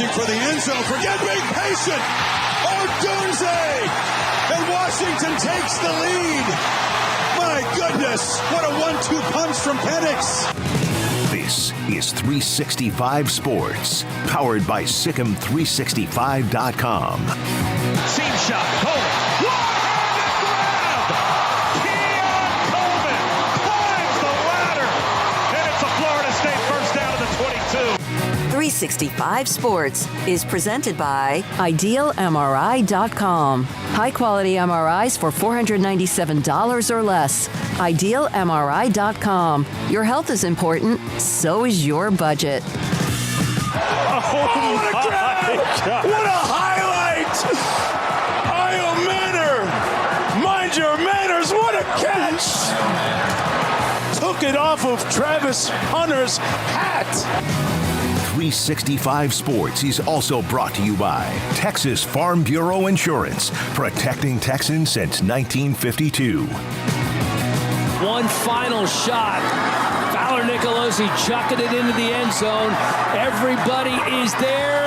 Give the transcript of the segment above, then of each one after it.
reaching for the end zone. Forget being patient. Odunze. And Washington takes the lead. My goodness, what a 1-2 punch from Penix. This is 365 Sports, powered by Sikkim365.com. Seam shot, Coleman. One-handed grab! Keon Coleman climbs the ladder, and it's a Florida State first down to the 22. 365 Sports is presented by IdealMRI.com. High-quality MRIs for $497 or less. IdealMRI.com. Your health is important, so is your budget. Oh, what a grab! What a highlight! Io Manor! Mind your manners, what a catch! Took it off of Travis Hunter's hat. 365 Sports is also brought to you by Texas Farm Bureau Insurance, protecting Texans since 1952. One final shot. Fowler Nicolosi chucking it into the end zone. Everybody is there.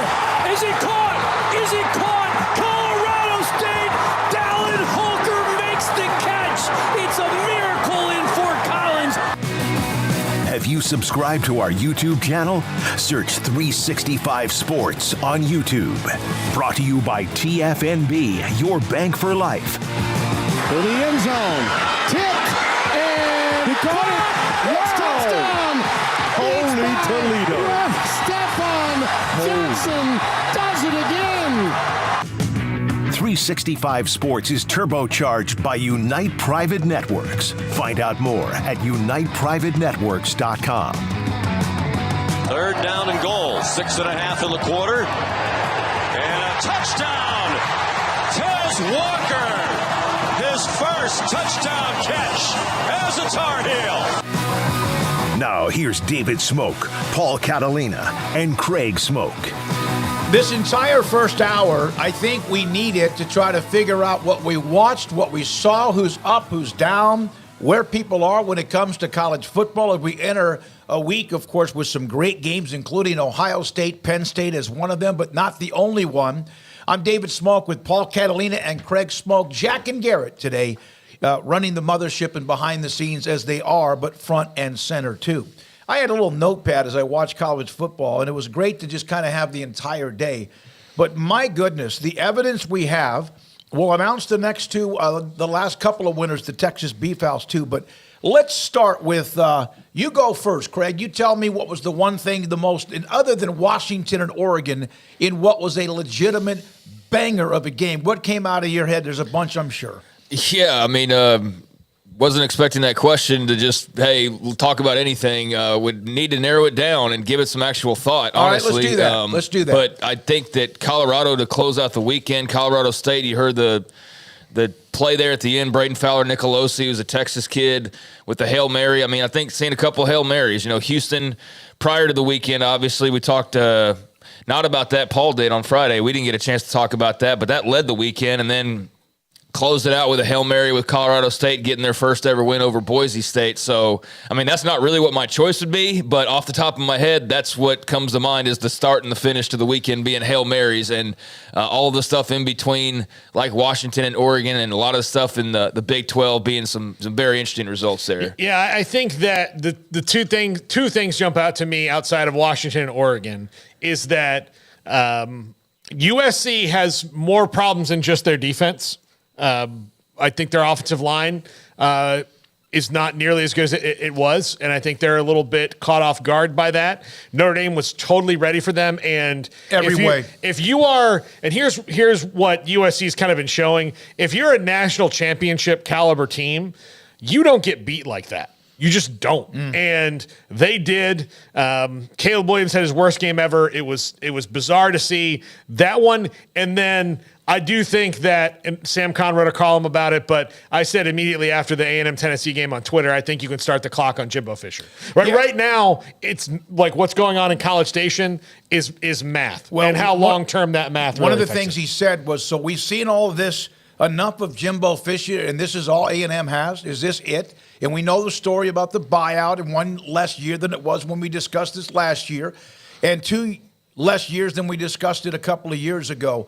Is he caught? Is he caught? Colorado State. Dallin Holker makes the catch. It's a miracle in Fort Collins. Have you subscribed to our YouTube channel? Search 365 Sports on YouTube. Brought to you by TFNB, your bank for life. For the end zone. Tip. And he caught it. Wow. Touchdown. Holy Toledo. Stephon Jackson does it again. 365 Sports is turbocharged by Unite Private Networks. Find out more at uniteprivatenetworks.com. Third down and goal. 6.5 in the quarter. And a touchdown. Tez Walker. His first touchdown catch as a Tar Heel. Now here's David Smoak, Paul Catalina, and Craig Smoak. This entire first hour, I think we need it to try to figure out what we watched, what we saw, who's up, who's down, where people are when it comes to college football. As we enter a week, of course, with some great games, including Ohio State, Penn State as one of them, but not the only one. I'm David Smoak with Paul Catalina and Craig Smoak. Jack and Garrett today running the mothership and behind the scenes as they are, but front and center too. I had a little notepad as I watched college football, and it was great to just kind of have the entire day. But my goodness, the evidence we have, we'll announce the next two, the last couple of winners, the Texas Beef House too. But let's start with, you go first, Craig. You tell me what was the one thing the most, and other than Washington and Oregon, in what was a legitimate banger of a game. What came out of your head? There's a bunch, I'm sure. Yeah, I mean, wasn't expecting that question to just, hey, we'll talk about anything. Would need to narrow it down and give it some actual thought, honestly. All right, let's do that. But I think that Colorado to close out the weekend, Colorado State, you heard the play there at the end, Braden Fowler Nicolosi, who's a Texas kid with the Hail Mary. I mean, I think seeing a couple Hail Marys. You know, Houston, prior to the weekend, obviously, we talked not about that. Paul did on Friday. We didn't get a chance to talk about that, but that led the weekend, and then closed it out with a Hail Mary with Colorado State getting their first ever win over Boise State. So, I mean, that's not really what my choice would be, but off the top of my head, that's what comes to mind is the start and the finish to the weekend being Hail Marys and all of the stuff in between, like Washington and Oregon, and a lot of the stuff in the Big 12 being some very interesting results there. Yeah, I think that the two things jump out to me outside of Washington and Oregon is that USC has more problems than just their defense. I think their offensive line is not nearly as good as it was, and I think they're a little bit caught off guard by that. Notre Dame was totally ready for them, and if you are, and here's what USC's kind of been showing: if you're a national championship caliber team, you don't get beat like that. You just don't. And they did. Caleb Williams had his worst game ever. It was bizarre to see that one, and then I do think that, and Sam Conn wrote a column about it, but I said immediately after the A&M Tennessee game on Twitter, I think you can start the clock on Jimbo Fisher. Right now, it's like what's going on in College Station is math, and how long-term that math really One of the affects things it. he said was, so we've seen all of this, enough of Jimbo Fisher, and this is all A&M has? Is this it? And we know the story about the buyout and one less year than it was when we discussed this last year. And two, less years than we discussed it a couple of years ago.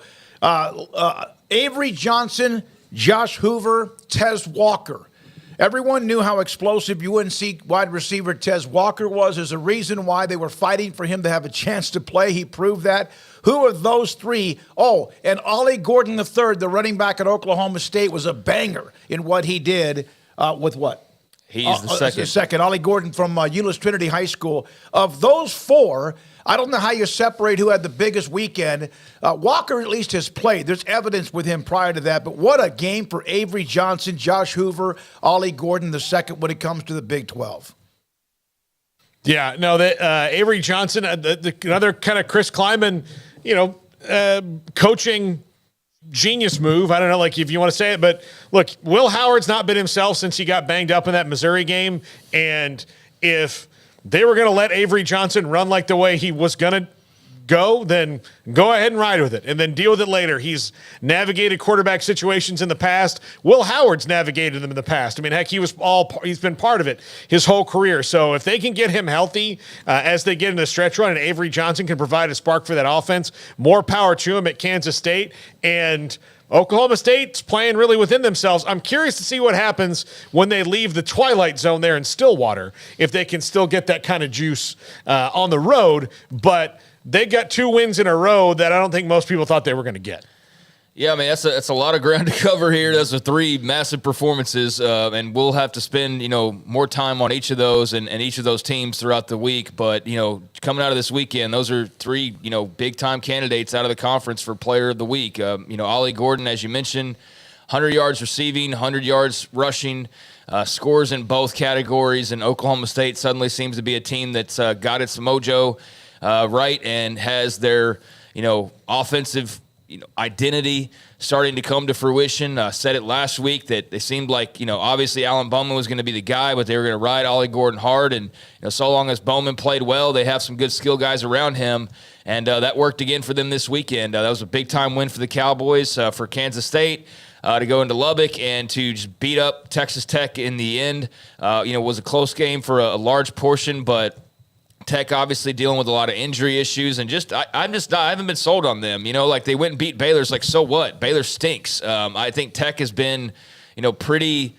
Avery Johnson, Josh Hoover, Tez Walker. Everyone knew how explosive UNC wide receiver Tez Walker was. There's a reason why they were fighting for him to have a chance to play. He proved that. Who are those three? Oh, and Ollie Gordon III, the running back at Oklahoma State, was a banger in what he did with what? He's the second. Ollie Gordon from Euless Trinity High School. Of those four, I don't know how you separate who had the biggest weekend. Walker at least has played. There's evidence with him prior to that. But what a game for Avery Johnson, Josh Hoover, Ollie Gordon the second when it comes to the Big 12. Yeah, no, Avery Johnson, another kind of Chris Kleiman, coaching genius move. I don't know, like if you want to say it, but look, Will Howard's not been himself since he got banged up in that Missouri game. And if they were going to let Avery Johnson run like the way he was going to go, then go ahead and ride with it and then deal with it later. He's navigated quarterback situations in the past. Will Howard's navigated them in the past. I mean, heck, he's been part of it his whole career. So if they can get him healthy as they get into the stretch run and Avery Johnson can provide a spark for that offense, more power to him at Kansas State. And Oklahoma State's playing really within themselves. I'm curious to see what happens when they leave the twilight zone there in Stillwater, if they can still get that kind of juice on the road. But they got 2 wins in a row that I don't think most people thought they were going to get. Yeah, I mean, that's a lot of ground to cover here. Those are 3 massive performances, and we'll have to spend, more time on each of those and each of those teams throughout the week. But, coming out of this weekend, those are 3, big-time candidates out of the conference for Player of the Week. Ollie Gordon, as you mentioned, 100 yards receiving, 100 yards rushing, scores in both categories, and Oklahoma State suddenly seems to be a team that's got its mojo right and has their, offensive identity starting to come to fruition. Said it last week that they seemed like, obviously Alan Bowman was going to be the guy, but they were going to ride Ollie Gordon hard. And, so long as Bowman played well, they have some good skill guys around him. And that worked again for them this weekend. That was a big-time win for the Cowboys, for Kansas State. To go into Lubbock and to just beat up Texas Tech in the end. Was a close game for a large portion, but Tech obviously dealing with a lot of injury issues, and I haven't been sold on them. They went and beat Baylor. It's like, so what? Baylor stinks. I think Tech has been, pretty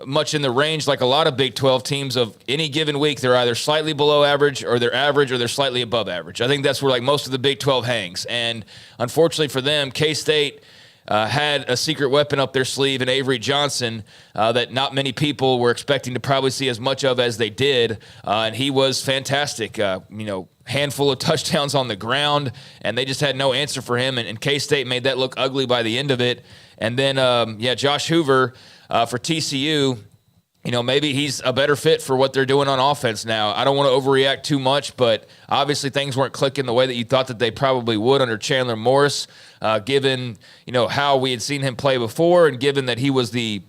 much in the range, like a lot of Big 12 teams, of any given week. They're either slightly below average or they're slightly above average. I think that's where most of the Big 12 hangs. And unfortunately for them, K-State had a secret weapon up their sleeve in Avery Johnson that not many people were expecting to probably see as much of as they did. And he was fantastic. Handful of touchdowns on the ground, and they just had no answer for him. And K-State made that look ugly by the end of it. And then, Josh Hoover for TCU. Maybe he's a better fit for what they're doing on offense now. I don't want to overreact too much, but obviously things weren't clicking the way that you thought that they probably would under Chandler Morris, given, how we had seen him play before and given that he was the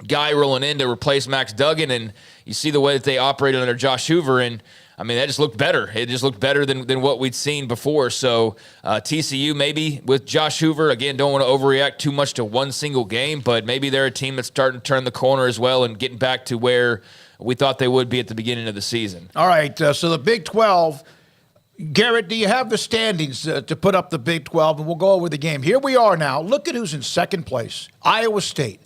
guy rolling in to replace Max Duggan. And you see the way that they operated under Josh Hoover, and that just looked better. It just looked better than what we'd seen before. So TCU maybe with Josh Hoover, again, don't want to overreact too much to one single game, but maybe they're a team that's starting to turn the corner as well and getting back to where we thought they would be at the beginning of the season. All right, so the Big 12, Garrett, do you have the standings to put up the Big 12? And we'll go over the game. Here we are now. Look at who's in second place, Iowa State.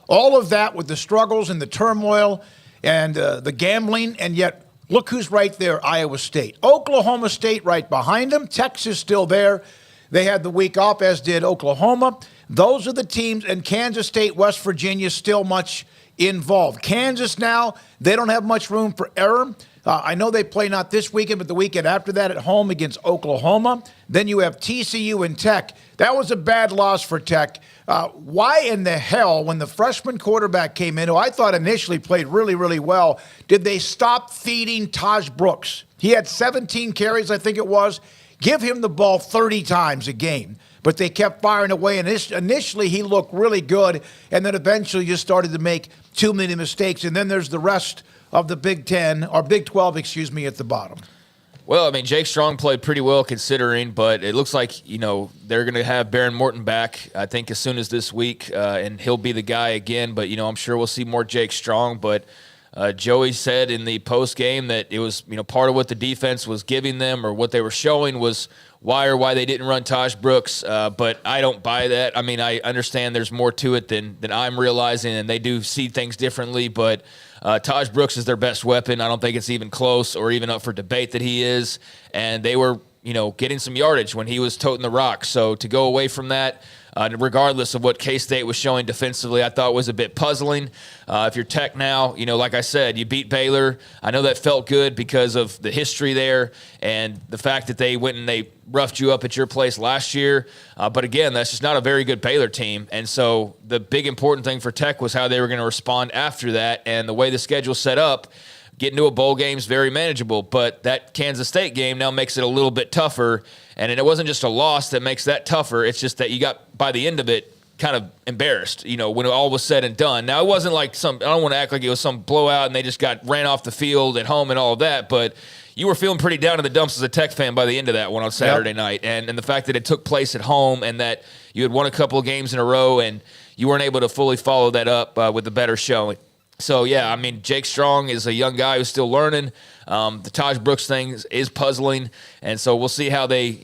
All of that with the struggles and the turmoil and the gambling, and yet look who's right there, Iowa State. Oklahoma State right behind them. Texas still there. They had the week off, as did Oklahoma. Those are the teams, and Kansas State, West Virginia, still much involved. Kansas now, they don't have much room for error. I know they play not this weekend, but the weekend after that at home against Oklahoma. Then you have TCU and Tech. That was a bad loss for Tech. Why in the hell, when the freshman quarterback came in, who I thought initially played really, really well, did they stop feeding Taj Brooks? He had 17 carries, I think it was. Give him the ball 30 times a game. But they kept firing away, and initially he looked really good, and then eventually just started to make too many mistakes. And then there's the rest of the Big 10, or Big 12, at the bottom. Well, Jake Strong played pretty well considering, but it looks like, they're going to have Baron Morton back, I think, as soon as this week, and he'll be the guy again. But, I'm sure we'll see more Jake Strong. But Joey said in the post game that it was, part of what the defense was giving them, or what they were showing was why they didn't run Taj Brooks, but I don't buy that. I mean, I understand there's more to it than I'm realizing, and they do see things differently, but Taj Brooks is their best weapon. I don't think it's even close or even up for debate that he is, and they were getting some yardage when he was toting the rock. So to go away from that, regardless of what K-State was showing defensively, I thought was a bit puzzling. If you're Tech now, like I said, you beat Baylor. I know that felt good because of the history there and the fact that they went and they roughed you up at your place last year. But again, that's just not a very good Baylor team. And so the big important thing for Tech was how they were going to respond after that. And the way the schedule's set up, getting to a bowl game is very manageable, but that Kansas State game now makes it a little bit tougher. And it wasn't just a loss that makes that tougher. It's just that you got, by the end of it, kind of embarrassed, when it all was said and done. Now, it wasn't like I don't want to act like it was some blowout and they just ran off the field at home and all of that, but you were feeling pretty down in the dumps as a Tech fan by the end of that one on Saturday night. And the fact that it took place at home and that you had won a couple of games in a row and you weren't able to fully follow that up with a better showing. So, yeah, I mean, Jake Strong is a young guy who's still learning. The Taj Brooks thing is puzzling, and so we'll see how they,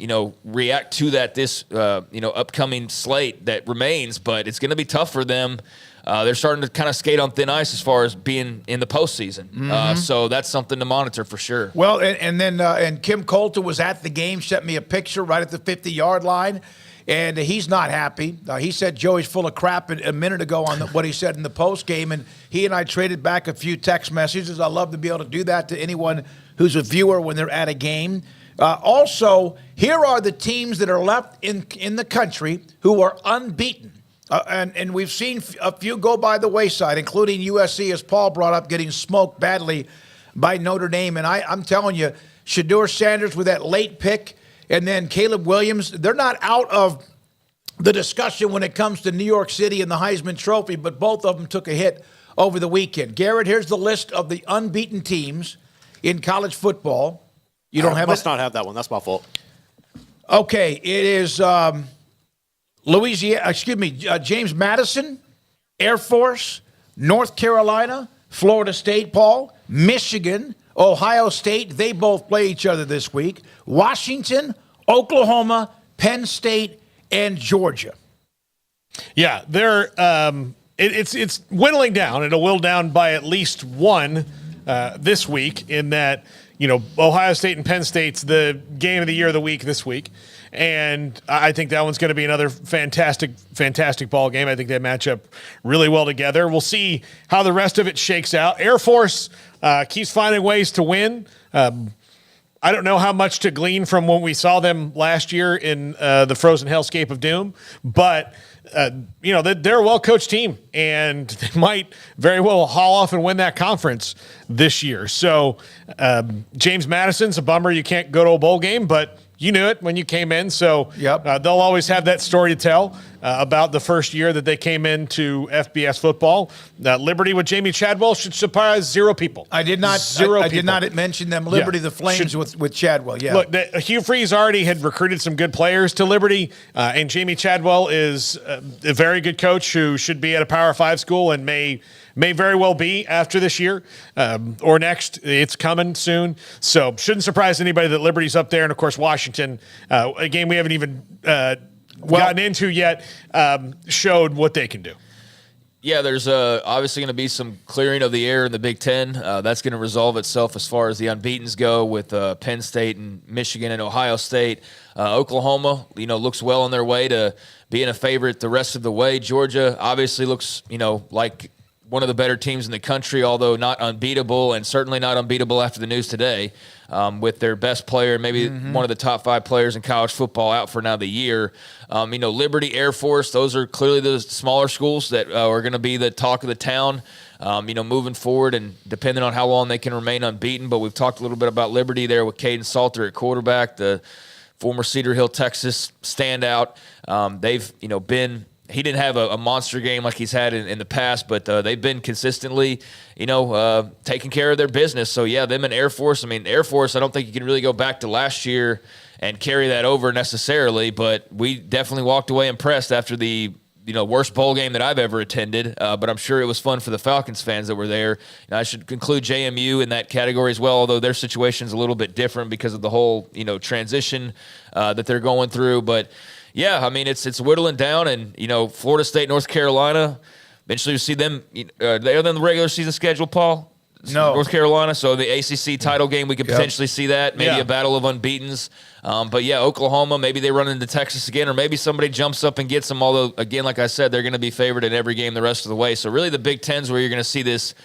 react to that this, upcoming slate that remains. But it's going to be tough for them. They're starting to kind of skate on thin ice as far as being in the postseason. So that's something to monitor for sure. Well, and then Kim Coulter was at the game, sent me a picture right at the 50-yard line. And he's not happy. He said Joey's full of crap a minute ago on what he said in the post game, and he and I traded back a few text messages. I love to be able to do that to anyone who's a viewer when they're at a game. Also, here are the teams that are left in the country who are unbeaten. And we've seen a few go by the wayside, including USC, as Paul brought up, getting smoked badly by Notre Dame. And I'm telling you, Shedeur Sanders with that late pick, and then Caleb Williams, they're not out of the discussion when it comes to New York City and the Heisman Trophy, but both of them took a hit over the weekend. Garrett, here's the list of the unbeaten teams in college football. You don't have it? I must not have that one. That's my fault. Okay, it is James Madison, Air Force, North Carolina, Florida State, Paul, Michigan, Ohio State. They both play each other this week. Washington, Oklahoma, Penn State, and Georgia. Yeah, they're it's whittling down. It'll whittle down by at least one this week. In that, Ohio State and Penn State's the game of the year of the week this week. And I think that one's going to be another fantastic ball game. I think they match up really well together. We'll see how the rest of it shakes out. Air Force keeps finding ways to win. I don't know how much to glean from when we saw them last year in the frozen hellscape of doom, but they're a well-coached team, and they might very well haul off and win that conference this year. So James Madison's a bummer you can't go to a bowl game, but you knew it when you came in, so they'll always have that story to tell about the first year that they came into FBS football. Liberty with Jamie Chadwell should surprise zero people. I did not mention them. Liberty, the Flames with Chadwell. Yeah. Look, Hugh Freeze already had recruited some good players to Liberty, and Jamie Chadwell is a very good coach who should be at a Power 5 school and may very well be after this year or next. It's coming soon. So shouldn't surprise anybody that Liberty's up there. And, of course, Washington, a game we haven't even gotten into yet, showed what they can do. Yeah, there's obviously going to be some clearing of the air in the Big Ten. That's going to resolve itself as far as the unbeatens go with Penn State and Michigan and Ohio State. Oklahoma, looks well on their way to being a favorite the rest of the way. Georgia obviously looks, like one of the better teams in the country, although not unbeatable, and certainly not unbeatable after the news today, with their best player, maybe one of the top 5 players in college football out for now the year. Liberty, Air Force, those are clearly the smaller schools that are going to be the talk of the town, moving forward and depending on how long they can remain unbeaten. But we've talked a little bit about Liberty there with Caden Salter at quarterback, the former Cedar Hill, Texas standout. They've, been – he didn't have a monster game like he's had in the past, but they've been consistently, taking care of their business. So, yeah, them and Air Force. I mean, Air Force, I don't think you can really go back to last year and carry that over necessarily, but we definitely walked away impressed after the worst bowl game that I've ever attended, but I'm sure it was fun for the Falcons fans that were there. And I should conclude JMU in that category as well, although their situation is a little bit different because of the whole, transition that they're going through. But, yeah, I mean, it's whittling down, and, Florida State, North Carolina, eventually you see them. They're on the regular season schedule, Paul? No. North Carolina, so the ACC title game, we could potentially see that. Maybe a battle of unbeatens. But, yeah, Oklahoma, maybe they run into Texas again, or maybe somebody jumps up and gets them, although, again, like I said, they're going to be favored in every game the rest of the way. So, really, the Big Ten's where you're going to see this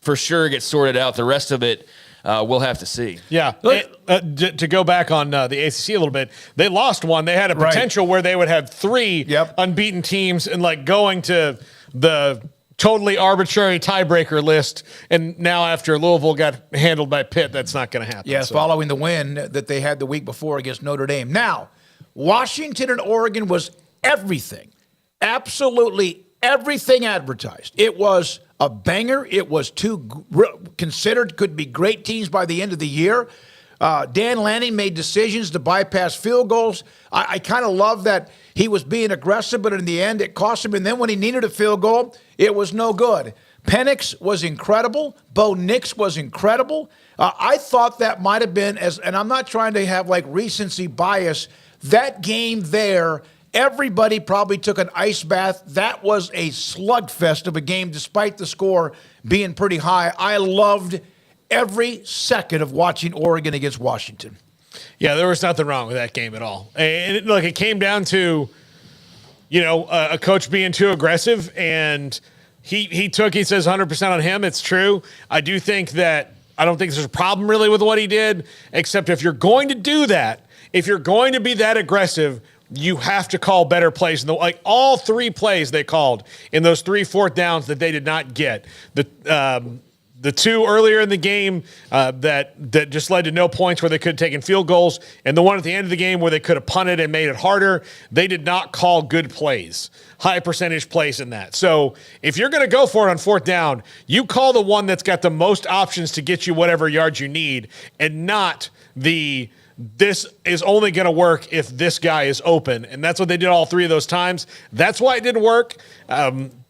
for sure get sorted out. The rest of it, we'll have to see. Yeah. To go back on the ACC a little bit, they lost one. They had a potential where they would have 3 unbeaten teams and, going to the – totally arbitrary tiebreaker list, and now after Louisville got handled by Pitt, that's not going to happen. Yes, following the win that they had the week before against Notre Dame. Now, Washington and Oregon was everything, absolutely everything advertised. It was a banger. It was considered could be great teams by the end of the year. Dan Lanning made decisions to bypass field goals. I kind of love that he was being aggressive, but in the end, it cost him. And then when he needed a field goal, it was no good. Penix was incredible. Bo Nix was incredible. I thought that might have been, and I'm not trying to have recency bias, that game there, everybody probably took an ice bath. That was a slugfest of a game, despite the score being pretty high. I loved every second of watching Oregon against Washington. Yeah, there was nothing wrong with that game at all. And look, it came down to, a coach being too aggressive, and he says 100% on him. It's true. I do think that I don't think there's a problem really with what he did, except if you're going to do that, if you're going to be that aggressive, you have to call better plays. All 3 plays they called in those 3 4th downs that they did not get. The 2 earlier in the game that just led to no points where they could have taken field goals, and the one at the end of the game where they could have punted and made it harder, they did not call good plays, high percentage plays in that. So if you're going to go for it on 4th down, you call the one that's got the most options to get you whatever yards you need, and not this is only going to work if this guy is open. And that's what they did all 3 of those times. That's why it didn't work.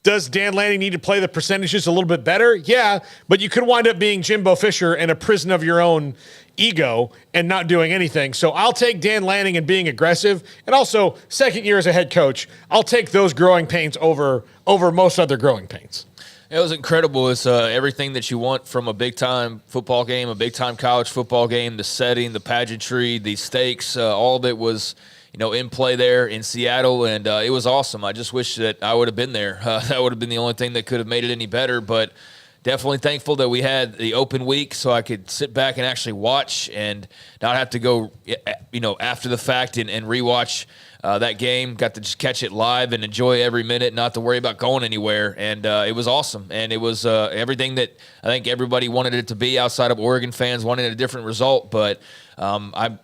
Does Dan Lanning need to play the percentages a little bit better? Yeah, but you could wind up being Jimbo Fisher and a prison of your own ego and not doing anything. So I'll take Dan Lanning and being aggressive. And also, second year as a head coach, I'll take those growing pains over most other growing pains. It was incredible. It's everything that you want from a big-time football game, a big-time college football game, the setting, the pageantry, the stakes, all of it was in play there in Seattle, and it was awesome. I just wish that I would have been there. That would have been the only thing that could have made it any better, but definitely thankful that we had the open week so I could sit back and actually watch and not have to go, after the fact and rewatch that game. Got to just catch it live and enjoy every minute, not to worry about going anywhere, and it was awesome. And it was everything that I think everybody wanted it to be outside of Oregon fans wanting a different result, but I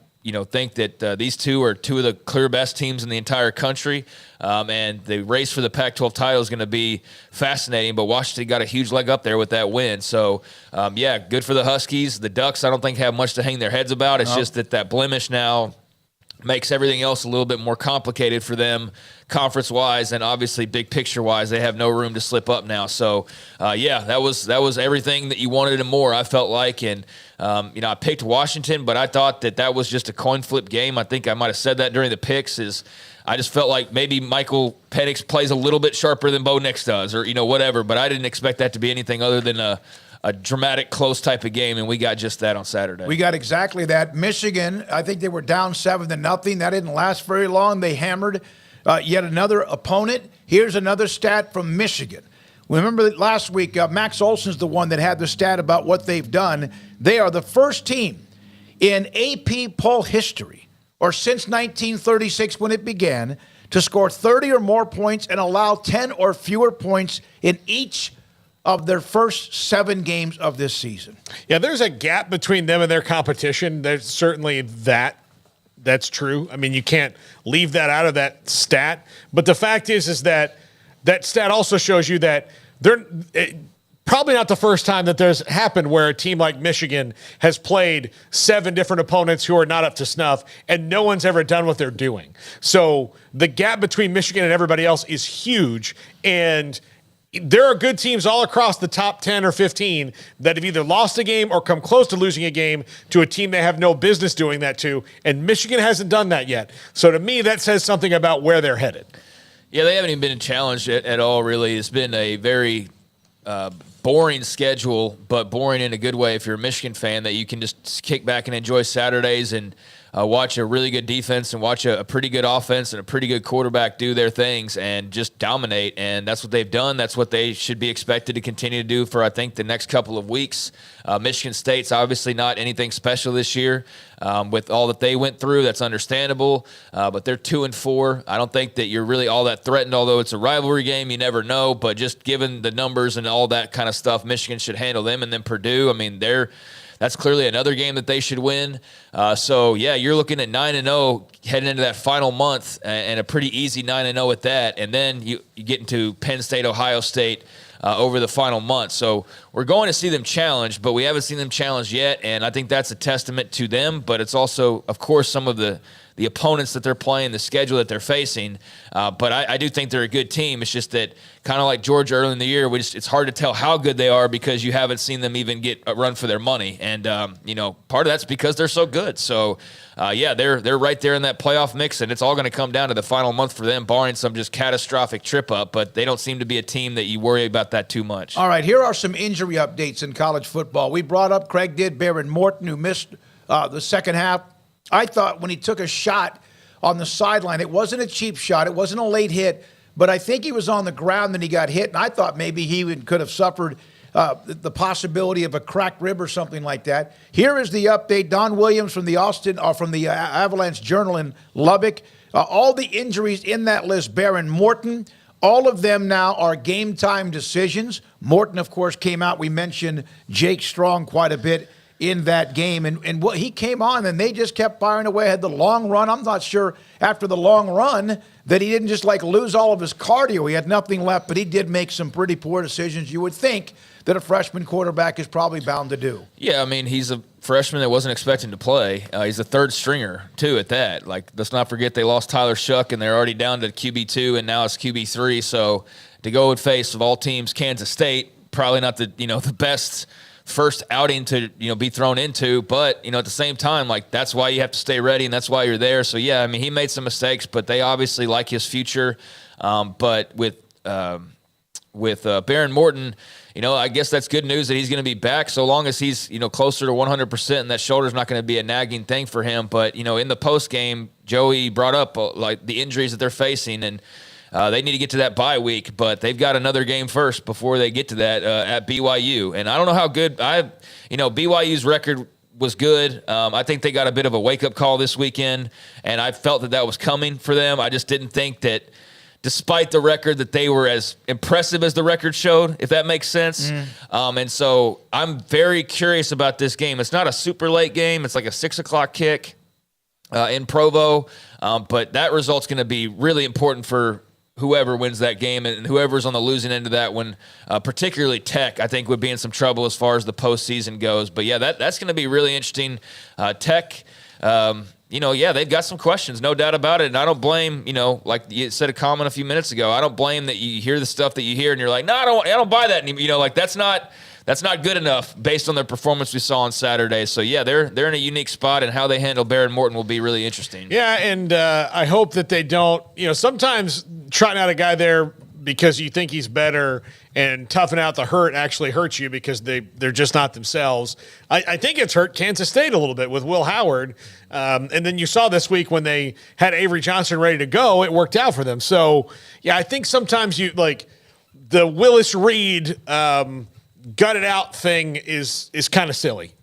think that these 2 are 2 of the clear best teams in the entire country, and the race for the Pac-12 title is going to be fascinating, but Washington got a huge leg up there with that win. So, good for the Huskies. The Ducks, I don't think, have much to hang their heads about. It's just that blemish now makes everything else a little bit more complicated for them conference-wise, and obviously big picture-wise, they have no room to slip up now. So, that was everything that you wanted and more, I felt like. And, I picked Washington, but I thought that was just a coin flip game. I think I might have said that during the picks I just felt like maybe Michael Penix plays a little bit sharper than Bo Nix does or, whatever, but I didn't expect that to be anything other than a dramatic, close type of game, and we got just that on Saturday. We got exactly that. Michigan, I think they were down 7-0. That didn't last very long. They hammered yet another opponent. Here's another stat from Michigan. Remember that last week, Max Olson's the one that had the stat about what they've done. They are the first team in AP poll history, or since 1936 when it began, to score 30 or more points and allow 10 or fewer points in each of their first 7 games of this season. Yeah, there's a gap between them and their competition. There's certainly that's true. I mean, you can't leave that out of that stat. But the fact is that stat also shows you that probably not the first time that there's happened where a team like Michigan has played 7 different opponents who are not up to snuff, and no one's ever done what they're doing. So the gap between Michigan and everybody else is huge, and there are good teams all across the top 10 or 15 that have either lost a game or come close to losing a game to a team they have no business doing that to, and Michigan hasn't done that yet. So to me, that says something about where they're headed. Yeah, they haven't even been challenged at all, really. It's been a very boring schedule, but boring in a good way if you're a Michigan fan, that you can just kick back and enjoy Saturdays and watch a really good defense and watch a pretty good offense and a pretty good quarterback do their things and just dominate. And that's what they've done. That's what they should be expected to continue to do for, I think, the next couple of weeks. Michigan State's obviously not anything special this year with all that they went through. That's understandable. But they're 2-4. I don't think that you're really all that threatened, although it's a rivalry game. You never know. But just given the numbers and all that kind of stuff, Michigan should handle them. And then Purdue, I mean, that's clearly another game that they should win. So, yeah, you're looking at 9-0 heading into that final month, and a pretty easy 9-0 at that. And then you get into Penn State, Ohio State over the final month. So we're going to see them challenged, but we haven't seen them challenged yet, and I think that's a testament to them. But it's also, of course, some of the opponents that they're playing, the schedule that they're facing. But I do think they're a good team. It's just that kind of like Georgia early in the year, it's hard to tell how good they are because you haven't seen them even get a run for their money. And, part of that's because they're so good. So, they're right there in that playoff mix, and it's all going to come down to the final month for them, barring some just catastrophic trip up. But they don't seem to be a team that you worry about that too much. All right, here are some injury updates in college football. We brought up, Craig did, Baron Morton, who missed the second half. I thought when he took a shot on the sideline, it wasn't a cheap shot. It wasn't a late hit, but I think he was on the ground and he got hit, and I thought maybe he could have suffered the possibility of a cracked rib or something like that. Here is the update. Don Williams from the Avalanche Journal in Lubbock. All the injuries in that list, Baron Morton, all of them now are game-time decisions. Morton, of course, came out. We mentioned Jake Strong quite a bit in that game. And what he came on, and they just kept firing away, had the long run. I'm not sure after the long run that he didn't just lose all of his cardio. He had nothing left, but he did make some pretty poor decisions. You would think that a freshman quarterback is probably bound to do. Yeah, I mean, he's a freshman that wasn't expecting to play. He's a third stringer, too, at that. Let's not forget they lost Tyler Shuck, and they're already down to QB2, and now it's QB3. So to go and face, of all teams, Kansas State, probably not the best first outing to be thrown into, but at the same time, that's why you have to stay ready, and that's why you're there. So yeah, I mean, he made some mistakes, but they obviously like his future. But with Baron Morton, I guess that's good news that he's going to be back so long as he's closer to 100%, and that shoulder's not going to be a nagging thing for him. But in the post game, Joey brought up the injuries that they're facing, and they need to get to that bye week, but they've got another game first before they get to that at BYU. And I don't know how good BYU's record was good. I think they got a bit of a wake-up call this weekend, and I felt that was coming for them. I just didn't think that despite the record that they were as impressive as the record showed, if that makes sense. And so I'm very curious about this game. It's not a super late game. It's like a 6 o'clock kick in Provo, but that result's going to be really important for whoever wins that game, and whoever's on the losing end of that one, particularly Tech, I think would be in some trouble as far as the postseason goes. But yeah, that's going to be really interesting. Tech, they've got some questions, no doubt about it. And I don't blame, like you said a comment a few minutes ago, I don't blame that you hear the stuff that you hear and you're like, no, I don't buy that anymore. That's not good enough based on their performance we saw on Saturday. So, yeah, they're in a unique spot, and how they handle Baron Morton will be really interesting. Yeah, and I hope that they don't – sometimes trotting out a guy there because you think he's better and toughing out the hurt actually hurts you because they're just not themselves. I think it's hurt Kansas State a little bit with Will Howard. And then you saw this week when they had Avery Johnson ready to go, it worked out for them. So, yeah, I think sometimes the Willis Reed gutted out thing is kind of silly.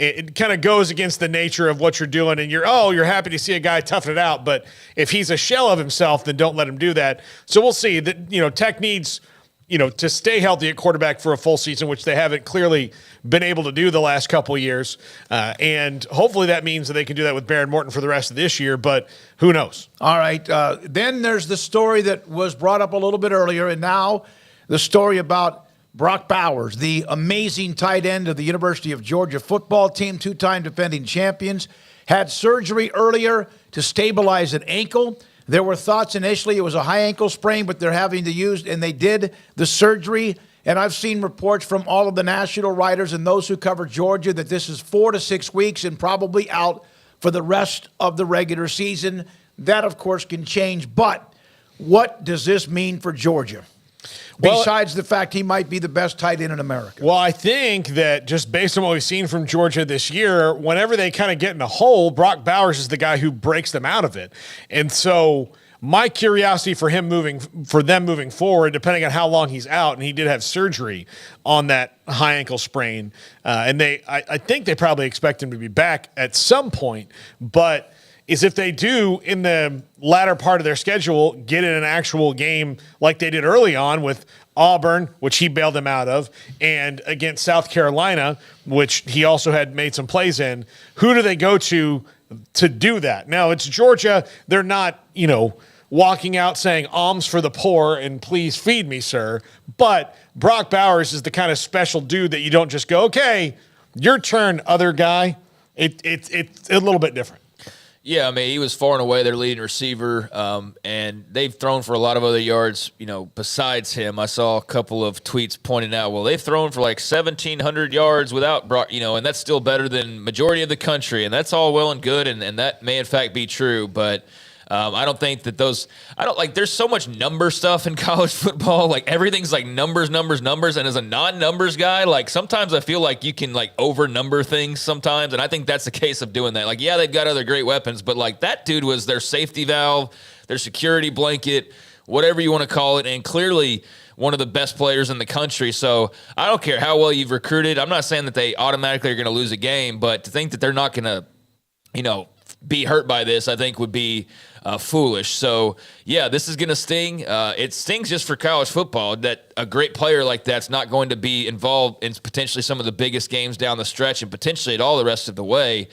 It kind of goes against the nature of what you're doing, and you're happy to see a guy toughen it out, but if he's a shell of himself, then don't let him do that. So we'll see that, Tech needs, to stay healthy at quarterback for a full season, which they haven't clearly been able to do the last couple of years. And hopefully that means that they can do that with Baron Morton for the rest of this year, but who knows? All right. Then there's the story that was brought up a little bit earlier, and now the story about Brock Bowers, the amazing tight end of the University of Georgia football team, two-time defending champions, had surgery earlier to stabilize an ankle. There were thoughts initially it was a high ankle sprain, but they're having to use, and they did the surgery. And I've seen reports from all of the national writers and those who cover Georgia that this is 4 to 6 weeks and probably out for the rest of the regular season. That, of course, can change. But what does this mean for Georgia? Besides the fact he might be the best tight end in America. Well, I think that just based on what we've seen from Georgia this year, whenever they kind of get in a hole, Brock Bowers is the guy who breaks them out of it. And so my curiosity for them moving forward, depending on how long he's out, and he did have surgery on that high ankle sprain, and I think they probably expect him to be back at some point, but is if they do, in the latter part of their schedule, get in an actual game like they did early on with Auburn, which he bailed them out of, and against South Carolina, which he also had made some plays in. Who do they go to do that? Now, it's Georgia. They're not, walking out saying alms for the poor and please feed me, sir. But Brock Bowers is the kind of special dude that you don't just go, okay, your turn, other guy. It's a little bit different. Yeah, I mean, he was far and away their leading receiver, and they've thrown for a lot of other yards, besides him. I saw a couple of tweets pointing out, well, they've thrown for like 1,700 yards without Brock, and that's still better than majority of the country, and that's all well and good, and that may in fact be true, but I don't think that there's so much number stuff in college football. Like everything's like numbers. And as a non-numbers guy, like sometimes I feel like you can like over-number things sometimes. And I think that's the case of doing that. Like, yeah, they've got other great weapons, but like that dude was their safety valve, their security blanket, whatever you want to call it. And clearly one of the best players in the country. So I don't care how well you've recruited. I'm not saying that they automatically are going to lose a game, but to think that they're not going to, be hurt by this, I think would be foolish. So, yeah, this is going to sting. It stings just for college football that a great player like that's not going to be involved in potentially some of the biggest games down the stretch and potentially at all the rest of the way.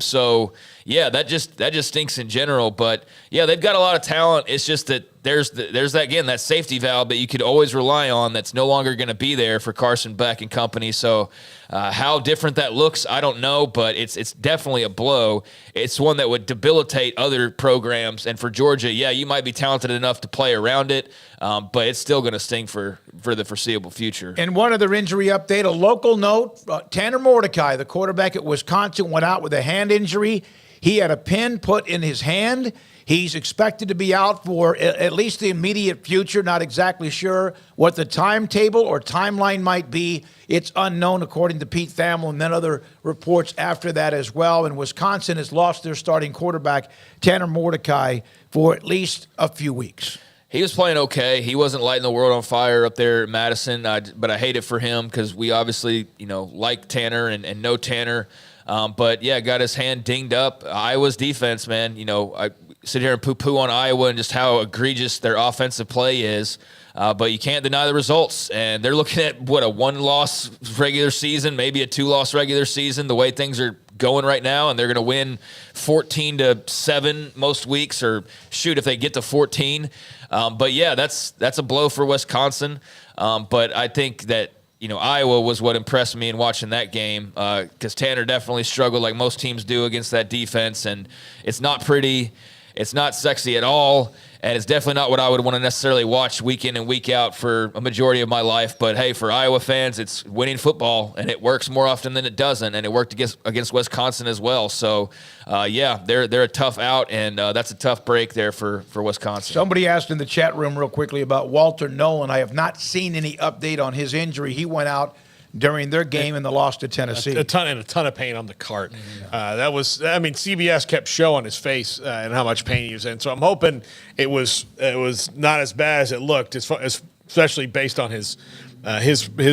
So, yeah, that just stinks in general. But, yeah, they've got a lot of talent. It's just that there's that, again, that safety valve that you could always rely on that's no longer going to be there for Carson Beck and company. So how different that looks, I don't know, but it's definitely a blow. It's one that would debilitate other programs. And for Georgia, yeah, you might be talented enough to play around it, but it's still going to sting for the foreseeable future. And one other injury update, a local note, Tanner Mordecai, the quarterback at Wisconsin, went out with a hand injury. He had a pin put in his hand. He's expected to be out for at least the immediate future. Not exactly sure what the timetable or timeline might be. It's unknown, according to Pete Thamel, and then other reports after that as well. And Wisconsin has lost their starting quarterback, Tanner Mordecai, for at least a few weeks. He was playing okay. He wasn't lighting the world on fire up there at Madison, but I hate it for him because we obviously, like Tanner and know Tanner. But, yeah, got his hand dinged up. Iowa's defense, man, I sit here and poo-poo on Iowa and just how egregious their offensive play is. But you can't deny the results. And they're looking at, a 1-loss regular season, maybe a 2-loss regular season, the way things are going right now. And they're going to win 14-7 most weeks, or shoot, if they get to 14. But, yeah, that's a blow for Wisconsin. But I think that, Iowa was what impressed me in watching that game because Tanner definitely struggled like most teams do against that defense. And it's not pretty. It's not sexy at all, and it's definitely not what I would want to necessarily watch week in and week out for a majority of my life. But, hey, for Iowa fans, it's winning football, and it works more often than it doesn't, and it worked against Wisconsin as well. So, yeah, they're a tough out, and that's a tough break there for Wisconsin. Somebody asked in the chat room real quickly about Walter Nolan. I have not seen any update on his injury. He went out during their game in the loss to Tennessee. A ton of pain on the cart. CBS kept showing his face and how much pain he was in. So I'm hoping it was not as bad as it looked, especially based on his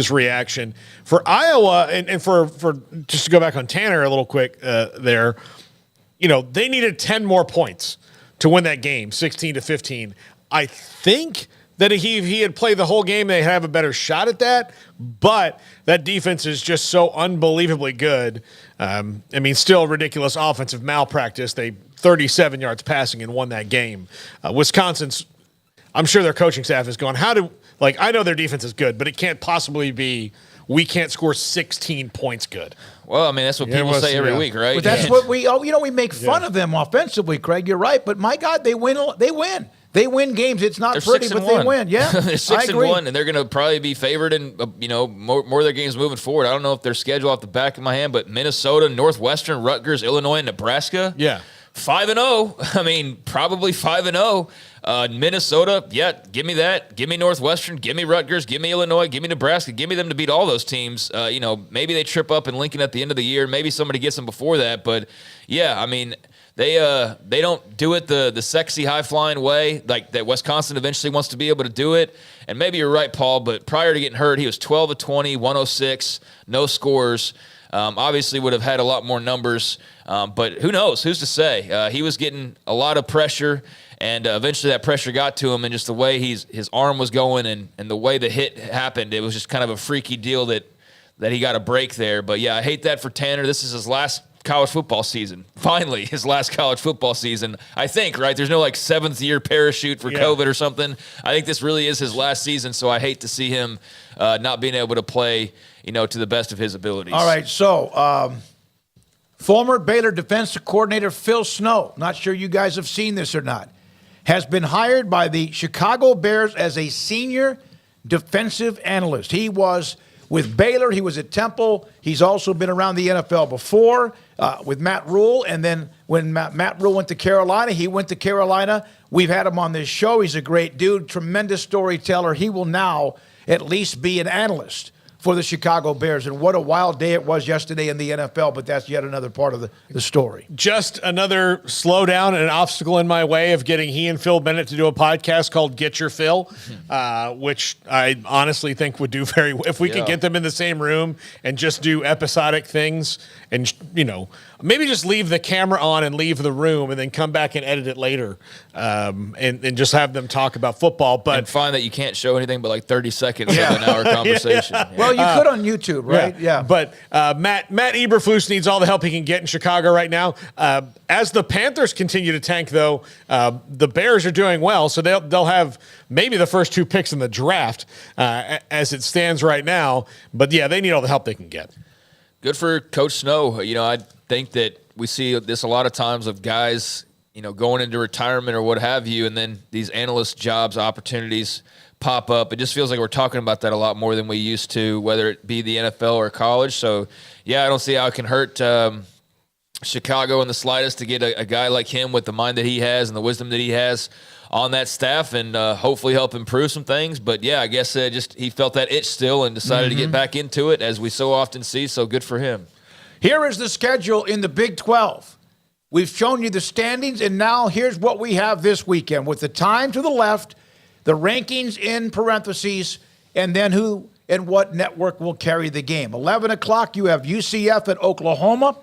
reaction. For Iowa, and for just to go back on Tanner a little quick there, they needed 10 more points to win that game, 16-15. I think that if he had played the whole game, they'd have a better shot at that. But that defense is just so unbelievably good. Still ridiculous offensive malpractice. They 37 yards passing and won that game. Wisconsin's, I'm sure their coaching staff is going, I know their defense is good, but it can't possibly be we can't score 16 points good. Well, I mean, that's what people say every week, right? But that's what we make fun of them offensively, Craig. You're right. But my God, they win. They win games. It's not pretty, but they win. Yeah, they're 6-1, and they're going to probably be favored in more of their games moving forward. I don't know if their schedule off the back of my hand, but Minnesota, Northwestern, Rutgers, Illinois, and Nebraska. Yeah, 5-0. I mean, probably 5-0. Minnesota, give me that. Give me Northwestern. Give me Rutgers. Give me Illinois. Give me Nebraska. Give me them to beat all those teams. Maybe they trip up in Lincoln at the end of the year. Maybe somebody gets them before that. But yeah, I mean, they don't do it the sexy high flying way like that. Wisconsin eventually wants to be able to do it. And maybe you're right, Paul. But prior to getting hurt, he was 12 of 20, 106, no scores. Obviously would have had a lot more numbers. But who knows? Who's to say? He was getting a lot of pressure. And eventually that pressure got to him, and just the way his arm was going and the way the hit happened, it was just kind of a freaky deal that he got a break there. But, yeah, I hate that for Tanner. This is his last college football season. Finally, his last college football season, I think, right? There's no, seventh-year parachute for COVID or something. I think this really is his last season, so I hate to see him not being able to play, to the best of his abilities. All right, so former Baylor defensive coordinator Phil Snow, not sure you guys have seen this or not, has been hired by the Chicago Bears as a senior defensive analyst. He was with Baylor. He was at Temple. He's also been around the NFL before with Matt Rule. And then when Matt Rule went to Carolina, he went to Carolina. We've had him on this show. He's a great dude, tremendous storyteller. He will now at least be an analyst for the Chicago Bears. And what a wild day it was yesterday in the NFL, but that's yet another part of the story. Just another slowdown and an obstacle in my way of getting he and Phil Bennett to do a podcast called Get Your Phil, which I honestly think would do very well. If we could get them in the same room and just do episodic things and, maybe just leave the camera on and leave the room and then come back and edit it later and just have them talk about football. But and find that you can't show anything but 30 seconds of an hour conversation. Yeah. Well, you could on YouTube, right? Yeah. But Matt Eberflus needs all the help he can get in Chicago right now. As the Panthers continue to tank, though, the Bears are doing well, so they'll have maybe the first 2 picks in the draft as it stands right now. But, yeah, they need all the help they can get. Good for Coach Snow. I think that we see this a lot of times of guys, going into retirement or what have you, and then these analyst jobs, opportunities pop up. It just feels like we're talking about that a lot more than we used to, whether it be the NFL or college. So, yeah, I don't see how it can hurt Chicago in the slightest to get a guy like him with the mind that he has and the wisdom that he has on that staff and hopefully help improve some things. But, yeah, I guess just he felt that itch still and decided to get back into it, as we so often see, so good for him. Here is the schedule in the Big 12. We've shown you the standings, and now here's what we have this weekend. With the time to the left, the rankings in parentheses, and then who and what network will carry the game. 11 o'clock, you have UCF at Oklahoma.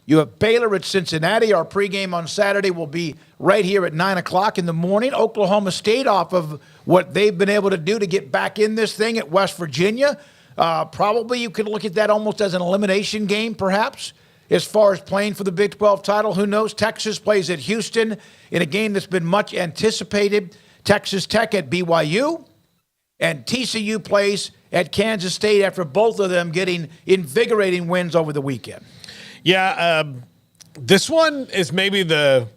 You have Baylor at Cincinnati. Our pregame on Saturday will be right here at 9 o'clock in the morning. Oklahoma State, off of what they've been able to do to get back in this thing at West Virginia. Probably you could look at that almost as an elimination game, perhaps, as far as playing for the Big 12 title. Who knows? Texas plays at Houston in a game that's been much anticipated. Texas Tech at BYU. And TCU plays at Kansas State after both of them getting invigorating wins over the weekend. Yeah, this one is maybe the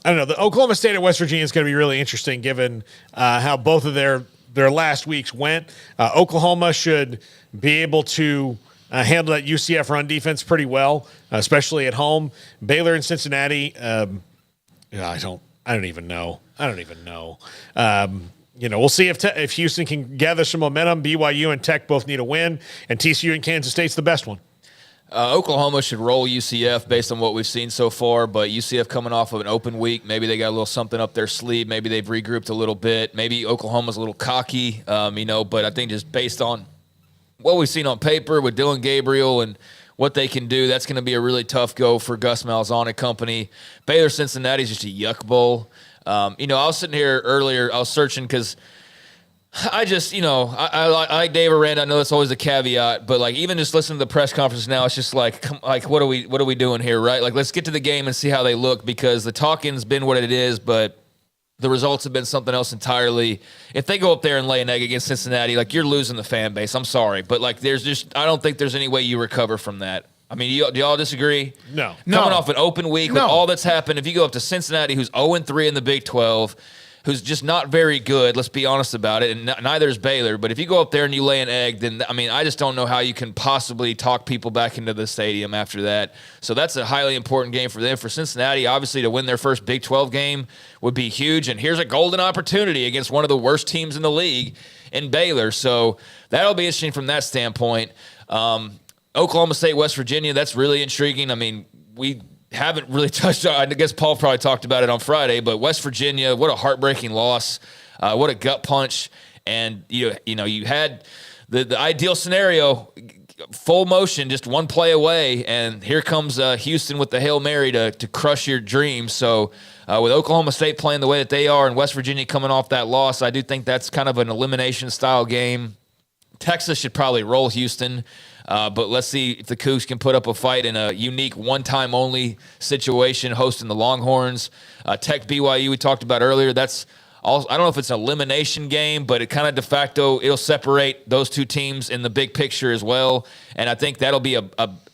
Oklahoma State at West Virginia is going to be really interesting given how both of their last weeks went. Oklahoma should be able to handle that UCF run defense pretty well, especially at home. Baylor and Cincinnati, I don't even know. We'll see if Houston can gather some momentum. BYU and Tech both need a win, and TCU and Kansas State's the best one. Oklahoma should roll UCF based on what we've seen so far, but UCF coming off of an open week, maybe they got a little something up their sleeve. Maybe they've regrouped a little bit. Maybe Oklahoma's a little cocky, but I think just based on what we've seen on paper with Dylan Gabriel and what they can do, that's going to be a really tough go for Gus Malzahn and company. Baylor Cincinnati's just a yuck bowl. I was sitting here earlier, I was searching because I just, I like Dave Aranda. I know that's always a caveat, but even just listening to the press conference now, it's just what are we doing here, right? Let's get to the game and see how they look, because the talking's been what it is, but the results have been something else entirely. If they go up there and lay an egg against Cincinnati, like, you're losing the fan base. I'm sorry. But, like, I don't think there's any way you recover from that. I mean, do y'all disagree? No. Coming off an open week with all that's happened, if you go up to Cincinnati, who's 0-3 in the Big 12, who's just not very good, let's be honest about it, and neither is Baylor. But if you go up there and you lay an egg, then, I mean, I just don't know how you can possibly talk people back into the stadium after that. So that's a highly important game for them. For Cincinnati, obviously, to win their first Big 12 game would be huge. And here's a golden opportunity against one of the worst teams in the league in Baylor. So that'll be interesting from that standpoint. Oklahoma State, West Virginia, that's really intriguing. I mean, we haven't really touched on, I guess Paul probably talked about it on Friday, but West Virginia, what a heartbreaking loss. What a gut punch. And, you had the ideal scenario, full motion, just one play away, and here comes Houston with the Hail Mary to crush your dreams. So with Oklahoma State playing the way that they are and West Virginia coming off that loss, I do think that's kind of an elimination-style game. Texas should probably roll Houston. But let's see if the Cougs can put up a fight in a unique one-time only situation hosting the Longhorns. Tech BYU we talked about earlier, that's all. I don't know if it's an elimination game, but it kind of de facto, it'll separate those two teams in the big picture as well. And I think that'll be a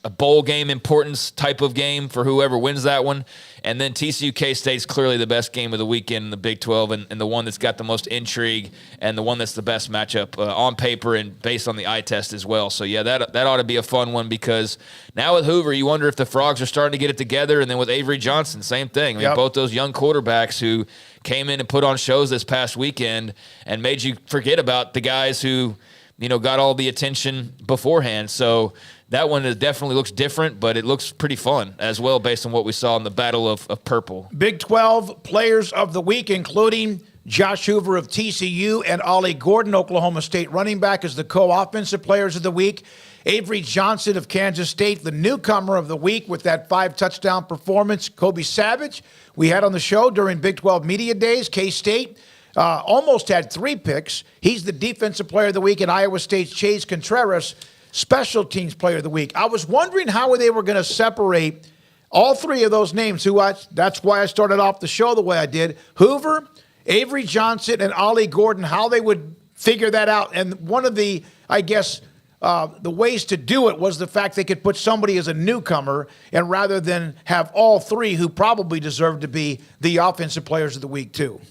bowl game importance type of game for whoever wins that one. And then TCU K-State's clearly the best game of the weekend in the Big 12 and the one that's got the most intrigue and the one that's the best matchup on paper and based on the eye test as well. So, yeah, that ought to be a fun one because now with Hoover, you wonder if the Frogs are starting to get it together. And then with Avery Johnson, same thing. I mean, both those young quarterbacks who came in and put on shows this past weekend and made you forget about the guys who, got all the attention beforehand. So that one definitely looks different, but it looks pretty fun as well based on what we saw in the Battle of Purple. Big 12 players of the week, including Josh Hoover of TCU and Ollie Gordon, Oklahoma State running back, as the co-offensive players of the week. Avery Johnson of Kansas State, the newcomer of the week with that 5-touchdown performance. Kobe Savage, we had on the show during Big 12 Media Days. K-State almost had 3 picks. He's the defensive player of the week. And Iowa State's Chase Contreras, special teams player of the week. I was wondering how they were going to separate all 3 of those names. That's why I started off the show the way I did. Hoover, Avery Johnson, and Ollie Gordon, how they would figure that out. And one of the, the ways to do it was the fact they could put somebody as a newcomer, and rather than have all 3 who probably deserve to be the offensive players of the week too.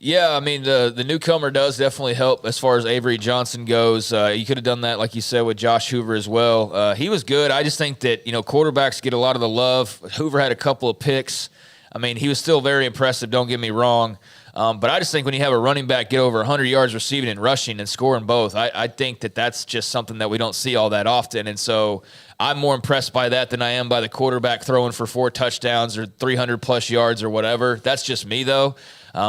Yeah, I mean, the newcomer does definitely help as far as Avery Johnson goes. You could have done that, like you said, with Josh Hoover as well. He was good. I just think that, quarterbacks get a lot of the love. Hoover had a couple of picks. I mean, he was still very impressive, don't get me wrong. But I just think when you have a running back get over 100 yards receiving and rushing and scoring both, I think that that's just something that we don't see all that often. And so I'm more impressed by that than I am by the quarterback throwing for 4 touchdowns or 300-plus yards or whatever. That's just me, though.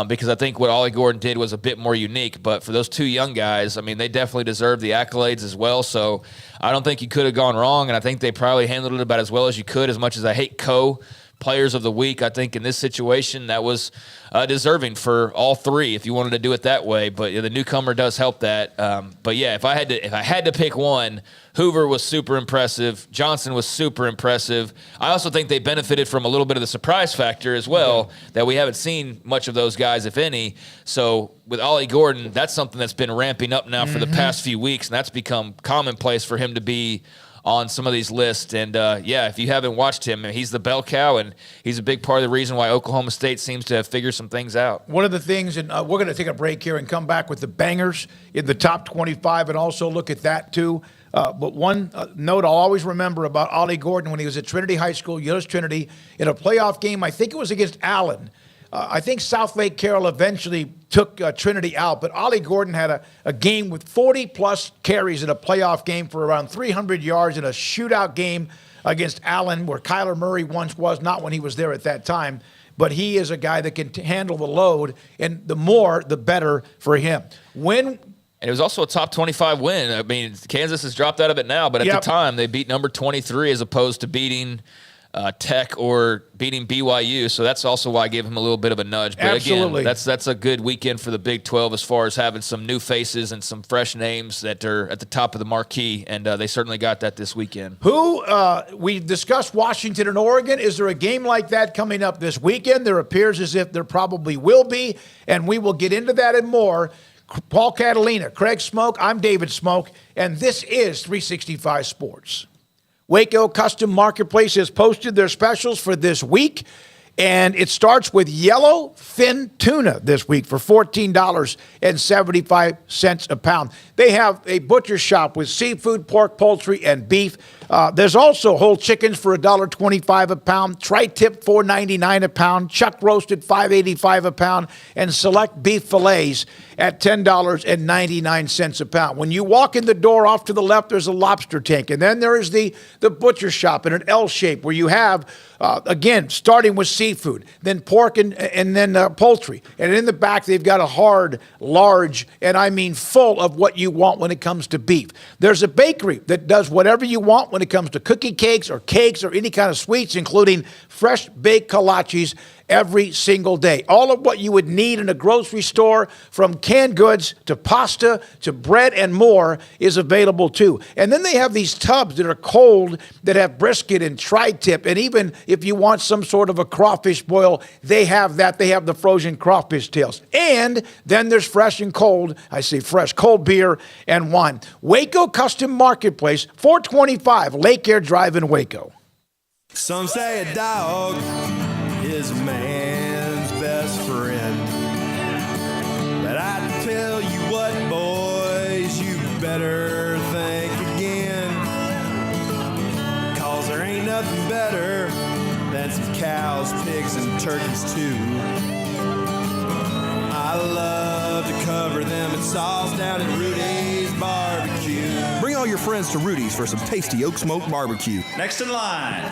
Because I think what Ollie Gordon did was a bit more unique. But for those 2 young guys, I mean, they definitely deserve the accolades as well. So I don't think you could have gone wrong, and I think they probably handled it about as well as you could. As much as I hate players of the week, I think in this situation that was deserving for all 3 if you wanted to do it that way. But the newcomer does help that. But yeah, if I had to pick one, Hoover was super impressive. Johnson was super impressive. I also think they benefited from a little bit of the surprise factor as well, that we haven't seen much of those guys, if any. So with Ollie Gordon, that's something that's been ramping up now for the past few weeks, and that's become commonplace for him to be on some of these lists. And, if you haven't watched him, he's the bell cow, and he's a big part of the reason why Oklahoma State seems to have figured some things out. One of the things, and we're going to take a break here and come back with the bangers in the top 25 and also look at that too. But one note I'll always remember about Ollie Gordon when he was at Trinity High School, U.S. Trinity, in a playoff game, I think it was against Allen. I think South Lake Carroll eventually took Trinity out, but Ollie Gordon had a game with 40-plus carries in a playoff game for around 300 yards in a shootout game against Allen, where Kyler Murray once was, not when he was there at that time. But he is a guy that can handle the load, and the more, the better for him. And it was also a top 25 win. I mean, Kansas has dropped out of it now, but at the time, they beat number 23 as opposed to beating Tech or beating BYU. So that's also why I give him a little bit of a nudge. But Absolutely. again, that's a good weekend for the Big 12 as far as having some new faces and some fresh names that are at the top of the marquee, and they certainly got that this weekend. We discussed Washington and Oregon. Is there a game like that coming up this weekend? There appears as if there probably will be, and we will get into that and more. Paul Catalina, Craig Smoak, I'm David Smoak, and this is 365 Sports. Waco Custom Marketplace has posted their specials for this week, and it starts with yellowfin tuna this week for $14.75 a pound. They have a butcher shop with seafood, pork, poultry, and beef. There's also whole chickens for $1.25 a pound, tri-tip $4.99 a pound, chuck roasted $5.85 a pound, and select beef fillets at $10.99 a pound. When you walk in the door off to the left, there's a lobster tank, and then there is the butcher shop in an L shape where you have, again, starting with seafood, then pork and then poultry. And in the back, they've got a hard, large, and I mean full of what you want when it comes to beef. There's a bakery that does whatever you want when it comes to cookie cakes or any kind of sweets, including fresh baked kolaches every single day. All of what you would need in a grocery store, from canned goods to pasta to bread and more, is available too. And then they have these tubs that are cold that have brisket and tri-tip, and even if you want some sort of a crawfish boil, they have that. They have the frozen crawfish tails. And then there's fresh and cold, I say fresh, cold beer and wine. Waco Custom Marketplace, 425 Lake Air Drive in Waco. Some say a dog is a man's best friend, but I tell you what, boys, you better think again, 'cause there ain't nothing better than some cows, pigs, and turkeys too. I love to cover them in sauce down at Rudy's Barbecue. Bring all your friends to Rudy's for some tasty oak smoke barbecue. Next in line.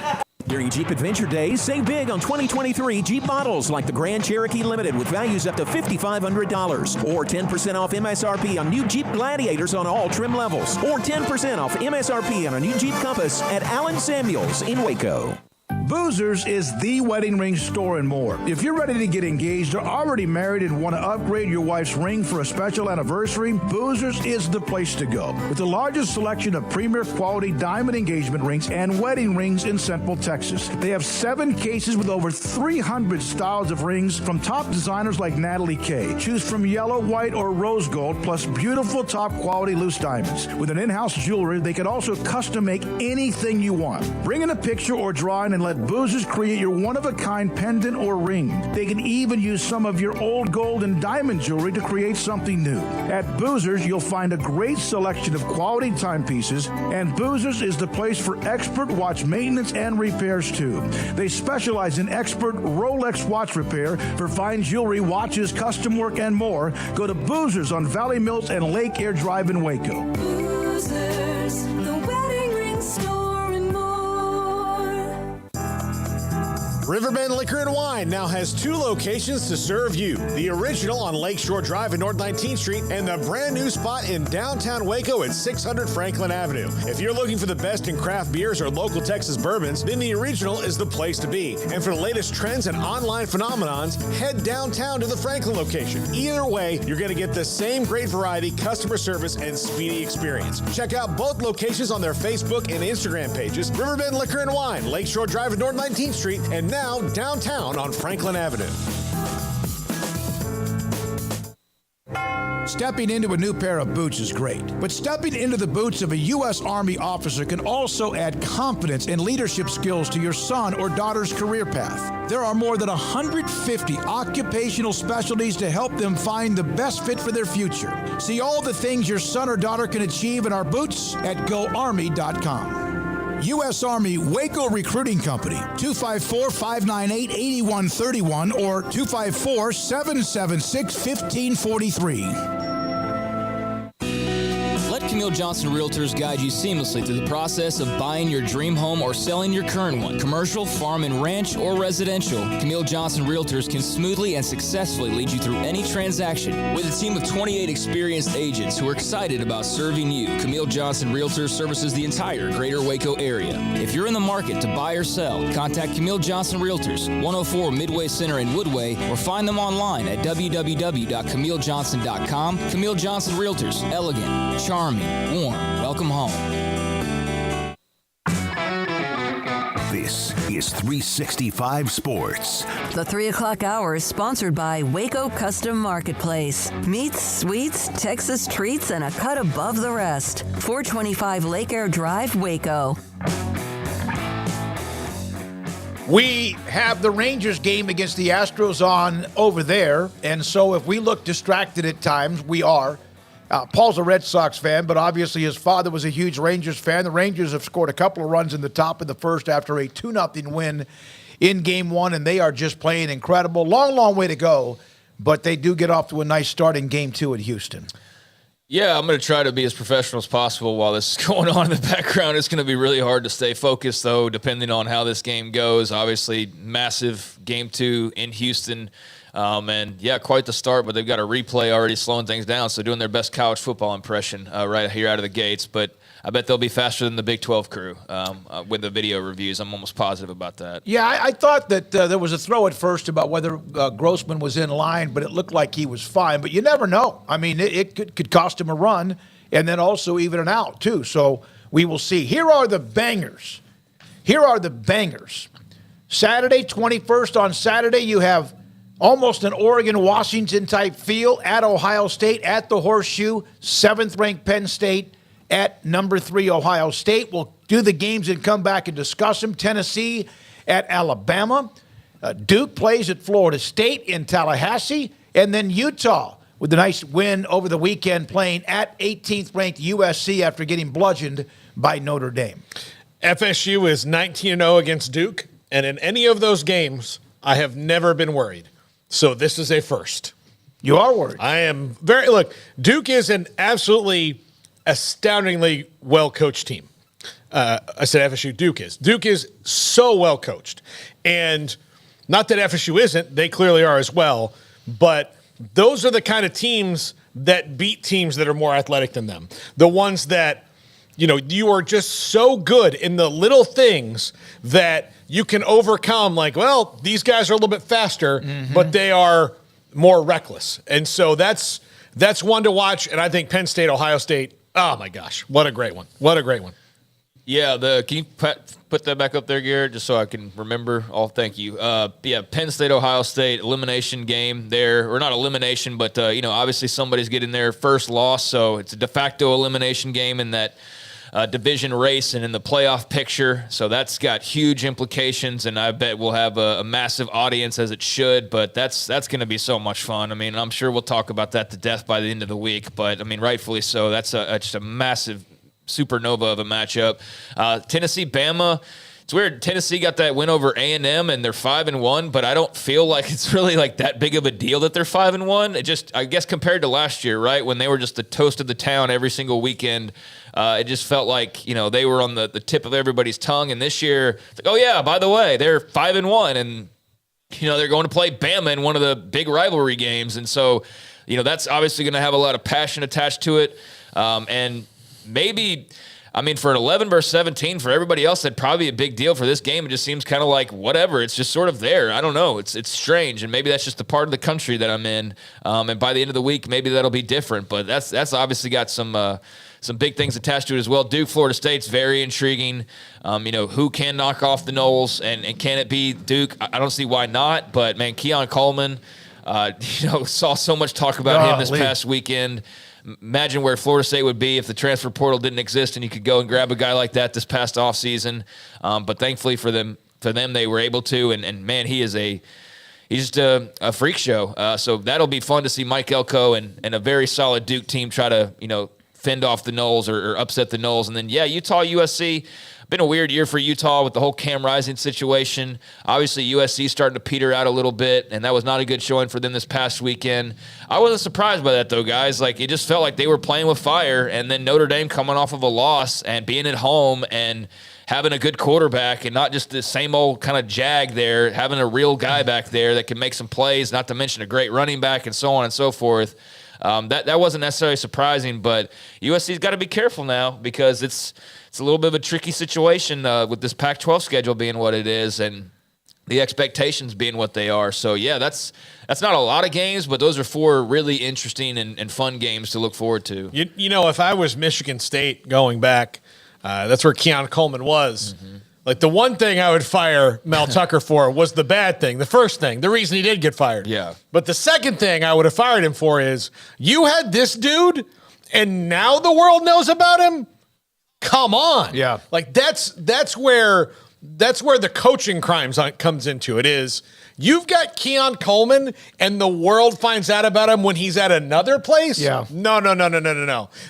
During Jeep Adventure Days, save big on 2023 Jeep models like the Grand Cherokee Limited with values up to $5,500. Or 10% off MSRP on new Jeep Gladiators on all trim levels. Or 10% off MSRP on a new Jeep Compass at Allen Samuels in Waco. Boozers is the wedding ring store and more. If you're ready to get engaged or already married and want to upgrade your wife's ring for a special anniversary, Boozers is the place to go. With the largest selection of premier quality diamond engagement rings and wedding rings in Central Texas. They have 7 cases with over 300 styles of rings from top designers like Natalie Kay. Choose from yellow, white, or rose gold, plus beautiful top quality loose diamonds. With an in-house jewelry, they can also custom make anything you want. Bring in a picture or drawing and let Boozers create your one-of-a-kind pendant or ring. They can even use some of your old gold and diamond jewelry to create something new. At Boozers, you'll find a great selection of quality timepieces, and Boozers is the place for expert watch maintenance and repairs too. They specialize in expert Rolex watch repair for fine jewelry, watches, custom work, and more. Go to Boozers on Valley Mills and Lake Air Drive in Waco. Boozers, the wedding ring store and more. Riverbend Liquor and Wine now has 2 locations to serve you. The original on Lakeshore Drive at North 19th Street and the brand new spot in downtown Waco at 600 Franklin Avenue. If you're looking for the best in craft beers or local Texas bourbons, then the original is the place to be. And for the latest trends and online phenomenons, head downtown to the Franklin location. Either way, you're going to get the same great variety, customer service, and speedy experience. Check out both locations on their Facebook and Instagram pages, Riverbend Liquor and Wine, Lakeshore Drive at North 19th Street, and now downtown on Franklin Avenue. Stepping into a new pair of boots is great, but stepping into the boots of a U.S. Army officer can also add confidence and leadership skills to your son or daughter's career path. There are more than 150 occupational specialties to help them find the best fit for their future. See all the things your son or daughter can achieve in our boots at GoArmy.com. U.S. Army Waco Recruiting Company, 254-598-8131 or 254-776-1543. Let Camille Johnson Realtors guide you seamlessly through the process of buying your dream home or selling your current one. Commercial, farm and ranch, or residential, Camille Johnson Realtors can smoothly and successfully lead you through any transaction. With a team of 28 experienced agents who are excited about serving you, Camille Johnson Realtors services the entire greater Waco area. If you're in the market to buy or sell, contact Camille Johnson Realtors, 104 Midway Center in Woodway, or find them online at www.camillejohnson.com. Camille Johnson Realtors, elegant, charming, warm. Welcome home. This is 365 Sports. The 3 o'clock hour is sponsored by Waco Custom Marketplace. Meats, sweets, Texas treats, and a cut above the rest. 425 Lake Air Drive, Waco. We have the Rangers game against the Astros on over there, and so if we look distracted at times, we are. Paul's a Red Sox fan, but obviously his father was a huge Rangers fan. The Rangers have scored a couple of runs in the top of the first after a 2-0 win in Game 1, and they are just playing incredible. Long, long way to go, but they do get off to a nice start in Game 2 at Houston. Yeah, I'm going to try to be as professional as possible while this is going on in the background. It's going to be really hard to stay focused, though, depending on how this game goes. Obviously, massive Game 2 in Houston. And, yeah, quite the start, but they've got a replay already slowing things down, so doing their best college football impression right here out of the gates. But I bet they'll be faster than the Big 12 crew with the video reviews. I'm almost positive about that. Yeah, I thought that there was a throw at first about whether Grossman was in line, but it looked like he was fine. But you never know. I mean, it could cost him a run and then also even an out, too. So we will see. Here are the bangers. Saturday, 21st on Saturday, you have almost an Oregon-Washington type feel at Ohio State, at the Horseshoe, 7th-ranked Penn State, at number 3 Ohio State. We'll do the games and come back and discuss them. Tennessee at Alabama. Duke plays at Florida State in Tallahassee. And then Utah with a nice win over the weekend playing at 18th-ranked USC after getting bludgeoned by Notre Dame. FSU is 19-0 against Duke. And in any of those games, I have never been worried. So this is a first. You are worried. I am very – look, Duke is an absolutely – astoundingly well-coached team. I said FSU, Duke is. Duke is so well-coached. And not that FSU isn't, they clearly are as well, but those are the kind of teams that beat teams that are more athletic than them. The ones that, you are just so good in the little things that you can overcome, like, well, these guys are a little bit faster, but they are more reckless. And so that's one to watch, and I think Penn State, Ohio State, oh, my gosh. What a great one. Yeah, can you put that back up there, Garrett, just so I can remember? Oh, thank you. Penn State, Ohio State, elimination game there. Or not elimination, but, obviously somebody's getting their first loss, so it's a de facto elimination game in that division race and in the playoff picture. So that's got huge implications, and I bet we'll have a massive audience, as it should, but that's going to be so much fun. I mean, I'm sure we'll talk about that to death by the end of the week, but, I mean, rightfully so. That's just a massive supernova of a matchup. Tennessee, Bama. It's weird. Tennessee got that win over A&M, and they're 5-1, but I don't feel like it's really like that big of a deal that they're 5-1. It just, I guess, compared to last year, right, when they were just the toast of the town every single weekend, it just felt like, they were on the tip of everybody's tongue. And this year, it's like, oh, yeah, by the way, they're 5-1, and, they're going to play Bama in one of the big rivalry games. And so, that's obviously going to have a lot of passion attached to it. And maybe, for an 11 versus 17, for everybody else, that'd probably be a big deal. For this game, it just seems kind of like whatever. It's just sort of there. I don't know. It's strange, and maybe that's just the part of the country that I'm in. And by the end of the week, maybe that'll be different. But that's obviously got some big things attached to it as well. Duke, Florida State's very intriguing. Who can knock off the Noles, and can it be Duke? I don't see why not. But man, Keon Coleman, saw so much talk about him this past weekend. Imagine where Florida State would be if the transfer portal didn't exist and you could go and grab a guy like that this past offseason. But thankfully for them, they were able to. And man, he's just a freak show. So that'll be fun to see Mike Elko and a very solid Duke team try to, fend off the Noles or upset the Noles. And then, Utah, USC, been a weird year for Utah with the whole Cam Rising situation. Obviously, USC starting to peter out a little bit, and that was not a good showing for them this past weekend. I wasn't surprised by that, though, guys. Like, it just felt like they were playing with fire, and then Notre Dame coming off of a loss and being at home and having a good quarterback and not just the same old kind of jag there, having a real guy back there that can make some plays, not to mention a great running back and so on and so forth. That wasn't necessarily surprising, but USC's got to be careful now because it's a little bit of a tricky situation with this Pac-12 schedule being what it is and the expectations being what they are. So, that's not a lot of games, but those are 4 really interesting and fun games to look forward to. You know, if I was Michigan State going back, that's where Keon Coleman was. Mm-hmm. Like, the one thing I would fire Mel Tucker for was the bad thing, the first thing, the reason he did get fired. Yeah. But the second thing I would have fired him for is, you had this dude, and now the world knows about him? Come on. Yeah. Like, that's where the coaching crimes comes into it is, you've got Keon Coleman, and the world finds out about him when he's at another place? Yeah. No.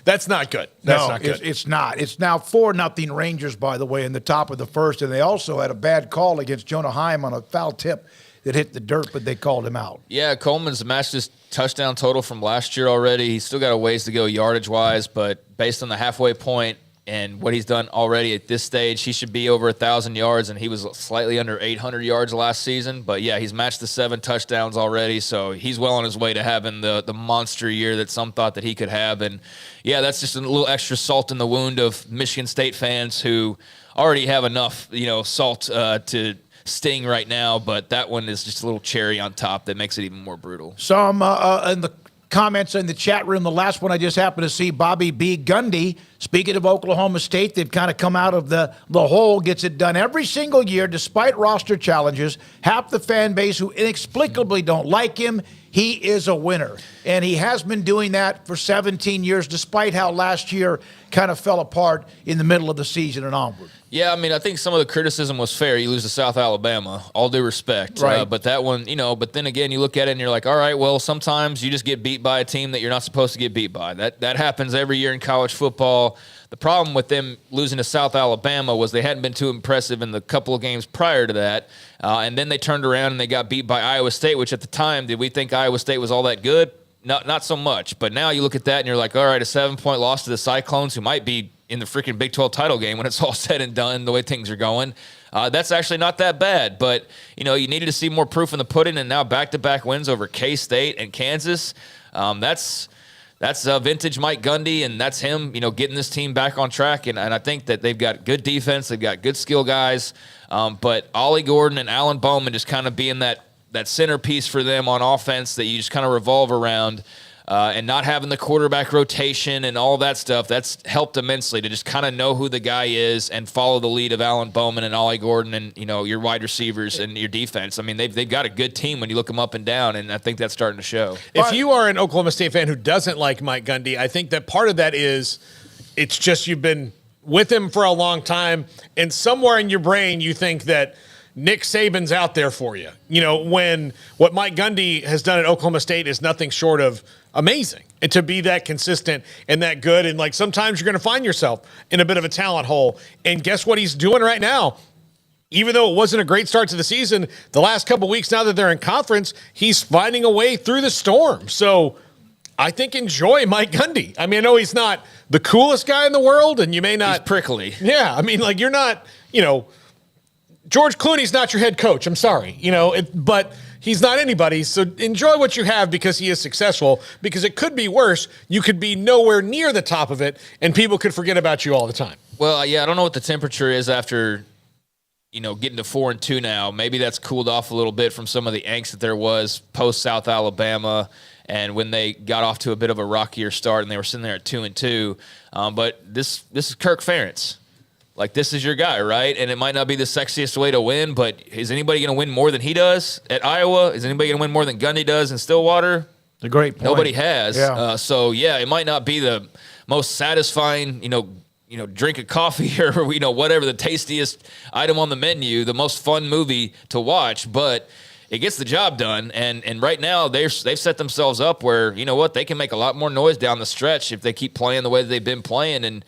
That's not good. That's not good. It's not. It's now 4-0 Rangers, by the way, in the top of the first, and they also had a bad call against Jonah Heim on a foul tip that hit the dirt, but they called him out. Yeah, Coleman's matched his touchdown total from last year already. He's still got a ways to go yardage-wise, but based on the halfway point and what he's done already at this stage, he should be over 1,000 yards, and he was slightly under 800 yards last season. But, he's matched the 7 touchdowns already, so he's well on his way to having the monster year that some thought that he could have. And, that's just a little extra salt in the wound of Michigan State fans who already have enough, salt to sting right now, but that one is just a little cherry on top that makes it even more brutal. Some in the comments in the chat room, the last one I just happened to see, Bobby B. Gundy, speaking of Oklahoma State, they've kind of come out of the hole, gets it done every single year despite roster challenges. Half the fan base who inexplicably don't like him, he is a winner. And he has been doing that for 17 years despite how last year kind of fell apart in the middle of the season and onward. Yeah, I mean, I think some of the criticism was fair. You lose to South Alabama, all due respect. Right. But that one, but then again, you look at it and you're like, all right, well, sometimes you just get beat by a team that you're not supposed to get beat by. That happens every year in college football. The problem with them losing to South Alabama was they hadn't been too impressive in the couple of games prior to that. And then they turned around and they got beat by Iowa State, which at the time, did we think Iowa State was all that good? Not so much. But now you look at that and you're like, all right, a 7-point loss to the Cyclones, who might be in the freaking Big 12 title game when it's all said and done, the way things are going. That's actually not that bad. But, you needed to see more proof in the pudding, and now back-to-back wins over K-State and Kansas. That's vintage Mike Gundy, and that's him, getting this team back on track. And I think that they've got good defense. They've got good skill guys. But Ollie Gordon and Alan Bowman just kind of being that centerpiece for them on offense that you just kind of revolve around. And not having the quarterback rotation and all that stuff, that's helped immensely to just kind of know who the guy is and follow the lead of Alan Bowman and Ollie Gordon and, your wide receivers and your defense. I mean, they've got a good team when you look them up and down, and I think that's starting to show. If you are an Oklahoma State fan who doesn't like Mike Gundy, I think that part of that is it's just you've been with him for a long time, and somewhere in your brain you think that Nick Saban's out there for you. When what Mike Gundy has done at Oklahoma State is nothing short of amazing. And to be that consistent and that good, and like sometimes you're going to find yourself in a bit of a talent hole. And guess what he's doing right now? Even though it wasn't a great start to the season, the last couple of weeks now that they're in conference, he's finding a way through the storm. So I think enjoy Mike Gundy. I mean, I know he's not the coolest guy in the world, and you may not. He's prickly. Yeah, I mean, like you're not, George Clooney's not your head coach. I'm sorry, but he's not anybody. So enjoy what you have because he is successful, because it could be worse. You could be nowhere near the top of it, and people could forget about you all the time. Well, yeah, I don't know what the temperature is after, getting to 4-2 now. Maybe that's cooled off a little bit from some of the angst that there was post South Alabama and when they got off to a bit of a rockier start and they were sitting there at 2-2. But this is Kirk Ferentz. Like, this is your guy, right? And it might not be the sexiest way to win, but is anybody going to win more than he does at Iowa? Is anybody going to win more than Gundy does in Stillwater? A great point. Nobody has. Yeah. It might not be the most satisfying, drink of coffee or, whatever, the tastiest item on the menu, the most fun movie to watch, but it gets the job done. And right now they've set themselves up where, you know what, they can make a lot more noise down the stretch if they keep playing the way that they've been playing. And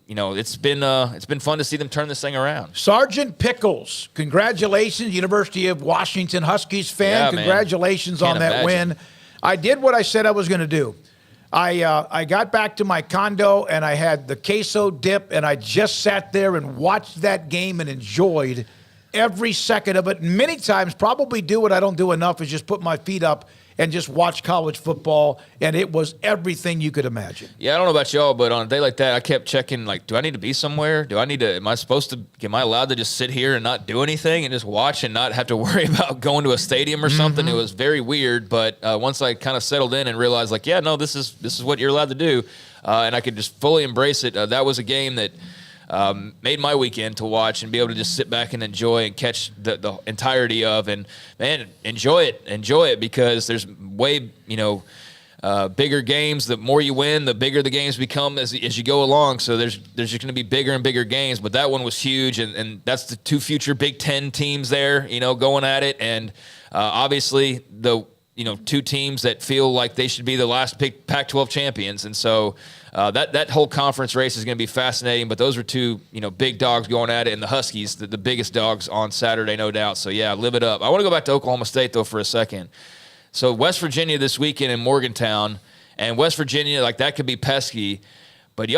it's been fun to see them turn this thing around. Sergeant Pickles, congratulations, University of Washington Huskies fan. Yeah, congratulations on that win. I did what I said I was going to do. I got back to my condo and I had the queso dip and I just sat there and watched that game and enjoyed every second of it. Many times, probably do what I don't do enough is just put my feet up and just watch college football, and it was everything you could imagine. Yeah, I don't know about y'all, but on a day like that, I kept checking, like, do I need to be somewhere? Am I allowed to just sit here and not do anything and just watch and not have to worry about going to a stadium or something? It was very weird, but once I kind of settled in and realized, like, yeah, no, this is what you're allowed to do, and I could just fully embrace it. That was a game that made my weekend to watch and be able to just sit back and enjoy and catch the entirety of. And man, enjoy it because there's way bigger games. The more you win, the bigger the games become as you go along. So there's just going to be bigger and bigger games. But that one was huge, and that's the two future Big Ten teams there, going at it. And obviously the two teams that feel like they should be the last Pac-12 champions. And so that whole conference race is going to be fascinating. But those are two, big dogs going at it, and the Huskies, the biggest dogs on Saturday, no doubt. So, yeah, live it up. I want to go back to Oklahoma State, though, for a second. So West Virginia this weekend in Morgantown, and West Virginia, like, that could be pesky. But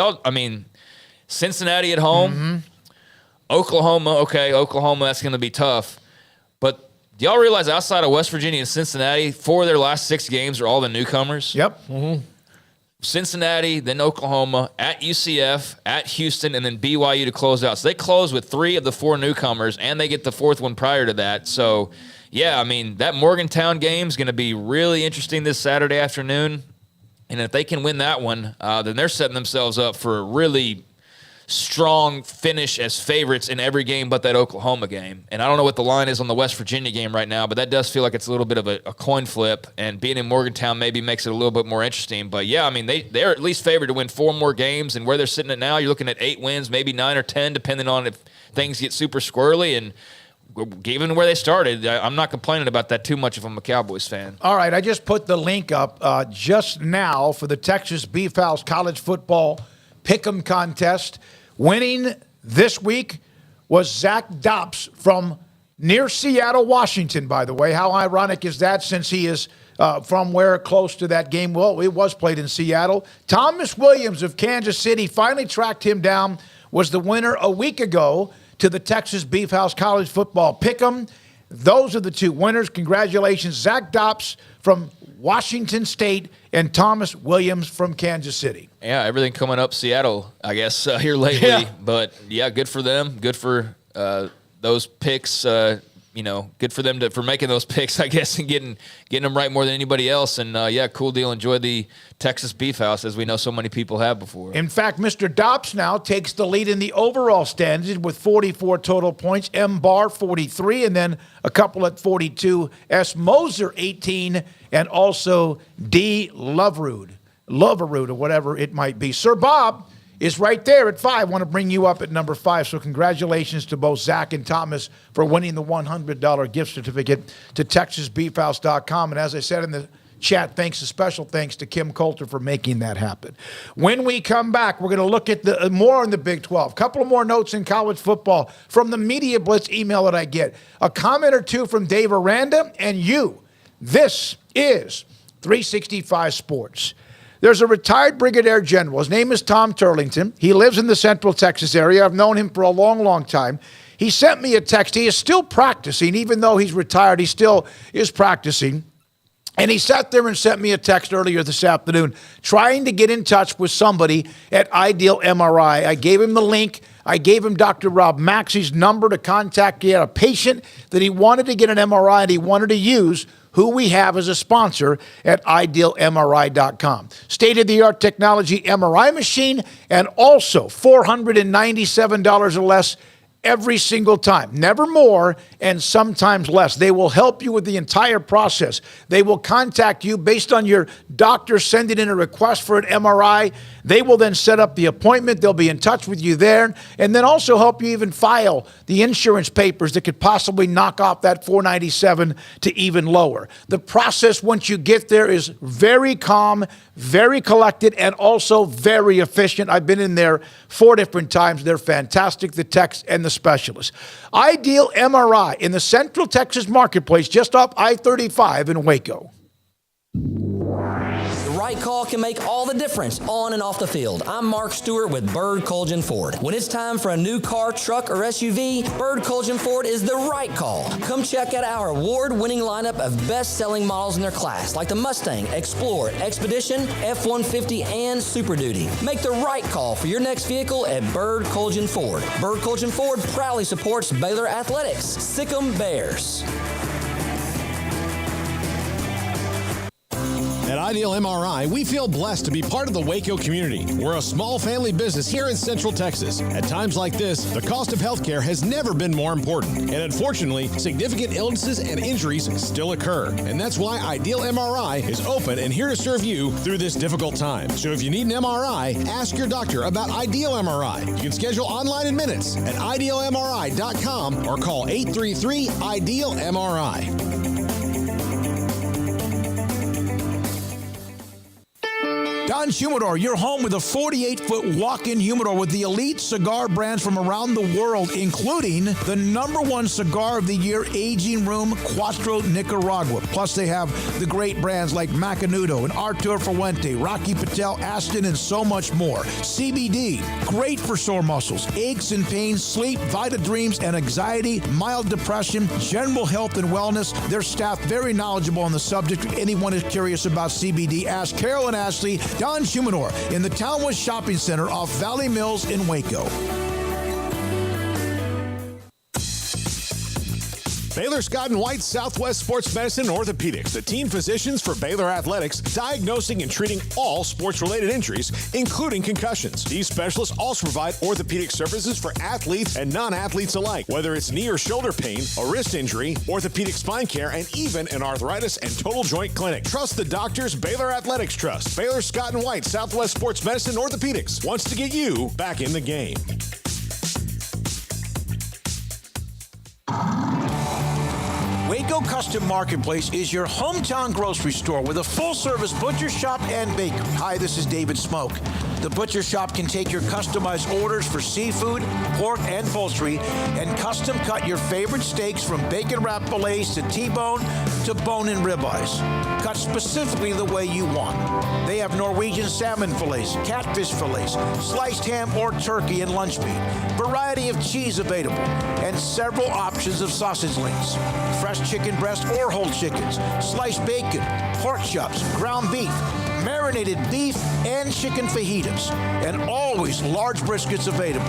Cincinnati at home, Oklahoma, that's going to be tough. But do y'all realize outside of West Virginia and Cincinnati, 4 of their last 6 games are all the newcomers? Yep. Cincinnati, then Oklahoma, at UCF, at Houston, and then BYU to close out. So they close with 3 of the 4 newcomers, and they get the 4th one prior to that. So, yeah, that Morgantown game is going to be really interesting this Saturday afternoon. And if they can win that one, then they're setting themselves up for a really strong finish as favorites in every game but that Oklahoma game. And I don't know what the line is on the West Virginia game right now, but that does feel like it's a little bit of a coin flip, and being in Morgantown maybe makes it a little bit more interesting. But yeah, they're at least favored to win 4 more games, and where they're sitting at now, you're looking at 8 wins, maybe 9 or 10, depending on if things get super squirrely. And given where they started, I'm not complaining about that too much if I'm a Cowboys fan. All right, I just put the link up just now for the Texas Beef House College Football Pick'em Contest. Winning this week was Zach Dops from near Seattle, Washington, by the way. How ironic is that, since he is from where close to that game? Well, it was played in Seattle. Thomas Williams of Kansas City finally tracked him down, was the winner a week ago to the Texas Beef House College Football Pick'em. Those are the 2 winners. Congratulations, Zach Dops from Washington State and Thomas Williams from Kansas City. Yeah, everything coming up Seattle, I guess, here lately. Yeah. But, yeah, good for them. Good for those picks. Good for them for making those picks, I guess, and getting them right more than anybody else. And, cool deal. Enjoy the Texas Beef House, as we know so many people have before. In fact, Mr. Dops now takes the lead in the overall standings with 44 total points. M. Barr, 43, and then a couple at 42. S. Moser, 18, and also D. Loverud, or whatever it might be. Sir Bob is right there at 5. I want to bring you up at number 5. So congratulations to both Zach and Thomas for winning the $100 gift certificate to TexasBeefHouse.com. And as I said in the chat, special thanks to Kim Coulter for making that happen. When we come back, we're going to look at more in the Big 12. A couple of more notes in college football from the Media Blitz email that I get. A comment or 2 from Dave Aranda and you. This is 365 Sports. There's a retired brigadier general. His name is Tom Turlington. He lives in the Central Texas area. I've known him for a long, long time. He sent me a text. He is still practicing. Even though he's retired, he still is practicing. And he sat there and sent me a text earlier this afternoon trying to get in touch with somebody at Ideal MRI. I gave him the link. I gave him Dr. Rob Maxey's number to contact. He had a patient that he wanted to get an MRI, and he wanted to use who we have as a sponsor at idealmri.com. State-of-the-art technology MRI machine, and also $497 or less every single time, never more and sometimes less. They will help you with the entire process. They will contact you based on your doctor sending in a request for an MRI. They will then set up the appointment. They'll be in touch with you there, and then also help you even file the insurance papers that could possibly knock off that $497 to even lower. The process once you get there is very calm, very collected, and also very efficient. I've been in there 4 different times. They're fantastic, the techs and the specialists. Ideal MRI in the Central Texas Marketplace, just off I-35 in Waco. The right call can make all the difference on and off the field. I'm Mark Stewart with Bird Colgan Ford. When it's time for a new car, truck, or SUV, Bird Colgan Ford is the right call. Come check out our award-winning lineup of best-selling models in their class, like the Mustang, Explorer, Expedition, F-150, and Super Duty. Make the right call for your next vehicle at Bird Colgan Ford. Bird Colgan Ford proudly supports Baylor Athletics. Sic 'em Bears. At Ideal MRI, we feel blessed to be part of the Waco community. We're a small family business here in Central Texas. At times like this, the cost of healthcare has never been more important. And unfortunately, significant illnesses and injuries still occur. And that's why Ideal MRI is open and here to serve you through this difficult time. So if you need an MRI, ask your doctor about Ideal MRI. You can schedule online in minutes at idealmri.com or call 833-IDEAL-MRI. Don's Humidor, your home with a 48-foot walk-in humidor with the elite cigar brands from around the world, including the #1 cigar of the year, Aging Room Cuatro Nicaragua. Plus, they have the great brands like Macanudo and Artur Fuente, Rocky Patel, Aston, and so much more. CBD, great for sore muscles, aches and pains, sleep, Vita Dreams, and anxiety, mild depression, general health and wellness. Their staff very knowledgeable on the subject. If anyone is curious about CBD, ask Carol and Ashley. Don's Humidor in the Townwest Shopping Center off Valley Mills in Waco. Baylor Scott & White Southwest Sports Medicine and Orthopedics, the team physicians for Baylor Athletics, diagnosing and treating all sports-related injuries, including concussions. These specialists also provide orthopedic services for athletes and non-athletes alike, whether it's knee or shoulder pain, a wrist injury, orthopedic spine care, and even an arthritis and total joint clinic. Trust the doctors Baylor Athletics trust. Baylor Scott & White Southwest Sports Medicine and Orthopedics wants to get you back in the game. Waco Custom Marketplace is your hometown grocery store with a full-service butcher shop and bakery. Hi, this is David Smoak. The butcher shop can take your customized orders for seafood, pork, and poultry, and custom cut your favorite steaks from bacon wrap fillets to T-bone to bone-in ribeyes, cut specifically the way you want. They have Norwegian salmon fillets, catfish fillets, sliced ham or turkey and lunch meat, variety of cheese available, and several options of sausage links, fresh chicken breast or whole chickens, sliced bacon, pork chops, ground beef, marinated beef, and chicken fajitas, and always large briskets available,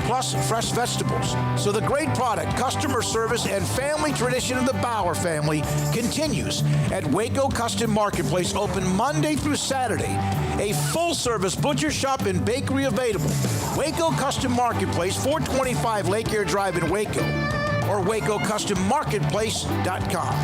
plus fresh vegetables. So the great product, customer service, and family tradition of the Bauer family continues at Waco Custom Marketplace, open Monday through Saturday. A full-service butcher shop and bakery available. Waco Custom Marketplace, 425 Lake Air Drive in Waco, or WacoCustomMarketplace.com.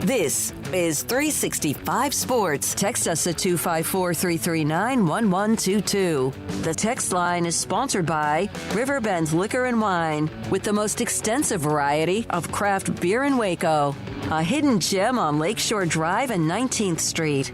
This is 365 Sports. Text us at 254-339-1122. The text line is sponsored by Riverbend Liquor and Wine, with the most extensive variety of craft beer in Waco. A hidden gem on Lakeshore Drive and 19th Street.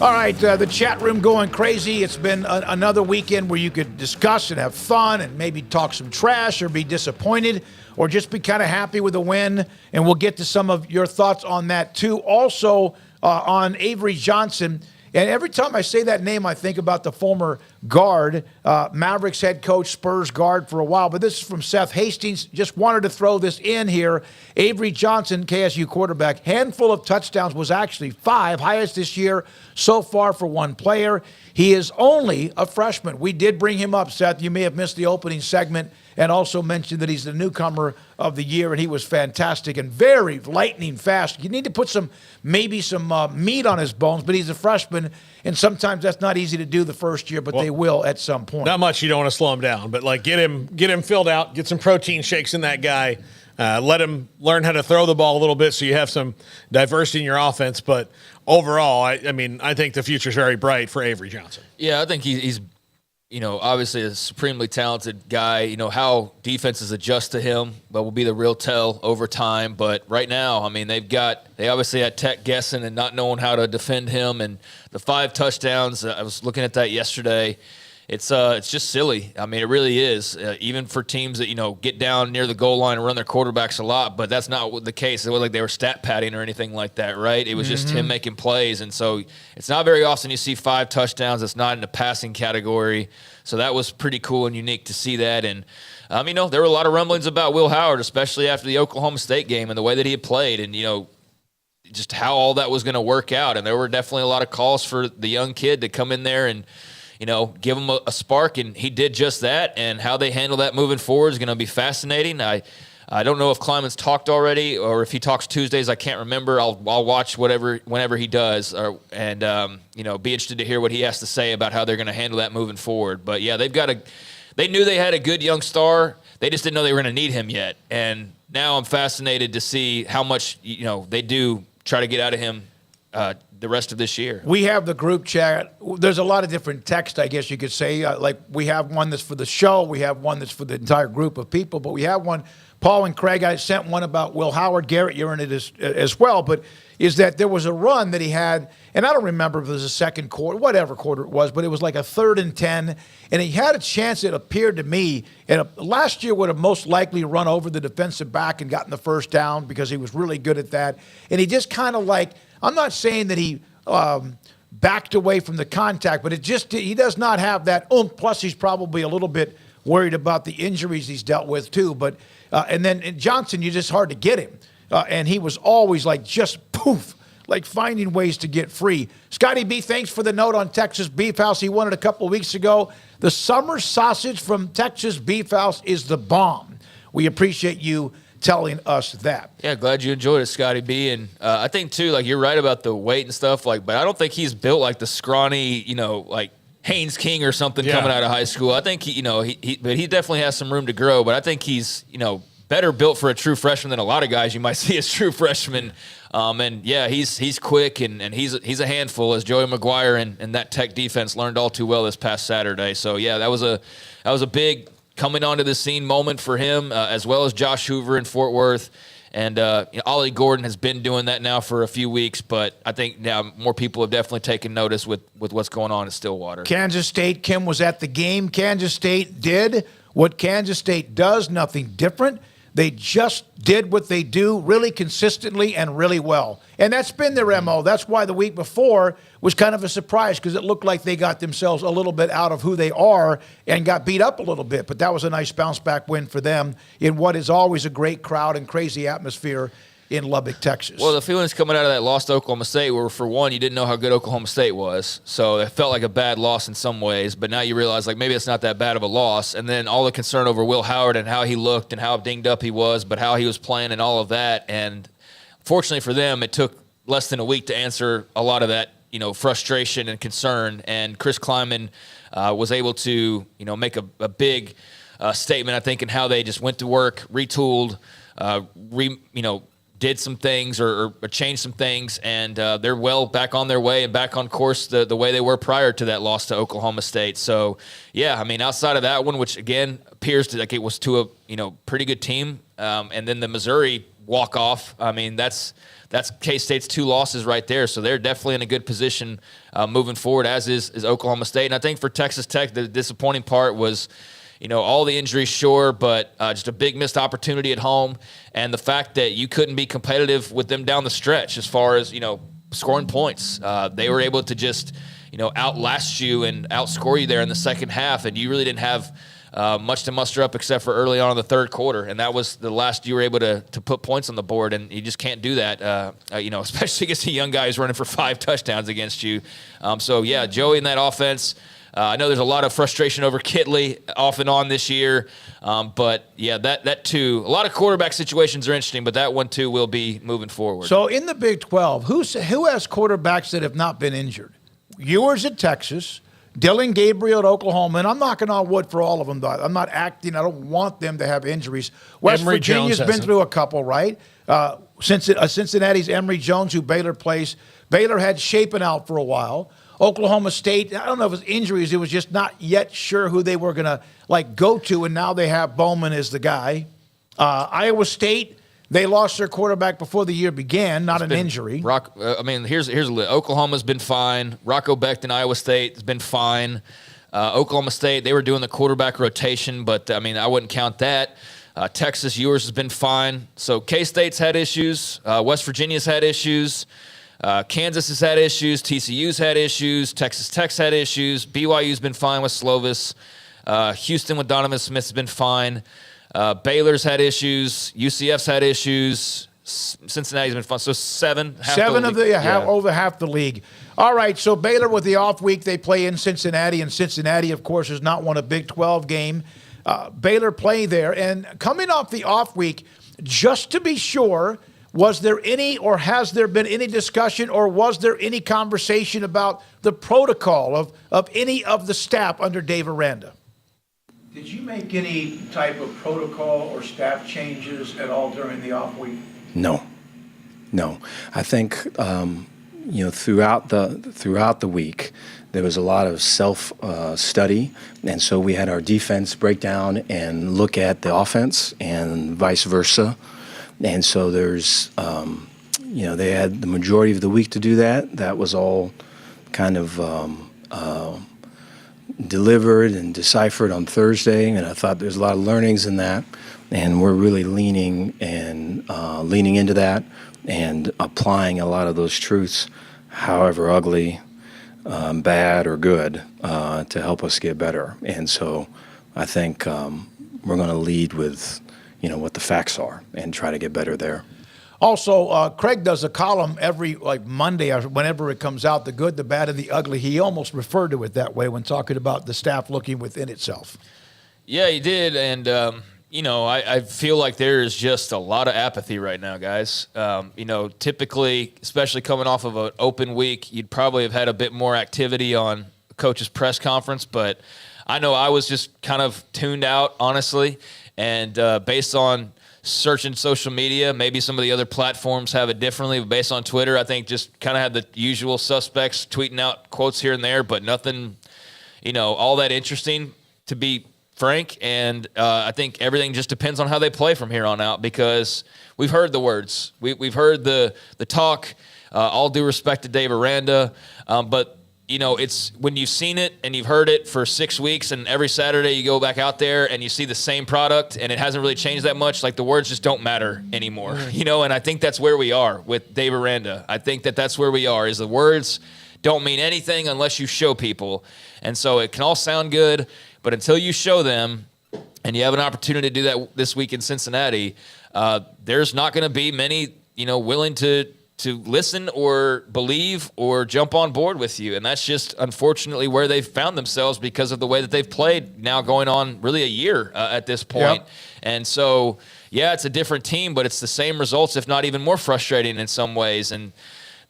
All right, the chat room going crazy. It's been another weekend where you could discuss and have fun and maybe talk some trash or be disappointed or just be kind of happy with a win. And we'll get to some of your thoughts on that, too. Also, on Avery Johnson. And every time I say that name, I think about the former guard, Mavericks head coach, Spurs guard for a while. But this is from Seth Hastings. Just wanted to throw this in here. Avery Johnson, KSU quarterback, handful of touchdowns, was actually 5, highest this year so far for one player. He is only a freshman. We did bring him up, Seth. You may have missed the opening segment and also mentioned that he's the newcomer of the year, and he was fantastic and very lightning fast. You need to put maybe some meat on his bones, but he's a freshman, and sometimes that's not easy to do the first year, but they will at some point. Not much. You don't want to slow him down, but like get him filled out, get some protein shakes in that guy. Let him learn how to throw the ball a little bit so you have some diversity in your offense. But overall, I think the future's very bright for Avery Johnson. Yeah, I think he's obviously a supremely talented guy. How defenses adjust to him, but will be the real tell over time. But right now, they obviously had Tech guessing and not knowing how to defend him. And the 5 touchdowns, I was looking at that yesterday. It's just silly. It really is. Even for teams that get down near the goal line and run their quarterbacks a lot, but that's not the case. It wasn't like they were stat padding or anything like that, right? It was just him making plays, and so it's not very often you see 5 touchdowns. It's not in the passing category, so that was pretty cool and unique to see that. And there were a lot of rumblings about Will Howard, especially after the Oklahoma State game and the way that he had played, and just how all that was going to work out. And there were definitely a lot of calls for the young kid to come in there and give him a spark, and he did just that. And how they handle that moving forward is going to be fascinating. I don't know if Kleiman's talked already or if he talks Tuesdays. I can't remember. I'll watch whenever he does, and be interested to hear what he has to say about how they're going to handle that moving forward. But yeah, they knew they had a good young star. They just didn't know they were going to need him yet. And now I'm fascinated to see how much they do try to get out of him the rest of this year. We have the group chat. There's a lot of different text, I guess you could say. Like we have one that's for the show. We have one that's for the entire group of people. But we have one, Paul and Craig, I sent one about Will Howard. Garrett, you're in it as well. But is that there was a run that he had, and I don't remember if it was a second quarter, whatever quarter it was, but it was like a 3rd and 10. And he had a chance, it appeared to me, and last year would have most likely run over the defensive back and gotten the first down because he was really good at that. And he just kind of I'm not saying that he backed away from the contact, but he does not have that oomph. Plus, he's probably a little bit worried about the injuries he's dealt with too. But and then in Johnson, you're just hard to get him, and he was always just poof, finding ways to get free. Scotty B, thanks for the note on Texas Beef House. He won it a couple of weeks ago. The summer sausage from Texas Beef House is the bomb. We appreciate you telling us that. Yeah, glad you enjoyed it, Scotty B. And I think too, you're right about the weight and stuff, but I don't think he's built like the scrawny, Haynes King or something coming out of high school. I think but he definitely has some room to grow. But I think he's better built for a true freshman than a lot of guys you might see as true freshmen. And yeah, he's quick and he's a handful, as Joey McGuire and that Tech defense learned all too well this past Saturday. So yeah, that was a big coming onto the scene moment for him, as well as Josh Hoover in Fort Worth. And Ollie Gordon has been doing that now for a few weeks, but I think now more people have definitely taken notice with what's going on in Stillwater. Kansas State, Kim was at the game. Kansas State did what Kansas State does, nothing different. They just did what they do really consistently and really well. And that's been their MO. That's why the week before was kind of a surprise, because it looked like they got themselves a little bit out of who they are and got beat up a little bit. But that was a nice bounce-back win for them in what is always a great crowd and crazy atmosphere in Lubbock, Texas. Well, the feelings coming out of that loss to Oklahoma State were, for one, you didn't know how good Oklahoma State was. So it felt like a bad loss in some ways, but now you realize maybe it's not that bad of a loss. And then all the concern over Will Howard and how he looked and how dinged up he was, but how he was playing and all of that. And fortunately for them, it took less than a week to answer a lot of that, frustration and concern. And Chris Kleiman was able to, make a big statement, I think, in how they just went to work, retooled, did some things or changed some things, and they're well back on their way and back on course the way they were prior to that loss to Oklahoma State. So, yeah, outside of that one, which, again, appears to it was to a pretty good team, and then the Missouri walk-off, that's K-State's 2 losses right there. So they're definitely in a good position moving forward, as is Oklahoma State. And I think for Texas Tech, the disappointing part was – all the injuries, sure, but just a big missed opportunity at home. And the fact that you couldn't be competitive with them down the stretch as far as, scoring points. They were able to just, outlast you and outscore you there in the second half. And you really didn't have much to muster up except for early on in the third quarter. And that was the last you were able to put points on the board. And you just can't do that, especially against a young guy who's running for 5 touchdowns against you. So, yeah, Joey in that offense, I know there's a lot of frustration over Kitley off and on this year, but yeah, that too. A lot of quarterback situations are interesting, but that one too will be moving forward. So in the Big 12, who has quarterbacks that have not been injured? Ewers at Texas, Dylan Gabriel at Oklahoma, and I'm knocking on wood for all of them, though. I'm not acting. I don't want them to have injuries. West Emory Virginia's Jones been through a couple, right? Cincinnati's Emory Jones, who Baylor plays. Baylor had Shapen out for a while. Oklahoma State, I don't know if it was injuries. It was just not yet sure who they were going to go to, and now they have Bowman as the guy. Iowa State, they lost their quarterback before the year began, not an injury. Here's a list. Oklahoma's been fine. Rocco Becht in Iowa State has been fine. Oklahoma State, they were doing the quarterback rotation, but, I wouldn't count that. Texas, Ewers has been fine. So K-State's had issues. West Virginia's had issues. Kansas has had issues. TCU's had issues. Texas Tech's had issues. BYU's been fine with Slovis. Houston with Donovan Smith has been fine. Baylor's had issues. UCF's had issues. Cincinnati's been fine. So seven. Over half the league. All right, so Baylor with the off week, they play in Cincinnati, and Cincinnati, of course, has not won a Big 12 game. Baylor play there, and coming off the off week, just to be sure, was there any, or has there been any discussion, or was there any conversation about the protocol of any of the staff under Dave Aranda? Did you make any type of protocol or staff changes at all during the off week? No. I think throughout the week there was a lot of self study, and so we had our defense break down and look at the offense, and vice versa. And so there's, they had the majority of the week to do that. That was all kind of delivered and deciphered on Thursday, and I thought there's a lot of learnings in that. And we're really leaning into that and applying a lot of those truths, however ugly, bad, or good, to help us get better. And so I think we're going to lead with what the facts are and try to get better there. Also, Craig does a column every Monday or whenever it comes out, the good, the bad, and the ugly. He almost referred to it that way when talking about the staff looking within itself. Yeah, he did, and I feel like there is just a lot of apathy right now, guys. Typically, especially coming off of an open week, you'd probably have had a bit more activity on the coach's press conference, but I know I was just kind of tuned out, honestly. And based on searching social media, maybe some of the other platforms have it differently, but based on Twitter, I think just kind of had the usual suspects tweeting out quotes here and there, but nothing, all that interesting, to be frank. And I think everything just depends on how they play from here on out, because we've heard the words. We've heard the talk, all due respect to Dave Aranda, but it's when you've seen it and you've heard it for 6 weeks, and every Saturday you go back out there and you see the same product and it hasn't really changed that much. The words just don't matter anymore, and I think that's where we are with Dave Aranda. I think that's where we are, is the words don't mean anything unless you show people. And so it can all sound good, but until you show them, and you have an opportunity to do that this week in Cincinnati, there's not going to be many, willing to listen or believe or jump on board with you. And that's just unfortunately where they've found themselves because of the way that they've played now going on really a year at this point. Yep. And so, yeah, it's a different team, but it's the same results, if not even more frustrating in some ways. And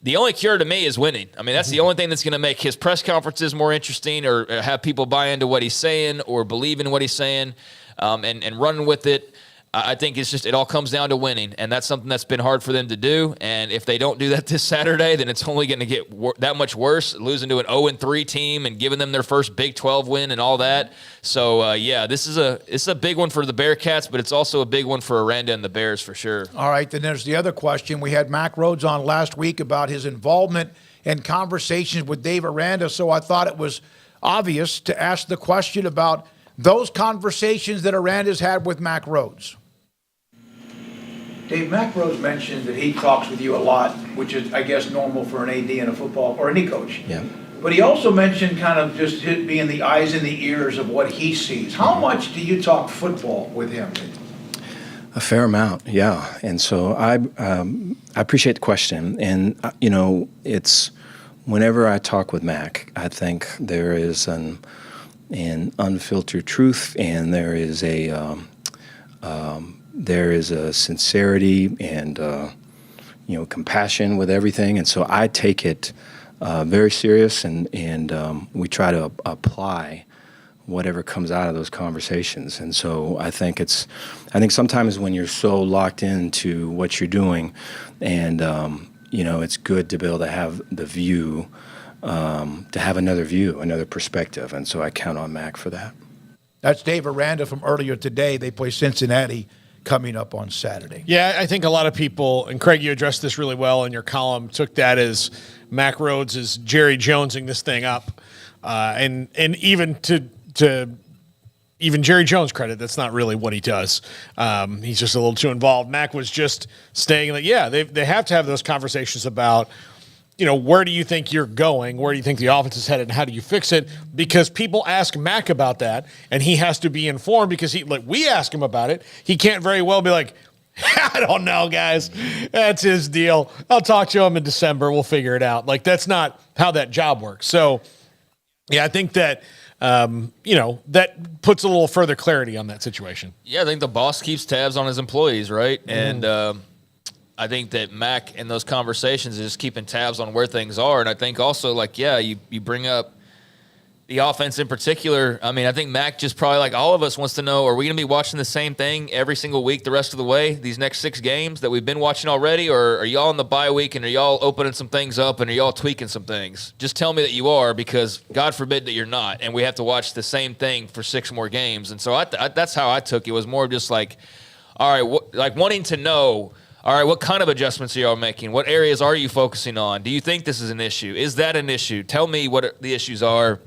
the only cure to me is winning. That's the only thing that's going to make his press conferences more interesting, or have people buy into what he's saying or believe in what he's saying, and run with it. I think it all comes down to winning, and that's something that's been hard for them to do. And if they don't do that this Saturday, then it's only going to get that much worse, losing to an 0-3 team and giving them their first Big 12 win and all that. So, this is a big one for the Bearcats, but it's also a big one for Aranda and the Bears for sure. All right, then there's the other question. We had Mack Rhodes on last week about his involvement and conversations with Dave Aranda, so I thought it was obvious to ask the question about those conversations that Aranda's had with Mack Rhodes. Dave, Mack Rhodes mentioned that he talks with you a lot, which is, I guess, normal for an AD and a football, or any coach. Yeah. But he also mentioned kind of just being the eyes and the ears of what he sees. How much do you talk football with him? A fair amount, yeah. And so I appreciate the question. And, it's whenever I talk with Mac, I think there is an unfiltered truth, and there is a sincerity and compassion with everything, and so I take it very serious, and we try to apply whatever comes out of those conversations. And so I think sometimes when you're so locked into what you're doing, and it's good to be able to have the view, to have another view, another perspective, and so I count on Mac for that. That's Dave Aranda from earlier today. They play Cincinnati coming up on Saturday. Yeah, I think a lot of people, and Craig, you addressed this really well in your column, took that as Mac Rhodes is Jerry Jonesing this thing up, and even to even Jerry Jones credit, that's not really what he does. He's just a little too involved. Mac was just staying like, they have to have those conversations about, where do you think you're going? Where do you think the offense is headed? And how do you fix it? Because people ask Mac about that, and he has to be informed because we ask him about it. He can't very well be like, I don't know, guys. That's his deal. I'll talk to him in December. We'll figure it out. That's not how that job works. So, yeah, I think that, that puts a little further clarity on that situation. Yeah, I think the boss keeps tabs on his employees, right? And I think that Mac in those conversations is just keeping tabs on where things are. And I think also, you bring up the offense in particular. I mean, I think Mac just probably, like all of us, wants to know, are we going to be watching the same thing every single week the rest of the way, these next 6 games that we've been watching already? Or are y'all in the bye week and are y'all opening some things up and are y'all tweaking some things? Just tell me that you are, because God forbid that you're not. And we have to watch the same thing for 6 more games. And so that's how I took it. It was more just like, all right, wanting to know, all right, what kind of adjustments are y'all making? What areas are you focusing on? Do you think this is an issue? Is that an issue? Tell me what the issues are.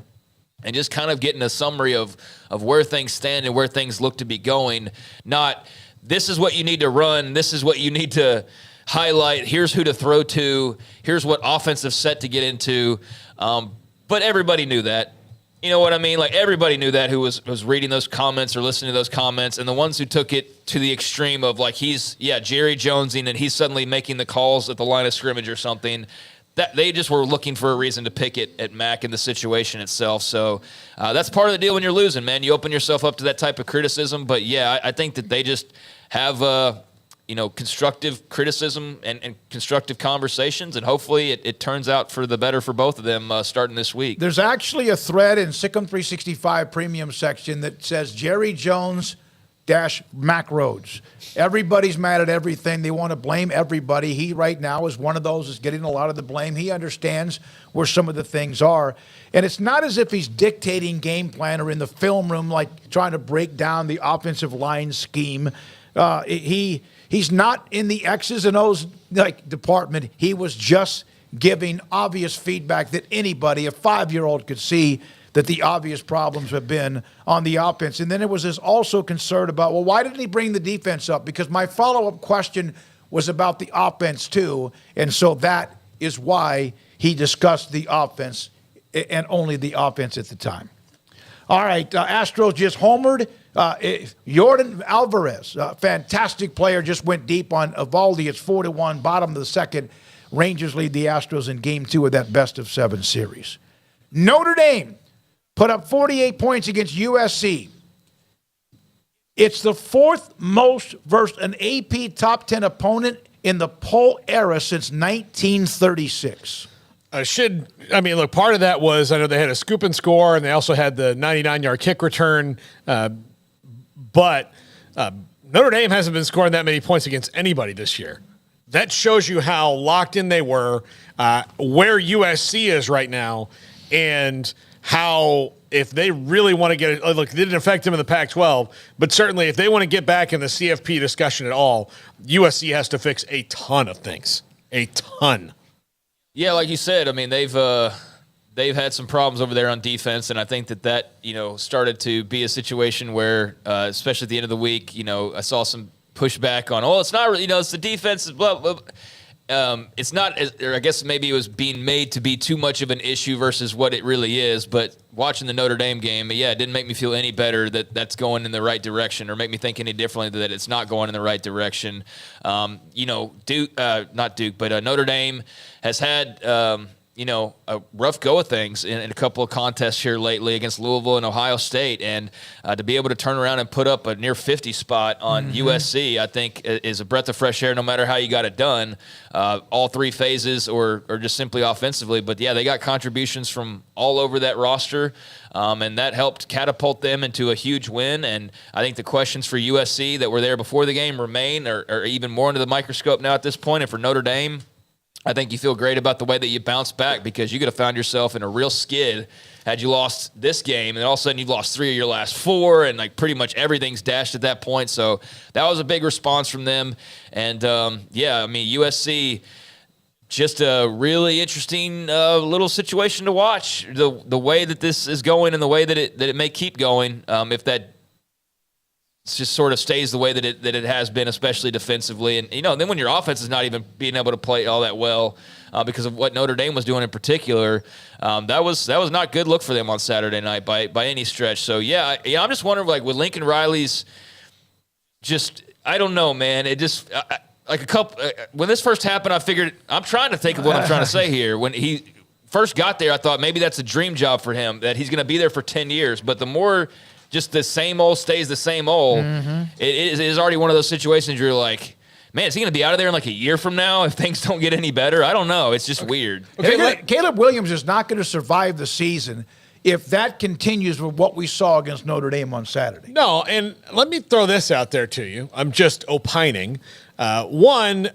And just kind of getting a summary of where things stand and where things look to be going. Not, this is what you need to run, this is what you need to highlight, here's who to throw to, here's what offensive set to get into. But everybody knew that. You know what I mean? Everybody knew that who was reading those comments or listening to those comments. And the ones who took it to the extreme of he's Jerry Jonesing and he's suddenly making the calls at the line of scrimmage or something, that they just were looking for a reason to pick it at Mac and the situation itself. So that's part of the deal when you're losing, man. You open yourself up to that type of criticism. But, yeah, I think that they just have, constructive criticism and constructive conversations, and hopefully it turns out for the better for both of them starting this week. There's actually a thread in Sikkim 365 Premium section that says Jerry Jones - Mac Rhodes. Everybody's mad at everything. They want to blame everybody. He right now is one of those that's getting a lot of the blame. He understands where some of the things are. And it's not as if he's dictating game plan or in the film room trying to break down the offensive line scheme. He's not in the X's and O's department. He was just giving obvious feedback that anybody, a 5-year-old, could see that the obvious problems have been on the offense. And then it was this also concern about, well, why didn't he bring the defense up? Because my follow-up question was about the offense too, and so that is why he discussed the offense and only the offense at the time. All right, Astros just homered. Jordan Alvarez, fantastic player, just went deep on Evaldi. It's 4-1, bottom of the second. Rangers lead the Astros in Game 2 of that best-of-7 series. Notre Dame put up 48 points against USC. It's the 4th most versus an AP top 10 opponent in the poll era since 1936. Look, part of that was, I know they had a scoop and score, and they also had the 99-yard kick return. But Notre Dame hasn't been scoring that many points against anybody this year. That shows you how locked in they were, where USC is right now, and how if they really want to get it, look, it didn't affect them in the Pac-12, but certainly if they want to get back in the CFP discussion at all, USC has to fix a ton of things. A ton. Yeah, like you said, I mean, they've had some problems over there on defense, and I think that started to be a situation where, especially at the end of the week, I saw some pushback on, it's not really, it's the defense, blah, blah, blah. It's not, or I guess maybe it was being made to be too much of an issue versus what it really is. But watching the Notre Dame game, it didn't make me feel any better that that's going in the right direction, or make me think any differently that it's not going in the right direction. Notre Dame has had a rough go of things in a couple of contests here lately against Louisville and Ohio State, and to be able to turn around and put up a near 50 spot on USC, I think is a breath of fresh air no matter how you got it done, all three phases or just simply offensively. But, yeah, they got contributions from all over that roster, and that helped catapult them into a huge win. And I think the questions for USC that were there before the game remain or even more under the microscope now at this point. And for Notre Dame, I think you feel great about the way that you bounced back, because you could have found yourself in a real skid had you lost this game, and then all of a sudden you've lost 3 of your last 4, and like pretty much everything's dashed at that point. So that was a big response from them. And USC, just a really interesting little situation to watch. The way that this is going and the way that it may keep going, if that just sort of stays the way that it has been, especially defensively. And, then when your offense is not even being able to play all that well because of what Notre Dame was doing in particular, that was not a good look for them on Saturday night by any stretch. So, I'm just wondering, like, with Lincoln Riley's I don't know, man. It just when this first happened, I figured I'm trying to think of what I'm trying to say here. When he first got there, I thought maybe that's a dream job for him, that he's going to be there for 10 years. But the more just the same old stays the same old, it is already one of those situations you're like, man, is he going to be out of there in like a year from now if things don't get any better? I don't know. It's just weird. Okay, Caleb Williams is not going to survive the season if that continues with what we saw against Notre Dame on Saturday. No, and let me throw this out there to you. I'm just opining. Lincoln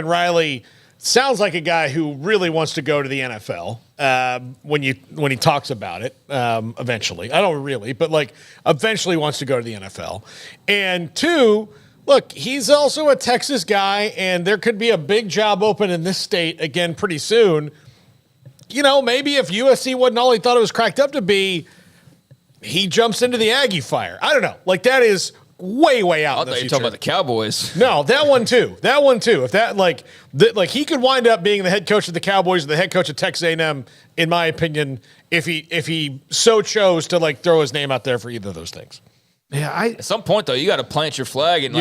Riley sounds like a guy who really wants to go to the NFL when he talks about it eventually. I don't really, but like eventually wants to go to the NFL. And 2, look, he's also a Texas guy, and there could be a big job open in this state again pretty soon. Maybe if USC wasn't all he thought it was cracked up to be, he jumps into the Aggie fire. I don't know. Like, that is way out. I thought you were talking about the Cowboys. No, that one too. If that he could wind up being the head coach of the Cowboys or the head coach of Texas A&M, in my opinion, if he so chose to like throw his name out there for either of those things. Yeah, at some point though, you got to plant your flag and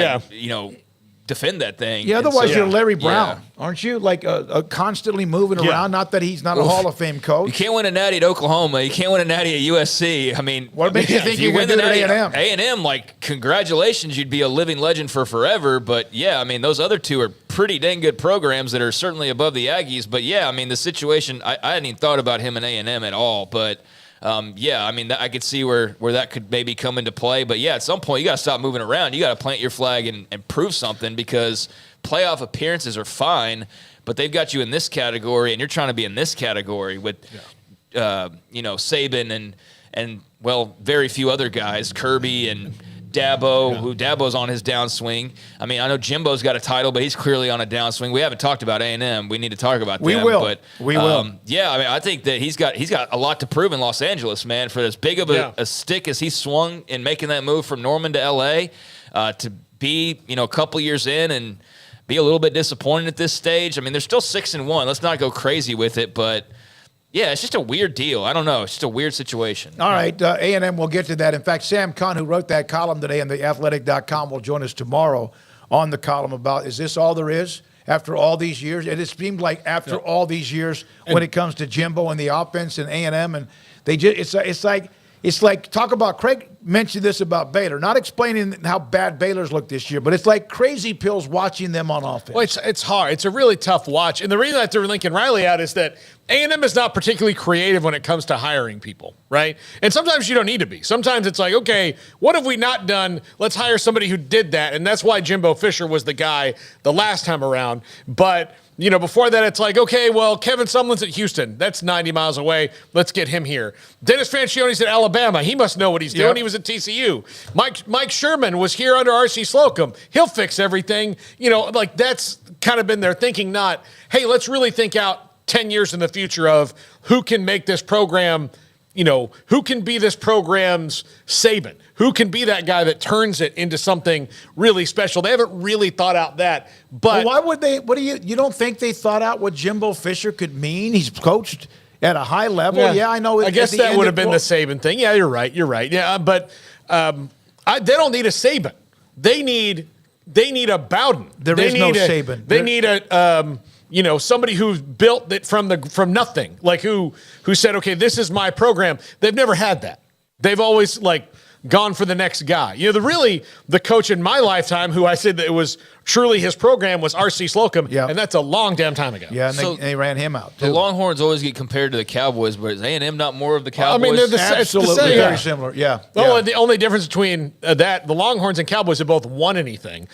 defend that thing. Yeah, otherwise you're Larry Brown, aren't you? Like constantly moving around. Not that he's not a Hall of Fame coach. You can't win a natty at Oklahoma. You can't win a natty at USC. I mean, what makes you think you win the natty at A&M? A&M, like, congratulations, you'd be a living legend for forever. But yeah, I mean, those other two are pretty dang good programs that are certainly above the Aggies. But yeah, I mean, the situation, I hadn't even thought about him in A&M at all. But I mean, I could see where that could maybe come into play. But yeah, at some point, you got to stop moving around. You got to plant your flag and prove something, because playoff appearances are fine, but they've got you in this category, and you're trying to be in this category with, Saban and very few other guys, Kirby and Dabo, who Dabo's on his downswing. I mean, I know Jimbo's got a title, but he's clearly on a downswing. We haven't talked about A&M. We need to talk about them. We will. Yeah, I mean, I think that he's got a lot to prove in Los Angeles, man. For as big of a stick as he swung in making that move from Norman to L.A., to be a couple years in and be a little bit disappointed at this stage. I mean, they're still 6-1. Let's not go crazy with it, but. Yeah, it's just a weird deal. I don't know. It's just a weird situation. All right, A&M, we'll get to that. In fact, Sam Kahn, who wrote that column today on theathletic.com, will join us tomorrow on the column about, is this all there is after all these years? It seemed like after all these years when it comes to Jimbo and the offense and A&M, and they just it's like talk about, Craig mentioned this about Baylor, not explaining how bad Baylor's looked this year, but it's like crazy pills watching them on offense. Well, it's hard. It's a really tough watch. And the reason I threw Lincoln Riley out is that A&M is not particularly creative when it comes to hiring people, right? And sometimes you don't need to be. Sometimes it's like, okay, what have we not done? Let's hire somebody who did that. And that's why Jimbo Fisher was the guy the last time around. But before that, it's like, okay, well, Kevin Sumlin's at Houston. That's 90 miles away. Let's get him here. Dennis Franchione's at Alabama. He must know what he's doing. He was at TCU. Mike Sherman was here under R.C. Slocum. He'll fix everything. That's kind of been their thinking, not, hey, let's really think out 10 years in the future of who can make this program, who can be this program's Saban? Who can be that guy that turns it into something really special? They haven't really thought out that. But why would they? You don't think they thought out what Jimbo Fisher could mean? He's coached at a high level. Yeah, I know. I guess that would have been the Saban thing. Yeah, you're right. Yeah, but they don't need a Saban. They need a Bowden. There is no Saban. They need a somebody who built it from nothing, like who said, okay, this is my program. They've never had that. They've always gone for the next guy. The coach in my lifetime who I said that it was truly his program was R.C. Slocum, and that's a long damn time ago. Yeah, and they ran him out, too. The Longhorns always get compared to the Cowboys, but is A&M not more of the Cowboys? I mean, they're absolutely it's the same. Very similar, yeah. Well, the only difference between the Longhorns and Cowboys have both won anything.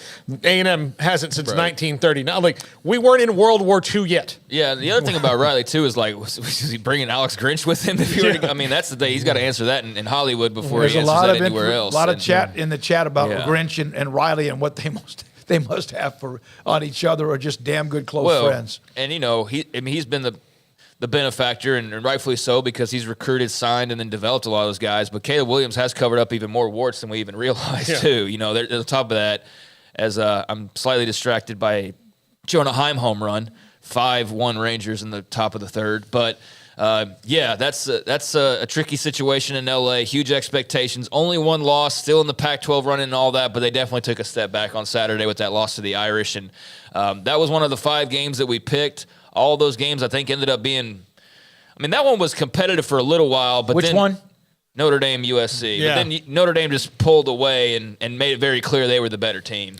A&M hasn't since 1939. We weren't in World War II yet. Yeah, the other thing about Riley, too, is was he bringing Alex Grinch with him? That's the day he's got to answer that in Hollywood before he answers that anywhere else. A lot of chat in the chat about Grinch and Riley and what they must have on each other, or just damn good close friends. And he's been the benefactor, and rightfully so, because he's recruited, signed, and then developed a lot of those guys. But Caleb Williams has covered up even more warts than we even realized too. At the top of that, as I'm slightly distracted by Jonah Heim home run, 5-1 Rangers in the top of the third, but. That's a tricky situation in LA. Huge expectations. Only one loss, still in the Pac-12 running and all that, but they definitely took a step back on Saturday with that loss to the Irish. And that was one of the 5 games that we picked. All those games, I think, ended up being – that one was competitive for a little while. But Which one? Notre Dame, USC. Yeah. But then Notre Dame just pulled away and made it very clear they were the better team.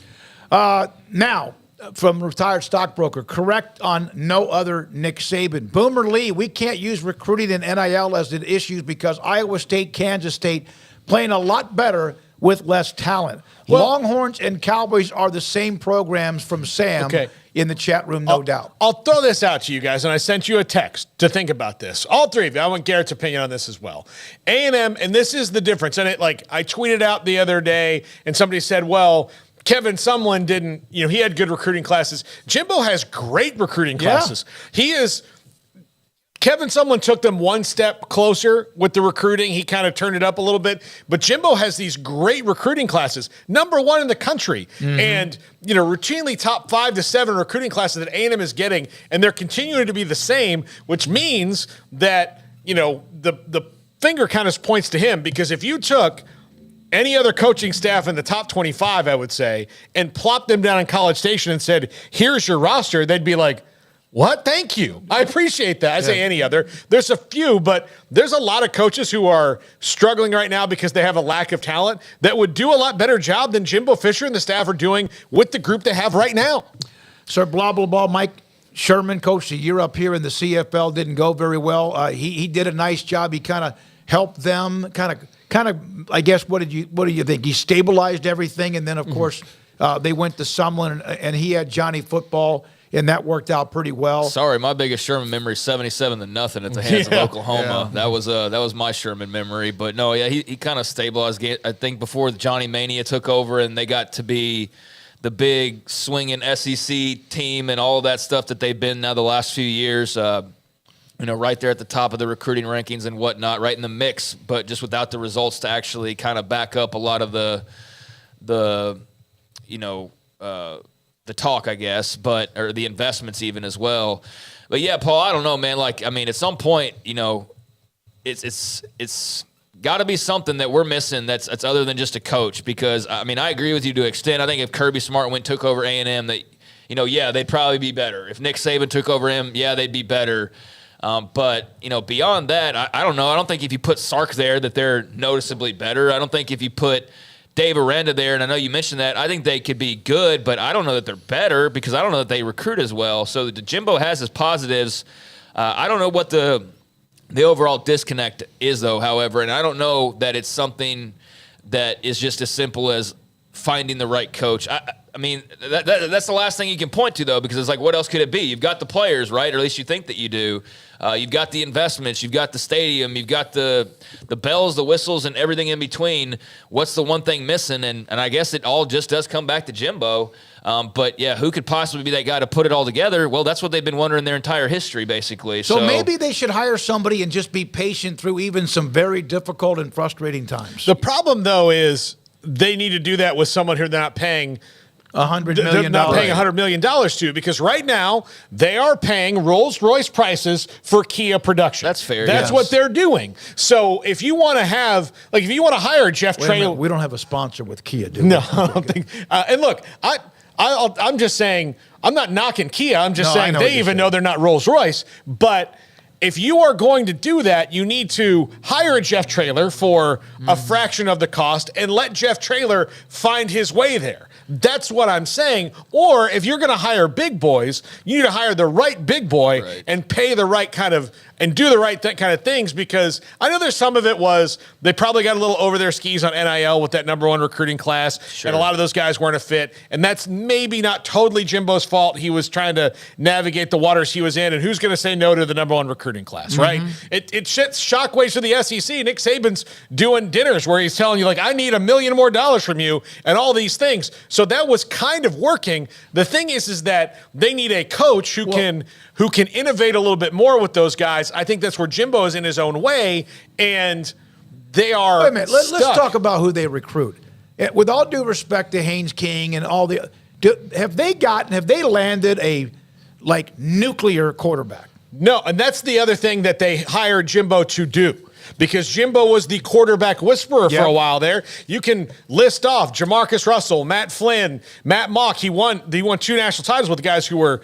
Now – from retired stockbroker, correct on no other Nick Saban. Boomer Lee, we can't use recruiting and NIL as an issue because Iowa State, Kansas State playing a lot better with less talent. Longhorns and Cowboys are the same programs from Sam in the chat room, no doubt. I'll throw this out to you guys, and I sent you a text to think about this. All 3 of you. I want Garrett's opinion on this as well. A&M, and this is the difference. And I tweeted out the other day, and somebody said, Kevin Sumlin didn't, he had good recruiting classes. Jimbo has great recruiting classes. Kevin Sumlin took them one step closer with the recruiting. He kind of turned it up a little bit. But Jimbo has these great recruiting classes, number 1 in the country. Mm-hmm. And, routinely top 5 to 7 recruiting classes that A&M is getting, and they're continuing to be the same, which means that, the finger kind of points to him, because if you took any other coaching staff in the top 25, I would say, and plopped them down in College Station and said, here's your roster, they'd be like, what? Thank you. I appreciate that. I say any other. There's a few, but there's a lot of coaches who are struggling right now because they have a lack of talent that would do a lot better job than Jimbo Fisher and the staff are doing with the group they have right now. Sir, blah, blah, blah. Mike Sherman coached a year up here in the CFL, didn't go very well. He did a nice job. He kind of helped them, kind of. I guess, what do you think? He stabilized everything, and then, of course, they went to Sumlin, and he had Johnny Football, and that worked out pretty well. Sorry, my biggest Sherman memory is 77-0 at the hands of Oklahoma. Yeah. That was my Sherman memory. But, no, he kind of stabilized. I think before the Johnny Mania took over and they got to be the big swinging SEC team and all of that stuff that they've been now the last few years, right there at the top of the recruiting rankings and whatnot, right in the mix, but just without the results to actually kind of back up a lot of the talk, I guess, or the investments even as well. But yeah, Paul, I don't know, man. At some point, it's got to be something that we're missing that's other than just a coach. Because I agree with you to an extent. I think if Kirby Smart took over A&M, that they'd probably be better. If Nick Saban took over him, they'd be better. But beyond that, I don't know. I don't think if you put Sark there that they're noticeably better. I don't think if you put Dave Aranda there, and I know you mentioned that, I think they could be good, but I don't know that they're better because I don't know that they recruit as well. So the Jimbo has his positives. I don't know what the overall disconnect is, though, however, and I don't know that it's something that is just as simple as finding the right coach. That's the last thing you can point to, though, because it's what else could it be? You've got the players, right? Or at least you think that you do. You've got the investments. You've got the stadium. You've got the bells, the whistles, and everything in between. What's the one thing missing? And I guess it all just does come back to Jimbo. But, yeah, who could possibly be that guy to put it all together? Well, that's what they've been wondering their entire history, basically. So maybe they should hire somebody and just be patient through even some very difficult and frustrating times. The problem, though, is they need to do that with someone who they're not paying $100 million. They're not paying $100 million to, because right now they are paying Rolls-Royce prices for Kia production. That's fair. That's what they're doing. So if you want to hire Jeff Traylor, we don't have a sponsor with Kia, do we? No, I don't think. And look, I'm just saying, I'm not knocking Kia. I'm just saying they even know they're not Rolls-Royce. But if you are going to do that, you need to hire a Jeff Traylor for a fraction of the cost and let Jeff Traylor find his way there. That's what I'm saying. Or if you're going to hire big boys, you need to hire the right big boy and pay the right kind of and do the right kind of things, because I know there's some of it was they probably got a little over their skis on NIL with that number 1 recruiting class, and a lot of those guys weren't a fit. And that's maybe not totally Jimbo's fault. He was trying to navigate the waters he was in, and who's going to say no to the number 1 recruiting class, right? It shits shockwaves to the SEC. Nick Saban's doing dinners where he's telling you, like, I need $1 million more from you and all these things. So that was kind of working. The thing is that they need a coach who can innovate a little bit more with those guys. I think that's where Jimbo is in his own way, and they are. Wait a minute. Let's talk about who they recruit. With all due respect to Haynes King and all have they landed a nuclear quarterback? No, and that's the other thing that they hired Jimbo to do. Because Jimbo was the quarterback whisperer for a while there. You can list off Jamarcus Russell, Matt Flynn, Matt Mock. He won 2 national titles with the guys who were,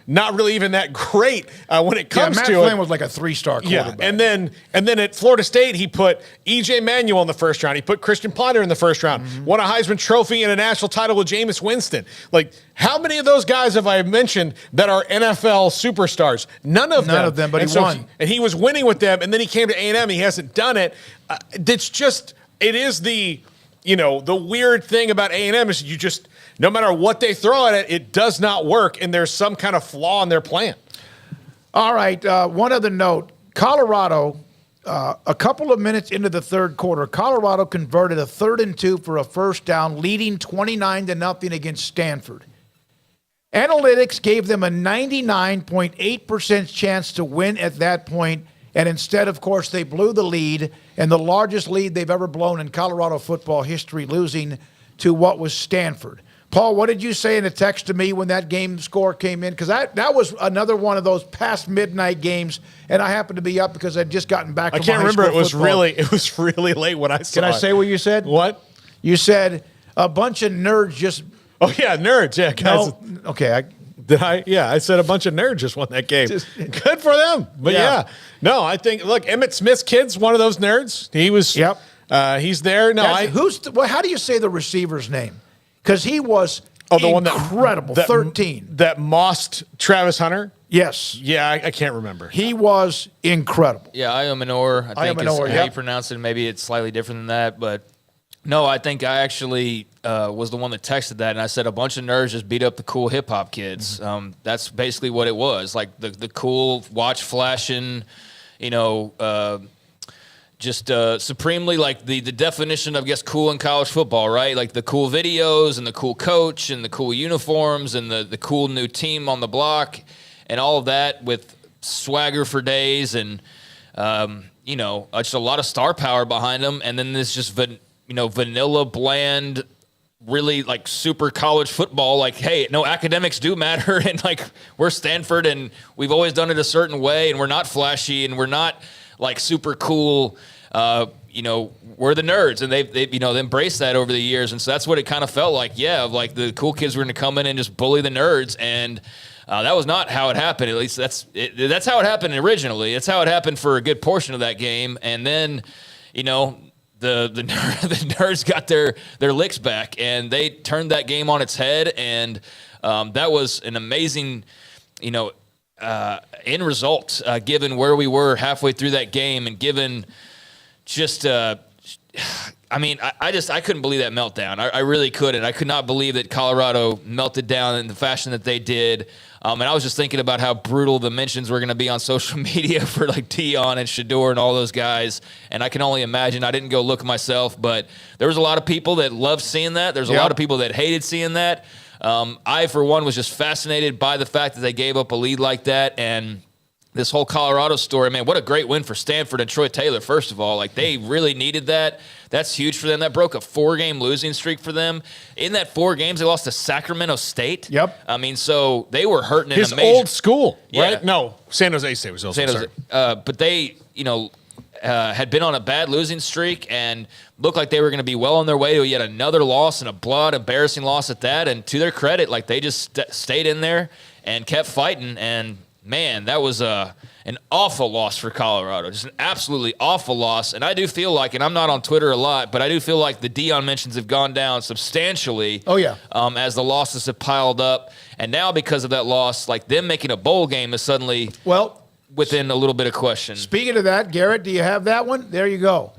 not really even that great when it comes to it. Matt Flynn was like a 3-star quarterback. Yeah, and then at Florida State, he put E.J. Manuel in the first round. He put Christian Ponder in the first round. Won a Heisman Trophy and a national title with Jameis Winston. Like, how many of those guys have I mentioned that are NFL superstars? None of them, but he won. And he was winning with them, and then he came to A&M. He hasn't done it. It is the weird thing about A&M is you just, no matter what they throw at it, it does not work, and there's some kind of flaw in their plan. All right, one other note. Colorado, a couple of minutes into the third quarter, Colorado converted a 3rd and 2 for a first down, leading 29-0 against Stanford. Analytics gave them a 99.8% chance to win at that point, and instead, of course, they blew the lead, and the largest lead they've ever blown in Colorado football history, losing to what was Stanford. Paul, what did you say in a text to me when that game score came in? Because that was another one of those past midnight games, and I happened to be up because I'd just gotten back from high school football. I can't remember. It was really late when I saw it. Can I say what you said? What? You said a bunch of nerds just... Oh, yeah, nerds. Yeah, guys. No, okay, Did I? Yeah, I said a bunch of nerds just won that game. Good for them. But yeah. No, I think, look, Emmitt Smith's kid's one of those nerds. He was, he's there. No, how do you say the receiver's name? Because he was incredible, 13. That mossed Travis Hunter? Yes. Yeah, I can't remember. He was incredible. Yeah, Iomanor, I think is how you pronounce it. Maybe it's slightly different than that, but no, I think I actually was the one that texted that, and I said a bunch of nerds just beat up the cool hip-hop kids. That's basically what it was, like the cool, watch-flashing, just supremely, like the definition of, I guess, cool in college football, right? Like the cool videos and the cool coach and the cool uniforms and the cool new team on the block and all of that with swagger for days and, just a lot of star power behind them. And then this just vanilla, bland, really like super college football. Like, hey, no, academics do matter, and like we're Stanford, and we've always done it a certain way, and we're not flashy, and we're not like super cool. We're the nerds, and they've embraced that over the years, and so that's what it kind of felt like. Yeah, like the cool kids were going to come in and just bully the nerds, and that was not how it happened. At least that's how it happened originally. It's how it happened for a good portion of that game, and then the nerds got their licks back, and they turned that game on its head, and that was an amazing, end result, given where we were halfway through that game, and given just, I couldn't believe that meltdown. I really couldn't. I could not believe that Colorado melted down in the fashion that they did. And I was just thinking about how brutal the mentions were going to be on social media for like Deion and Shador and all those guys. And I can only imagine. I didn't go look myself, but there was a lot of people that loved seeing that. There's a lot of people that hated seeing that. I, for one, was just fascinated by the fact that they gave up a lead like that. And this whole Colorado story, man, what a great win for Stanford and Troy Taylor, first of all. Like, they really needed that. That's huge for them. That broke a 4-game losing streak for them. In that 4 games, they lost to Sacramento State. Yep. I mean, so they were hurting in old school, right? No, San Jose State was also San Jose. But they, had been on a bad losing streak and looked like they were going to be well on their way to yet another loss, and a blood embarrassing loss at that. And to their credit, like, they just stayed in there and kept fighting. And man, that was an awful loss for Colorado, just an absolutely awful loss. And I do feel like, and I'm not on Twitter a lot, but I do feel like the Deion mentions have gone down substantially. Oh, yeah. As the losses have piled up. And now because of that loss, like, them making a bowl game is suddenly within a little bit of question. Speaking of that, Garrett, do you have that one? There you go.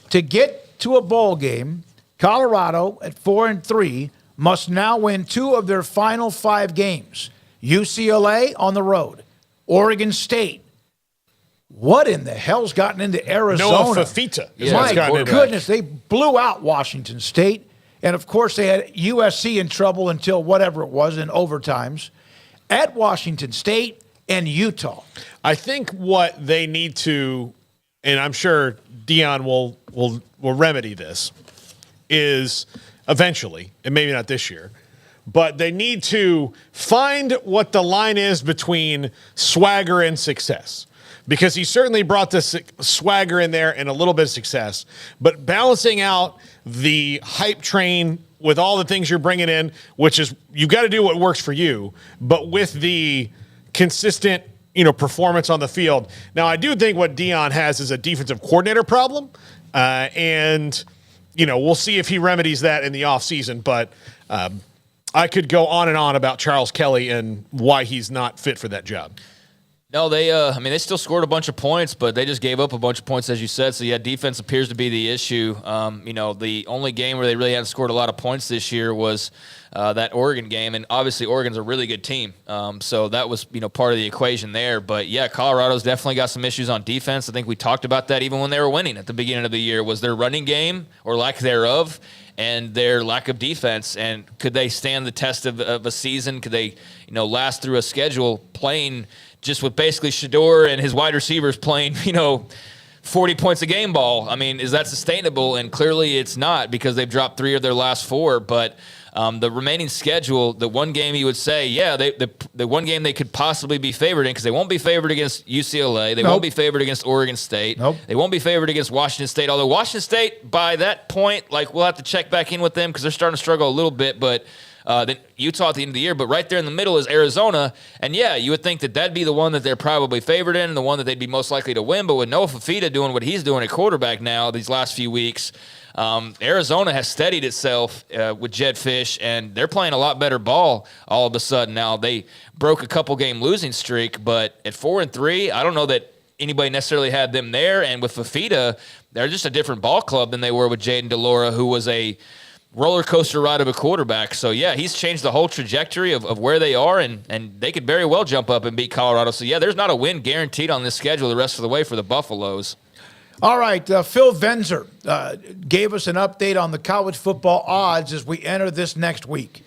To get to a bowl game, Colorado at 4-3 must now win 2 of their final 5 games. UCLA on the road, Oregon State. What in the hell's gotten into Arizona? Noah Fafita. My goodness, they blew out Washington State. And, of course, they had USC in trouble until whatever it was in overtimes. At Washington State and Utah. I think what they need to, and I'm sure Deion will remedy this, is eventually, and maybe not this year, but they need to find what the line is between swagger and success. Because he certainly brought the swagger in there and a little bit of success, but balancing out the hype train with all the things you're bringing in, which is you've got to do what works for you, but with the consistent, performance on the field. Now, I do think what Deion has is a defensive coordinator problem, and we'll see if he remedies that in the offseason, but I could go on and on about Charles Kelly and why he's not fit for that job. No, they still scored a bunch of points, but they just gave up a bunch of points, as you said. So, yeah, defense appears to be the issue. The only game where they really hadn't scored a lot of points this year was that Oregon game, and obviously Oregon's a really good team. So that was, part of the equation there. But, yeah, Colorado's definitely got some issues on defense. I think we talked about that even when they were winning at the beginning of the year, was their running game or lack thereof and their lack of defense. And could they stand the test of a season? Could they, last through a schedule playing – just with basically Shador and his wide receivers playing, 40 points a game ball? I mean, is that sustainable? And clearly it's not, because they've dropped 3 of their last 4. But the remaining schedule, the one game you would say, the one game they could possibly be favored in, because they won't be favored against UCLA. They won't be favored against Oregon State. They won't be favored against Washington State. Although Washington State, by that point, we'll have to check back in with them because they're starting to struggle a little bit. But then Utah at the end of the year, but right there in the middle is Arizona. And, yeah, you would think that that'd be the one that they're probably favored in and the one that they'd be most likely to win. But with Noah Fafita doing what he's doing at quarterback now these last few weeks, Arizona has steadied itself with Jed Fish, and they're playing a lot better ball all of a sudden. Now, they broke a couple-game losing streak, but at 4-3, I don't know that anybody necessarily had them there. And with Fafita, they're just a different ball club than they were with Jaden DeLora, who was a roller coaster ride of a quarterback. So, yeah, he's changed the whole trajectory of where they are, and they could very well jump up and beat Colorado. So, yeah, there's not a win guaranteed on this schedule the rest of the way for the Buffaloes. All right, Phil Venzer gave us an update on the college football odds as we enter this next week.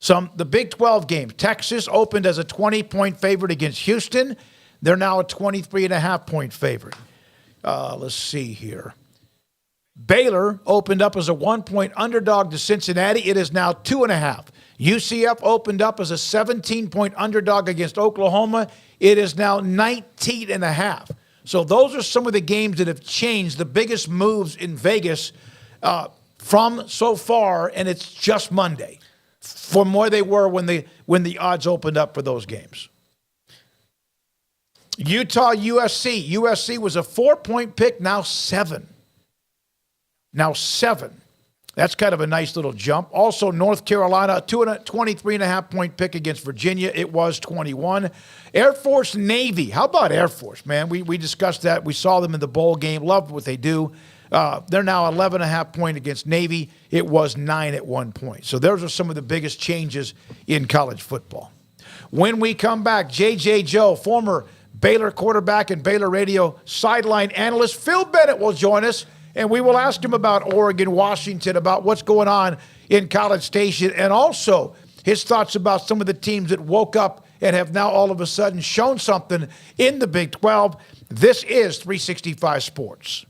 The Big 12 game. Texas opened as a 20-point favorite against Houston. They're now a 23.5-point favorite. Let's see here. Baylor opened up as a 1-point underdog to Cincinnati. It is now 2.5. UCF opened up as a 17-point underdog against Oklahoma. It is now 19.5. So those are some of the games that have changed, the biggest moves in Vegas from so far, and it's just Monday, from where they were when the odds opened up for those games. Utah, USC. USC was a 4-point pick, now 7. Now 7. That's kind of a nice little jump. Also, North Carolina, 23.5-point pick against Virginia. It was 21. Air Force, Navy. How about Air Force, man? We discussed that. We saw them in the bowl game. Loved what they do. They're now 11.5-point against Navy. It was 9 at one point. So those are some of the biggest changes in college football. When we come back, J.J. Joe, former Baylor quarterback and Baylor radio sideline analyst, Phil Bennett will join us. And we will ask him about Oregon, Washington, about what's going on in College Station, and also his thoughts about some of the teams that woke up and have now all of a sudden shown something in the Big 12. This is 365 Sports.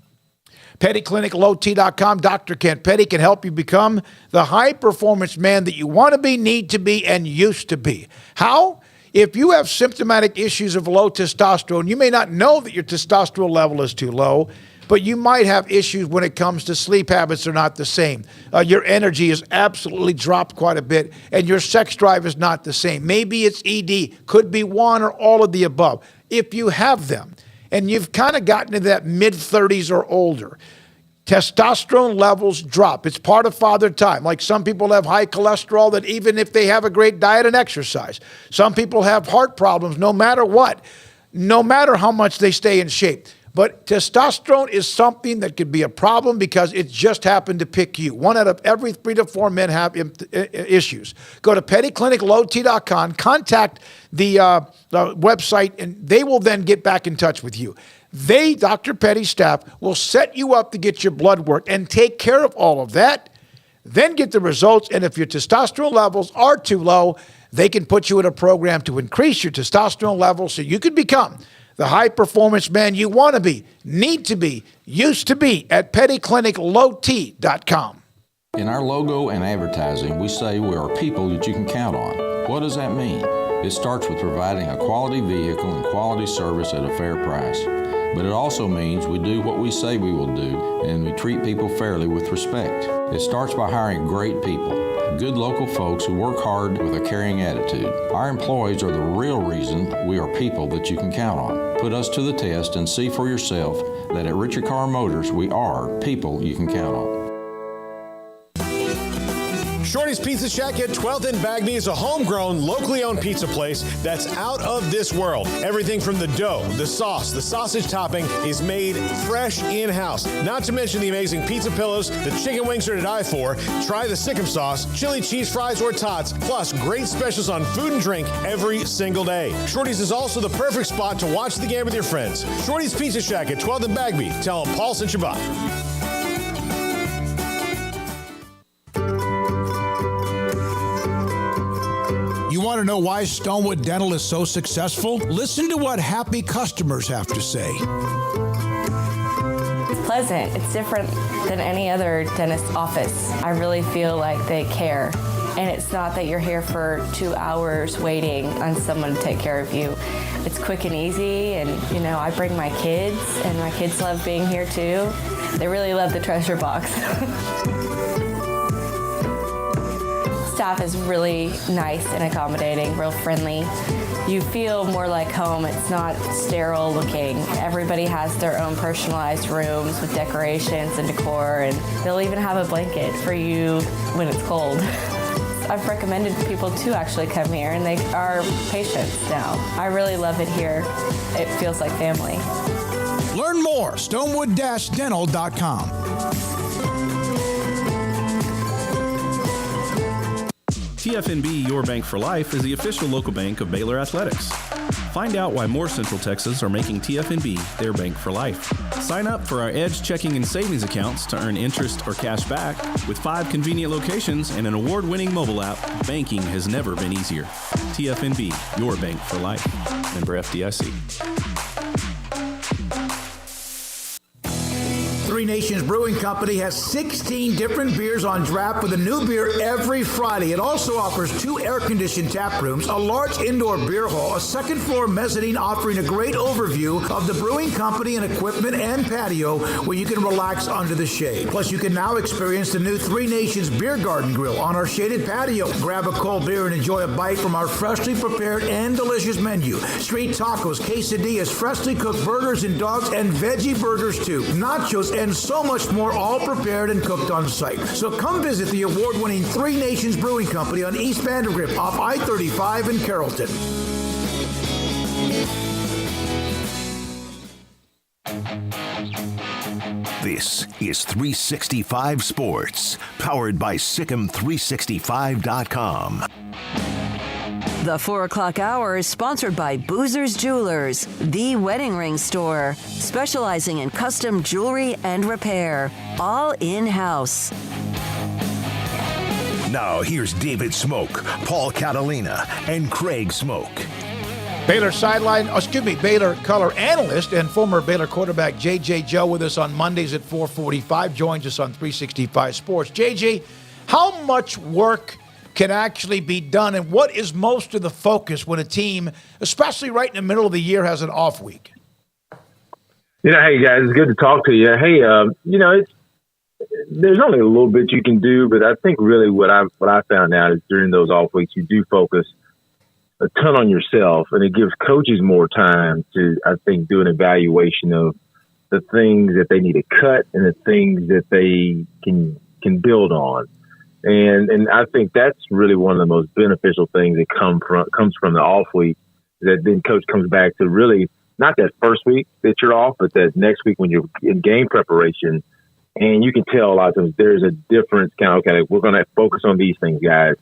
PettyClinicLowT.com. Dr. Kent Petty can help you become the high-performance man that you want to be, need to be, and used to be. How? If you have symptomatic issues of low testosterone, you may not know that your testosterone level is too low, but you might have issues when it comes to sleep habits are not the same. Your energy is absolutely dropped quite a bit, and your sex drive is not the same. Maybe it's ED, could be one or all of the above. If you have them, and you've kind of gotten to that mid-30s or older, testosterone levels drop. It's part of father time. Like some people have high cholesterol that even if they have a great diet and exercise. Some people have heart problems no matter what, no matter how much they stay in shape. But testosterone is something that could be a problem because it just happened to pick you. 1 out of every 3 to 4 men have issues. Go to pettycliniclowt.com, contact the website, and they will then get back in touch with you. They, Dr. Petty's staff, will set you up to get your blood work and take care of all of that, then get the results. And if your testosterone levels are too low, they can put you in a program to increase your testosterone levels so you can become the high-performance man you want to be, need to be, used to be at pettycliniclowt.com. In our logo and advertising, we say we are people that you can count on. What does that mean? It starts with providing a quality vehicle and quality service at a fair price. But it also means we do what we say we will do, and we treat people fairly with respect. It starts by hiring great people, good local folks who work hard with a caring attitude. Our employees are the real reason we are people that you can count on. Put us to the test and see for yourself that at Richard Carr Motors, we are people you can count on. Shorty's Pizza Shack at 12th and Bagby is a homegrown, locally owned pizza place that's out of this world. Everything from the dough, the sauce, the sausage topping is made fresh in-house. Not to mention the amazing pizza pillows, the chicken wings are to die for. Try the Sikkim sauce, chili cheese fries or tots, plus great specials on food and drink every single day. Shorty's is also the perfect spot to watch the game with your friends. Shorty's Pizza Shack at 12th and Bagby. Tell them Paul sent you by. You want to know why Stonewood Dental is so successful? Listen to what happy customers have to say. It's pleasant. It's different than any other dentist office. I really feel like they care. And it's not that you're here for 2 hours waiting on someone to take care of you. It's quick and easy, and I bring my kids, and my kids love being here too. They really love the treasure box. Staff is really nice and accommodating, real friendly. You feel more like home. It's not sterile looking. Everybody has their own personalized rooms with decorations and decor, and they'll even have a blanket for you when it's cold. I've recommended people to actually come here, and they are patients now. I really love it here. It feels like family. Learn more, stonewood-dental.com. TFNB Your Bank for Life is the official local bank of Baylor Athletics. Find out why more Central Texas are making TFNB their bank for life. Sign up for our Edge checking and savings accounts to earn interest or cash back. With 5 convenient locations and an award-winning mobile app, banking has never been easier. TFNB, your bank for life. Member FDIC. Three Nations Brewing Company has 16 different beers on draft with a new beer every Friday. It also offers 2 air-conditioned tap rooms, a large indoor beer hall, a second-floor mezzanine offering a great overview of the brewing company and equipment and patio where you can relax under the shade. Plus, you can now experience the new Three Nations Beer Garden Grill on our shaded patio. Grab a cold beer and enjoy a bite from our freshly prepared and delicious menu. Street tacos, quesadillas, freshly cooked burgers and dogs, and veggie burgers too. Nachos and so much more, all prepared and cooked on site. So come visit the award-winning Three Nations Brewing Company on East Vandergrift off I-35 in Carrollton. This is 365 Sports, powered by Sikkim365.com. The 4 o'clock hour is sponsored by Boozer's Jewelers, the wedding ring store, specializing in custom jewelry and repair, all in-house. Now here's David Smoak, Paul Catalina, and Craig Smoak. Baylor Baylor color analyst and former Baylor quarterback J.J. Joe with us on Mondays at 4:45, joins us on 365 Sports. J.J., how much work can actually be done? And what is most of the focus when a team, especially right in the middle of the year, has an off week? Hey guys, it's good to talk to you. Hey, there's only a little bit you can do, but I think really what I found out is during those off weeks, you do focus a ton on yourself, and it gives coaches more time to, I think, do an evaluation of the things that they need to cut and the things that they can build on. And I think that's really one of the most beneficial things that comes from the off week, that then coach comes back to really not that first week that you're off, but that next week when you're in game preparation. And you can tell a lot of times there's a difference kind of, okay, we're going to focus on these things, guys.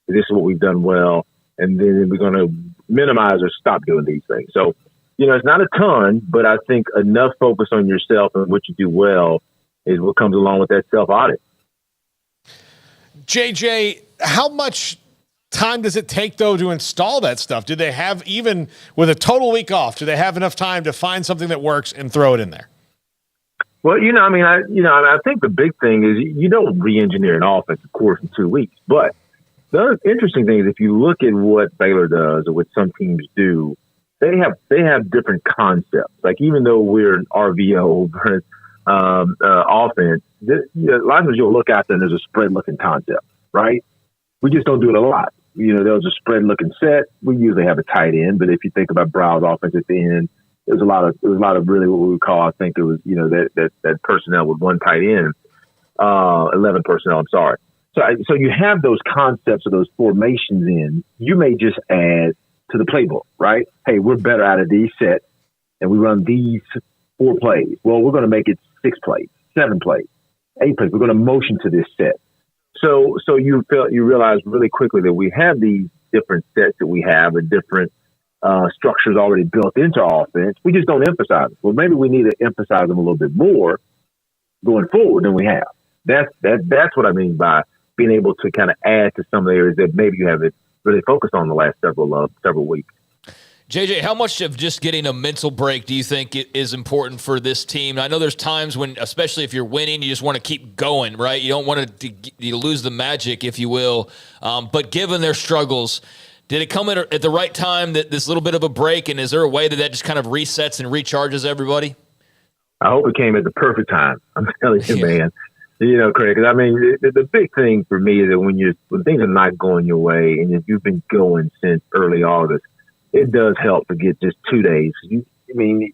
This is what we've done well. And then we're going to minimize or stop doing these things. So, it's not a ton, but I think enough focus on yourself and what you do well is what comes along with that self-audit. JJ, how much time does it take, though, to install that stuff? Do they have, even with a total week off, do they have enough time to find something that works and throw it in there? Well, I think the big thing is you don't re-engineer an offense, of course, in 2 weeks. But the other interesting thing is if you look at what Baylor does or what some teams do, they have different concepts. Like even though we're an RVO offense, a lot of times you'll look out there and there's a spread-looking concept, right? We just don't do it a lot. There's a spread-looking set. We usually have a tight end, but if you think about Brow's offense at the end, It was a lot of really what we would call, I think it was, that personnel with one tight end, 11 personnel, I'm sorry. So you have those concepts of those formations in, you may just add to the playbook, right? Hey, we're better out of these sets and we run these 4 plays. Well, we're going to make it 6 plays, 7 plays, 8 plays. We're going to motion to this set. So you realize really quickly that we have these different sets that we have and different structures already built into our offense. We just don't emphasize them. Well, maybe we need to emphasize them a little bit more going forward than we have. That's what I mean by being able to kind of add to some of the areas that maybe you haven't really focused on the last several weeks. JJ, how much of just getting a mental break do you think is important for this team? I know there's times when, especially if you're winning, you just want to keep going, right? You don't want to lose the magic, if you will. But given their struggles, did it come at the right time, that this little bit of a break, and is there a way that just kind of resets and recharges everybody? I hope it came at the perfect time. I'm telling you, man. Craig, because the big thing for me is that when things are not going your way, and if you've been going since early August, it does help to get just 2 days. Being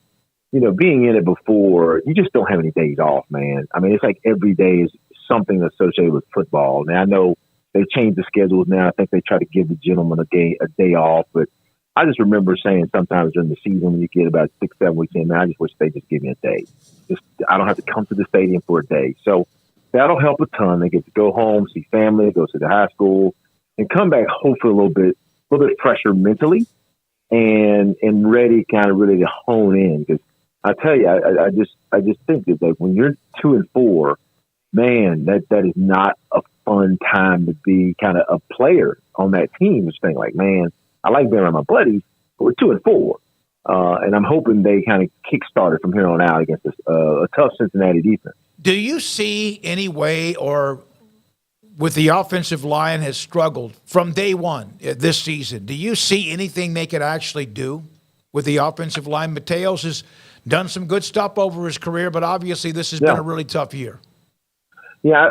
in it before, you just don't have any days off, man. It's like every day is something associated with football. Now, I know they changed the schedules now. I think they try to give the gentleman a day off, but I just remember saying sometimes during the season when you get about 6-7 weeks in, man, I just wish they just give me a day. I don't have to come to the stadium for a day. So that'll help a ton. They get to go home, see family, go to the high school, and come back hopefully a little bit fresher mentally and ready, kind of really to hone in. Because I tell you, I just think that like when you're 2-4, man, that is not a fun time to be kind of a player on that team. Just think like, man, I like being around my buddies, but we're 2-4. And I'm hoping they kind of kick-started from here on out against a tough Cincinnati defense. Do you see any way, or with the offensive line has struggled from day one this season, do you see anything they could actually do with the offensive line? Mateos has done some good stuff over his career, but obviously this has been a really tough year. Yeah,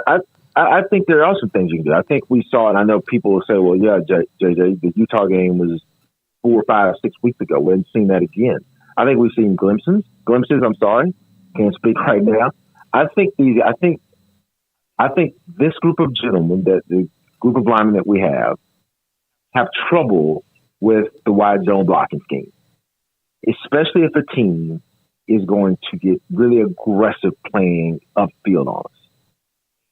I think there are some things you can do. I think we saw it. I know people will say, well, yeah, JJ, the Utah game was 4, 5, 6 weeks ago. We haven't seen that again. I think we've seen glimpses. I'm sorry. Can't speak right now. I think this group of gentlemen, the group of linemen that we have trouble with the wide zone blocking scheme, especially if a team is going to get really aggressive playing upfield on us.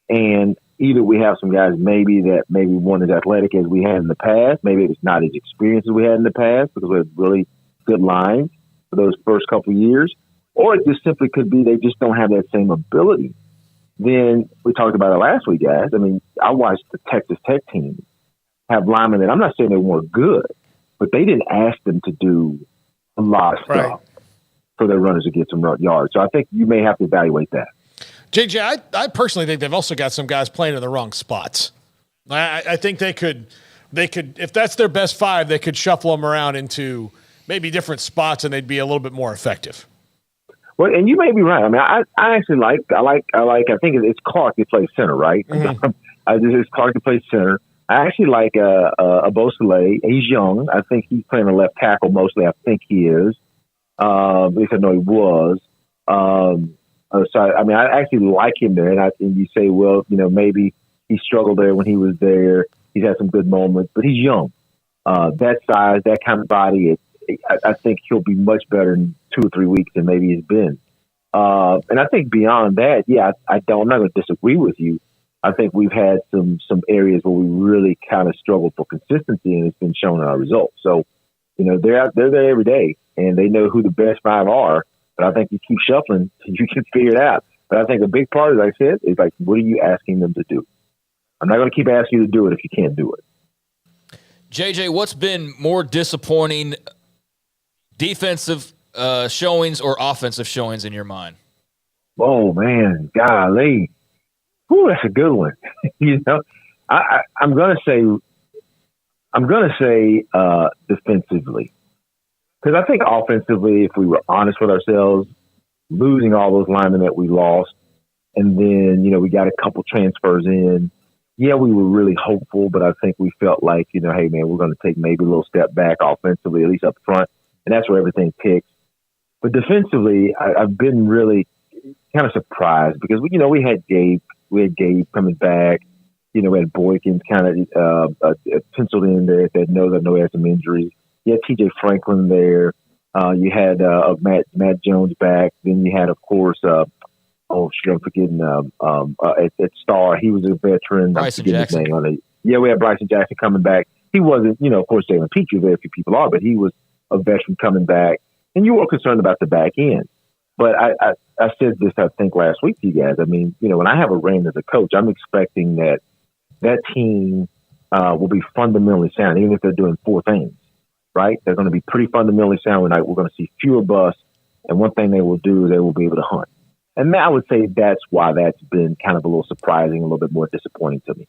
And either we have some guys maybe weren't as athletic as we had in the past, maybe it's not as experienced as we had in the past because we had really good lines for those first couple of years, or it just simply could be they just don't have that same ability. Then we talked about it last week, guys. I watched the Texas Tech team have linemen that I'm not saying they weren't good, but they didn't ask them to do a lot of stuff for their runners to get some yards. So I think you may have to evaluate that. JJ, I personally think they've also got some guys playing in the wrong spots. I think they could, if that's their best five, they could shuffle them around into maybe different spots and they'd be a little bit more effective. Well, and you may be right. I mean, I actually I think it's Clark that plays center, right? Mm-hmm. It's Clark that plays center. I actually like Abosele. He's young. I think he's playing the left tackle mostly. I think he is. At least I know he was. So, I mean, I actually like him there. And you say, well, maybe he struggled there when he was there. He's had some good moments, but he's young. That size, that kind of body, I think he'll be much better in 2 or 3 weeks than maybe he's been. And I think beyond that, I'm not going to disagree with you. I think we've had some areas where we really kind of struggled for consistency, and it's been shown in our results. So, they're there every day, and they know who the best five are. But I think you keep shuffling, you can figure it out. But I think a big part, as I said, is like, what are you asking them to do? I'm not going to keep asking you to do it if you can't do it. JJ, what's been more disappointing, defensive showings or offensive showings in your mind? Oh, man, golly. Whew, that's a good one. I'm going to say defensively. Because I think offensively, if we were honest with ourselves, losing all those linemen that we lost, and then, we got a couple transfers in. Yeah, we were really hopeful, but I think we felt like, hey, man, we're going to take maybe a little step back offensively, at least up front, and that's where everything ticks. But defensively, I've been really kind of surprised because, we had Gabe coming back. We had Boykins kind of penciled in there that knows I know he had some injuries. You had TJ Franklin there. You had Matt Jones back. Then you had, of course, I'm forgetting at Star. He was a veteran. Bryson Jackson. We had Bryson Jackson coming back. He wasn't, of course, Jalen Petrie there, a few people are, but he was a veteran coming back. And you were concerned about the back end. But I said this, I think, last week to you guys. I mean, when I have a reign as a coach, I'm expecting that team will be fundamentally sound, even if they're doing 4 things, right? They're going to be pretty fundamentally sound. We're going to see fewer busts. And one thing they will do is they will be able to hunt. And I would say that's why that's been kind of a little surprising, a little bit more disappointing to me.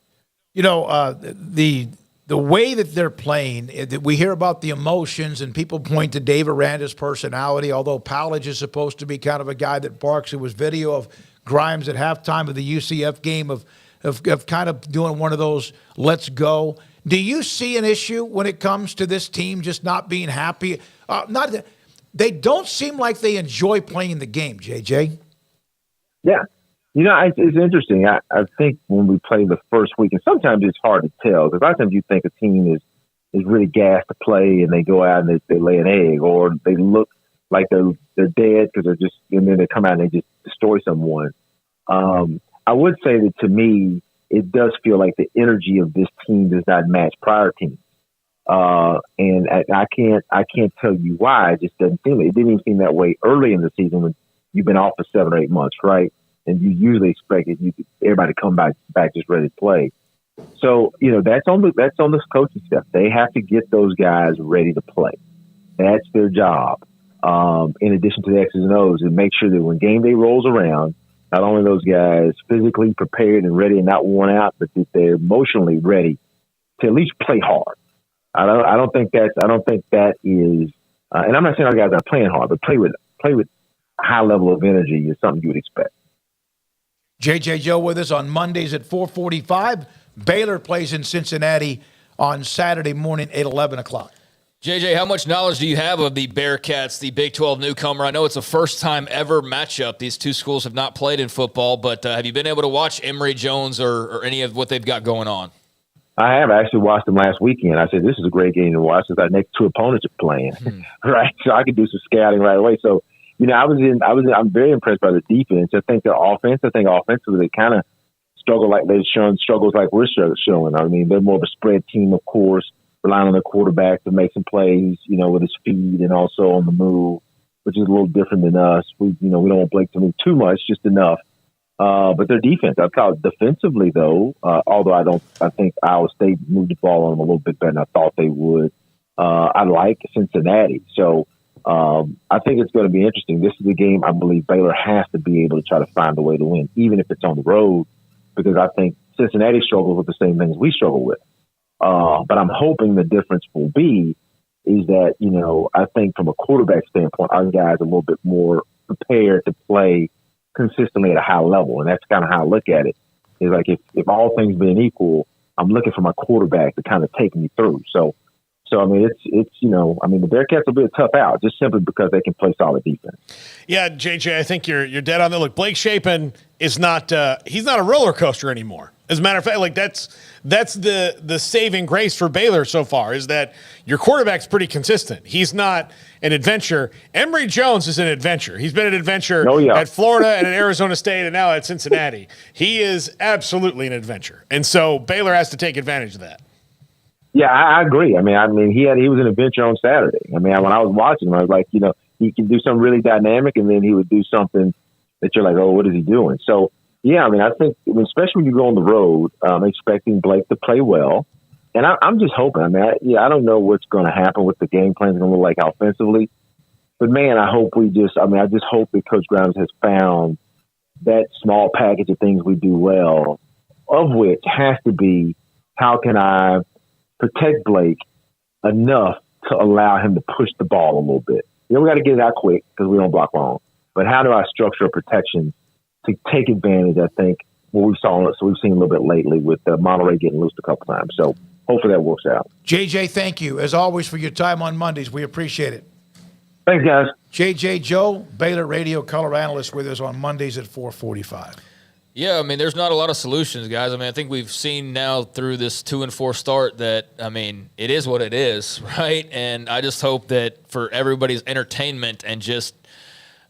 The way that they're playing, we hear about the emotions, and people point to Dave Aranda's personality, although Powledge is supposed to be kind of a guy that barks. It was video of Grimes at halftime of the UCF game of kind of doing one of those let's go. Do you see an issue when it comes to this team just not being happy? They don't seem like they enjoy playing the game, JJ. Yeah. It's interesting. I think when we play the first week, and sometimes it's hard to tell, because a lot of times you think a team is really gassed to play and they go out and they lay an egg, or they look like they're dead because and then they come out and they just destroy someone. I would say that to me, it does feel like the energy of this team does not match prior teams. And I can't tell you why. It just doesn't seem. It didn't even seem that way early in the season when you've been off for 7 or 8 months, right? And you usually expect everybody to come back just ready to play. So that's on this coaching staff. They have to get those guys ready to play. That's their job. In addition to the X's and O's, and make sure that when game day rolls around, not only those guys physically prepared and ready and not worn out, but that they're emotionally ready to at least play hard. I don't think that is. And I'm not saying our guys are playing hard, but play with high level of energy is something you would expect. JJ Joe with us on Mondays at 4:45. Baylor plays in Cincinnati on Saturday morning at 11 o'clock. JJ, how much knowledge do you have of the Bearcats, the Big 12 newcomer? I know it's a first-time ever matchup. These two schools have not played in football, but have you been able to watch Emory Jones or any of what they've got going on? I have. I actually watched them last weekend. I said, this is a great game to watch because our next 2 opponents are playing, right? So I could do some scouting right away. So, I'm very impressed by the defense. I think offensively they kind of struggle like they're showing struggles like we're showing. I mean, they're more of a spread team, of course, relying on their quarterback to make some plays, with his speed and also on the move, which is a little different than us. We don't want Blake to move too much, just enough. But their defense, I thought defensively though, although I think Iowa State moved the ball on them a little bit better than I thought they would. I like Cincinnati. So, I think it's going to be interesting. This is a game I believe Baylor has to be able to try to find a way to win, even if it's on the road, because I think Cincinnati struggles with the same things we struggle with. But I'm hoping the difference will be is that, I think from a quarterback standpoint, our guys are a little bit more prepared to play consistently at a high level. And that's kind of how I look at it. Is like if all things being equal, I'm looking for my quarterback to kind of take me through. So I mean, it's the Bearcats will be a tough out just simply because they can play solid defense. Yeah, JJ, I think you're dead on there. Look, Blake Shapen is not he's not a roller coaster anymore. As a matter of fact, like that's the saving grace for Baylor so far is that your quarterback's pretty consistent. He's not an adventure. Emory Jones is an adventure. He's been an adventure at Florida and at Arizona State and now at Cincinnati. He is absolutely an adventure. And so Baylor has to take advantage of that. Yeah, I agree. I mean, he was an adventure on Saturday. I mean, when I was watching him, I was like, he can do something really dynamic, and then he would do something that you're like, oh, what is he doing? So, yeah, I mean, I think, especially when you go on the road, expecting Blake to play well, and I'm just hoping. I mean, I don't know what's going to happen, what the game plan is going to look like offensively, but man, I just hope that Coach Grimes has found that small package of things we do well, of which has to be how can I protect Blake enough to allow him to push the ball a little bit. We got to get it out quick because we don't block long. But how do I structure a protection to take advantage, I think, we've seen a little bit lately with Monterey getting loose a couple times. So hopefully that works out. JJ, thank you, as always, for your time on Mondays. We appreciate it. Thanks, guys. JJ Joe, Baylor radio color analyst with us on Mondays at 4:45. Yeah, I mean, there's not a lot of solutions, guys. I mean, I think we've seen now through this 2-4 start that, I mean, it is what it is, right? And I just hope that for everybody's entertainment and just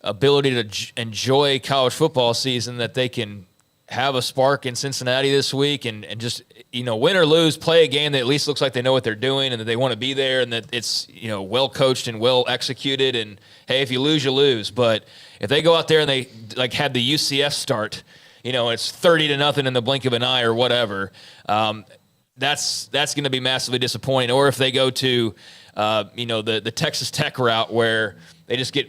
ability to enjoy college football season that they can have a spark in Cincinnati this week and just, win or lose, play a game that at least looks like they know what they're doing and that they want to be there and that it's, well coached and well executed. And, hey, if you lose, you lose. But if they go out there and they, had the UCF start – it's 30-0 in the blink of an eye or whatever. That's going to be massively disappointing. Or if they go to, the Texas Tech route where they just get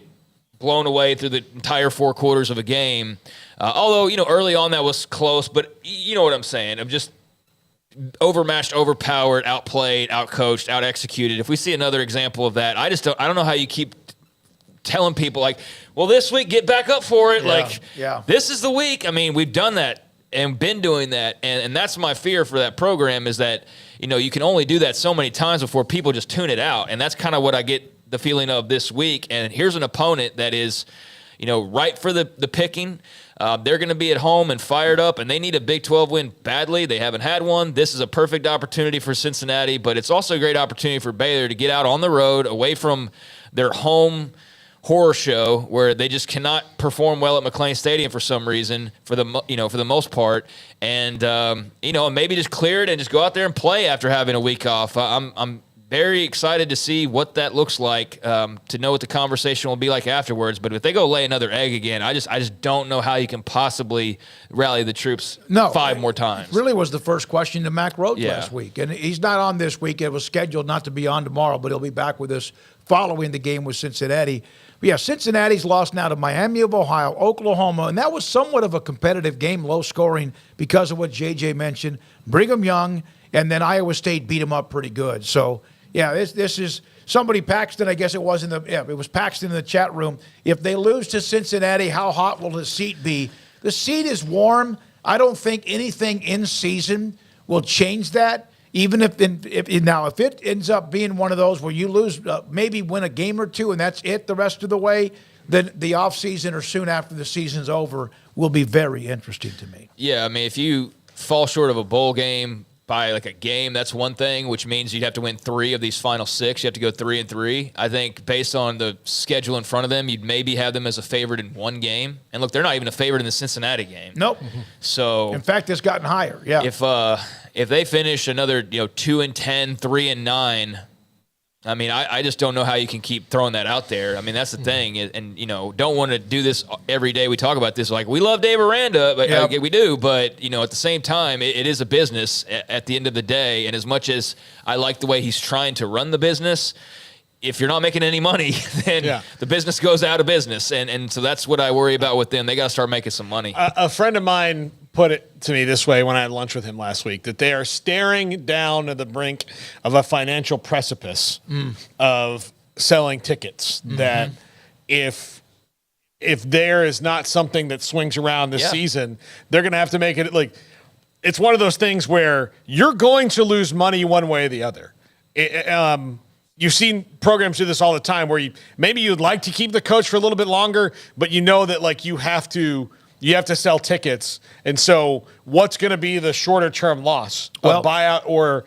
blown away through the entire 4 quarters of a game. Although, early on that was close, but you know what I'm saying. I'm just overmatched, overpowered, outplayed, outcoached, out-executed. If we see another example of that, I don't know how you keep telling people well, this week, get back up for it. This is the week. I mean, we've done that and been doing that. And that's my fear for that program is that, you can only do that so many times before people just tune it out. And that's kind of what I get the feeling of this week. And here's an opponent that is, right for the picking. They're going to be at home and fired up, and they need a Big 12 win badly. They haven't had one. This is a perfect opportunity for Cincinnati, but it's also a great opportunity for Baylor to get out on the road away from their home horror show where they just cannot perform well at McLean Stadium for some reason for the most part, and maybe just clear it and just go out there and play after having a week off. I'm very excited to see what that looks like, to know what the conversation will be like afterwards. But if they go lay another egg again, I just don't know how you can possibly rally the troops 5 more times. Really was the first question to Mac Rhodes last week, and he's not on this week. It was scheduled not to be on tomorrow, but he'll be back with us following the game with Cincinnati. But yeah, Cincinnati's lost now to Miami of Ohio, Oklahoma, and that was somewhat of a competitive game, low scoring, because of what JJ mentioned. Brigham Young, and then Iowa State beat them up pretty good. So, yeah, this is somebody, Paxton, I guess it was it was Paxton in the chat room. If they lose to Cincinnati, how hot will the seat be? The seat is warm. I don't think anything in season will change that. Even if it ends up being one of those where you lose, maybe win a game or two, and that's it the rest of the way, then the offseason or soon after the season's over will be very interesting to me. Yeah, I mean, if you fall short of a bowl game by a game, that's one thing, which means you'd have to win 3 of these final 6. You have to go 3-3. I think based on the schedule in front of them, you'd maybe have them as a favorite in 1 game. And look, they're not even a favorite in the Cincinnati game. Nope. So in fact, it's gotten higher. Yeah. If they finish another 2-10, 3-9, I mean, I just don't know how you can keep throwing that out there. I mean, that's the thing. And, don't want to do this every day. We talk about this. We love Dave Aranda, but we do. But, at the same time, it is a business at the end of the day. And as much as I like the way he's trying to run the business, if you're not making any money, then the business goes out of business. And so that's what I worry about with them. They got to start making some money. A friend of mine put it to me this way when I had lunch with him last week, that they are staring down at the brink of a financial precipice of selling tickets. That if there is not something that swings around this season, they're going to have to make it like it's one of those things where you're going to lose money one way or the other. You've seen programs do this all the time where maybe you'd like to keep the coach for a little bit longer, but you know that like you have to sell tickets. And so what's going to be the shorter term loss of buyout or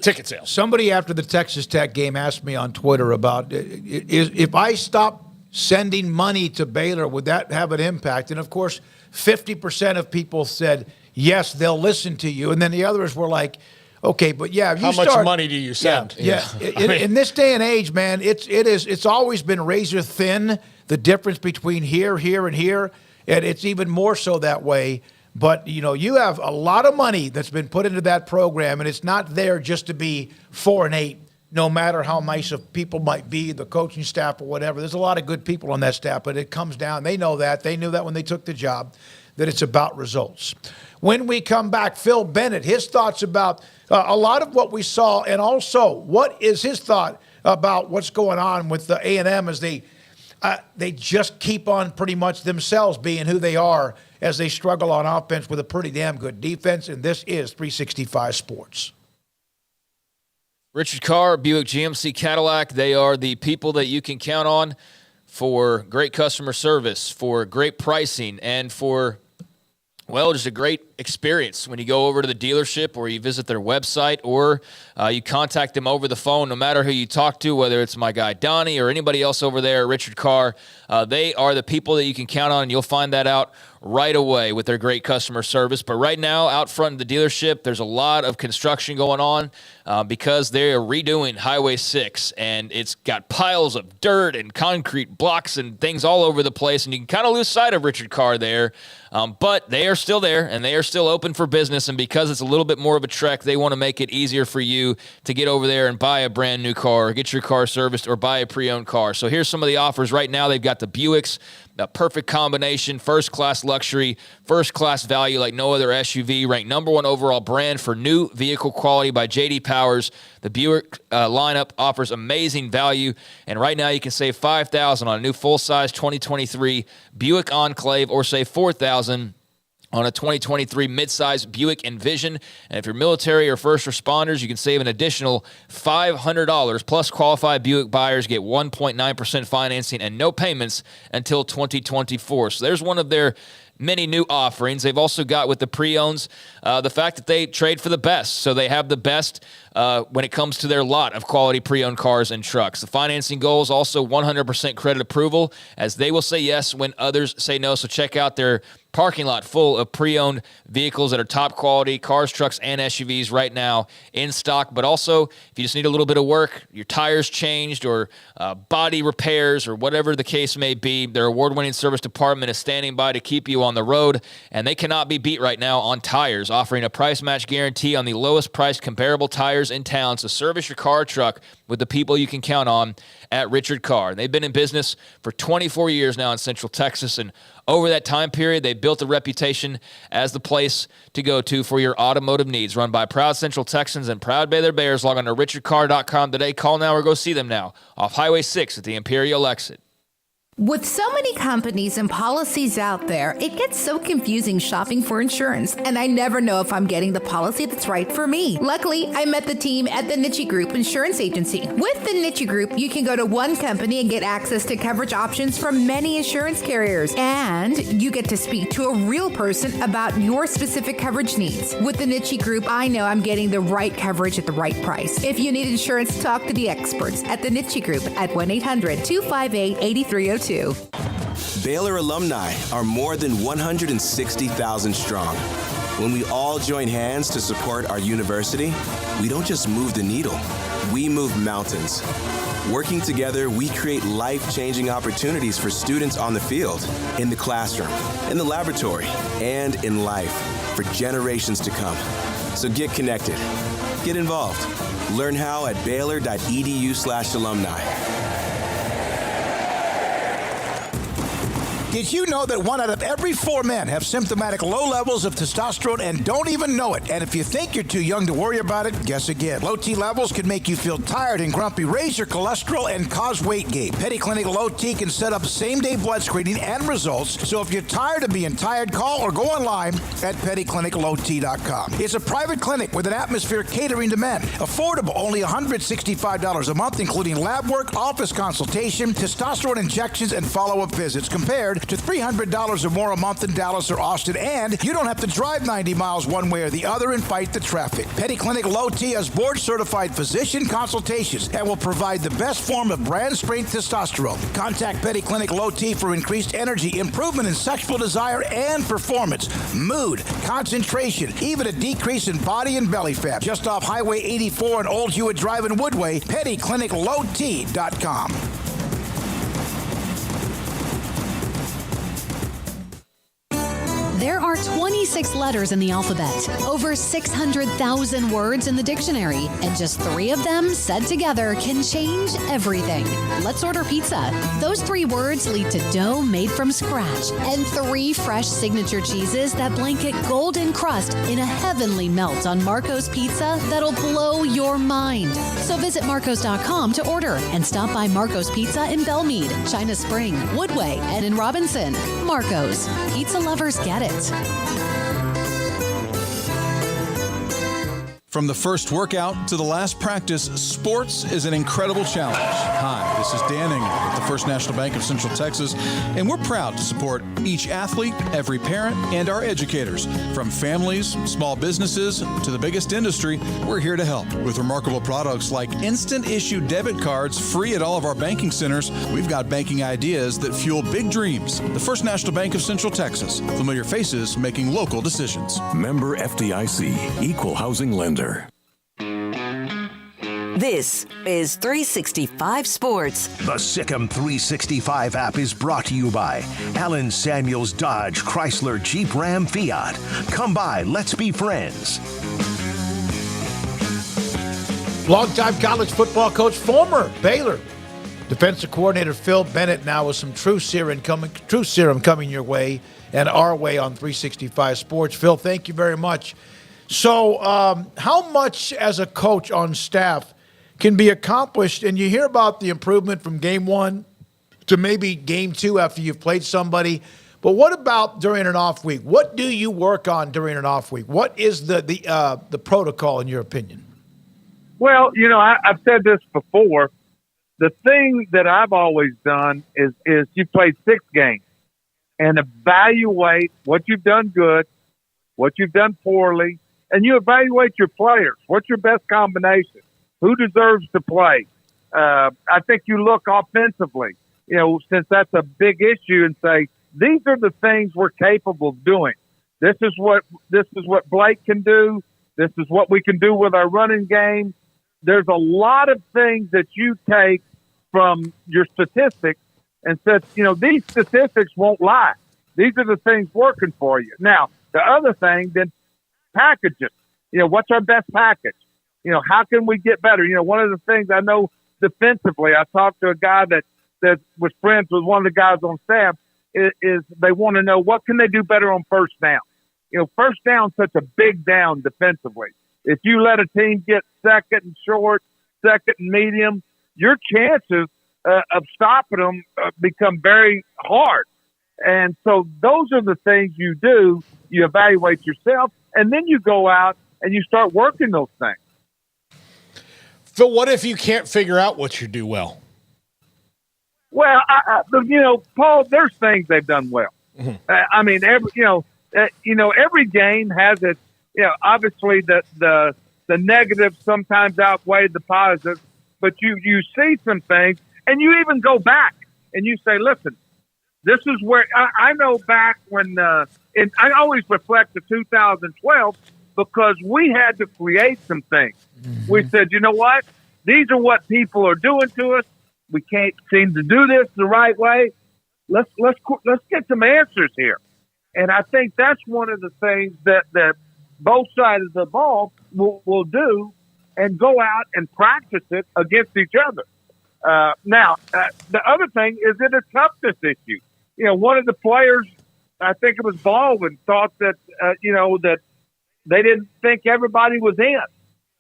ticket sales? Somebody after the Texas Tech game asked me on Twitter about if I stop sending money to Baylor, would that have an impact? And of course, 50% of people said, yes, they'll listen to you. And then the others were like, okay, but yeah, if you how much money do you send? Yeah. In this day and age, man, it's always been razor thin, the difference between here, and here, and it's even more so that way. But, you have a lot of money that's been put into that program, and it's not there just to be 4-8, no matter how nice of people might be, the coaching staff or whatever. There's a lot of good people on that staff, but it comes down. They know that. They knew that when they took the job, that it's about results. When we come back, Phil Bennett, his thoughts about a lot of what we saw, and also what is his thought about what's going on with the A&M as they just keep on pretty much themselves being who they are as they struggle on offense with a pretty damn good defense, and this is 365 Sports. Richard Carr, Buick GMC Cadillac, they are the people that you can count on for great customer service, for great pricing, and for just a great experience when you go over to the dealership or you visit their website or you contact them over the phone. No matter who you talk to, whether it's my guy Donnie or anybody else over there, Richard Carr, they are the people that you can count on, and you'll find that out right away with their great customer service. But right now, out front of the dealership, there's a lot of construction going on because they are redoing Highway 6, and it's got piles of dirt and concrete blocks and things all over the place, and you can kind of lose sight of Richard Carr there. But they are still there, and they are still open for business, and because it's a little bit more of a trek, they want to make it easier for you to get over there and buy a brand new car or get your car serviced or buy a pre-owned car. So here's some of the offers right now. They've got the Buicks, a perfect combination, first-class luxury, first-class value like no other SUV, ranked number 1 overall brand for new vehicle quality by J.D. Powers. The Buick lineup offers amazing value, and right now you can save $5,000 on a new full-size 2023 Buick Enclave or save $4,000 on a 2023 midsize Buick Envision. And if you're military or first responders, you can save an additional $500. Plus, qualified Buick buyers get 1.9% financing and no payments until 2024. So there's one of their many new offerings. They've also got with the pre-owns the fact that they trade for the best. So they have the best when it comes to their lot of quality pre-owned cars and trucks. The financing goal is also 100% credit approval, as they will say yes when others say no. So check out their parking lot full of pre-owned vehicles that are top quality, cars, trucks, and SUVs right now in stock. But also, if you just need a little bit of work, your tires changed or body repairs or whatever the case may be, their award-winning service department is standing by to keep you on the road, and they cannot be beat right now on tires, offering a price match guarantee on the lowest priced comparable tires in town. So service your car or truck with the people you can count on at Richard Carr. They've been in business for 24 years now in Central Texas, and over that time period, they built a reputation as the place to go to for your automotive needs. Run by proud Central Texans and proud Baylor Bears. Log on to richardcarr.com today. Call now or go see them now off Highway 6 at the Imperial exit. With so many companies and policies out there, it gets so confusing shopping for insurance, and I never know if I'm getting the policy that's right for me. Luckily, I met the team at the Niche Group Insurance Agency. With the Niche Group, you can go to one company and get access to coverage options from many insurance carriers, and you get to speak to a real person about your specific coverage needs. With the Niche Group, I know I'm getting the right coverage at the right price. If you need insurance, talk to the experts at the Niche Group at 1-800-258-8302. Baylor alumni are more than 160,000 strong. When we all join hands to support our university, we don't just move the needle, we move mountains. Working together, we create life-changing opportunities for students on the field, in the classroom, in the laboratory, and in life for generations to come. So get connected. Get involved. Learn how at Baylor.edu/alumni. Did you know that 1 out of every 4 men have symptomatic low levels of testosterone and don't even know it? And if you think you're too young to worry about it, guess again. Low T levels can make you feel tired and grumpy, raise your cholesterol, and cause weight gain. Petty Clinic Low T can set up same-day blood screening and results. So if you're tired of being tired, call or go online at pettycliniclowt.com. It's a private clinic with an atmosphere catering to men. Affordable, only $165 a month, including lab work, office consultation, testosterone injections, and follow-up visits, compared to $300 or more a month in Dallas or Austin, and you don't have to drive 90 miles one way or the other and fight the traffic. Petty Clinic Low T has board-certified physician consultations and will provide the best form of brand-strength testosterone. Contact Petty Clinic Low T for increased energy, improvement in sexual desire and performance, mood, concentration, even a decrease in body and belly fat. Just off Highway 84 and Old Hewitt Drive in Woodway, pettycliniclowt.com. There are 26 letters in the alphabet, over 600,000 words in the dictionary, and just 3 of them said together can change everything. Let's order pizza. Those 3 words lead to dough made from scratch and 3 fresh signature cheeses that blanket golden crust in a heavenly melt on Marco's Pizza that'll blow your mind. So visit marcos.com to order and stop by Marco's Pizza in Belmead, China Spring, Woodway, and in Robinson. Marco's. Pizza lovers get it. From the first workout to the last practice, sports is an incredible challenge. Hi, this is Dan Engel with the First National Bank of Central Texas, and we're proud to support each athlete, every parent, and our educators. From families, small businesses, to the biggest industry, we're here to help. With remarkable products like instant issue debit cards free at all of our banking centers, we've got banking ideas that fuel big dreams. The First National Bank of Central Texas. Familiar faces making local decisions. Member FDIC, Equal Housing Lender. This is 365 Sports. The Sikkim 365 app is brought to you by Allen Samuels Dodge Chrysler Jeep Ram Fiat. Come by, let's be friends. Longtime college football coach, former Baylor defensive coordinator Phil Bennett, now with some true serum coming your way and our way on 365 Sports. Phil, thank you very much. So how much as a coach on staff can be accomplished? And you hear about the improvement from game 1 to maybe game 2 after you've played somebody. But what about during an off week? What do you work on during an off week? What is the protocol in your opinion? Well, I've said this before. The thing that I've always done is you play 6 games and evaluate what you've done good, what you've done poorly, and you evaluate your players. What's your best combination? Who deserves to play? I think you look offensively, since that's a big issue, and say, these are the things we're capable of doing. This is what Blake can do. This is what we can do with our running game. There's a lot of things that you take from your statistics and says, these statistics won't lie. These are the things working for you. Now, the other thing, then, packages. What's our best package? How can we get better? One of the things I know defensively, I talked to a guy that was friends with one of the guys on staff, is they want to know what can they do better on first down. First down's such a big down defensively. If you let a team get second and short, second and medium, your chances of stopping them become very hard. And so those are the things you do. You evaluate yourself, and then you go out and you start working those things. Phil, what if you can't figure out what you do well? Well, Paul, there's things they've done well. Mm-hmm. Every game has its, obviously the negatives sometimes outweigh the positives, but you see some things, and you even go back and you say, listen, this is where I know back when, and I always reflect to 2012 because we had to create some things. Mm-hmm. We said, you know what? These are what people are doing to us. We can't seem to do this the right way. Let's get some answers here. And I think that's one of the things that both sides of the ball will do and go out and practice it against each other. Now, the other thing is it a toughness issue. one of the players, I think it was Baldwin, thought that, that they didn't think everybody was in.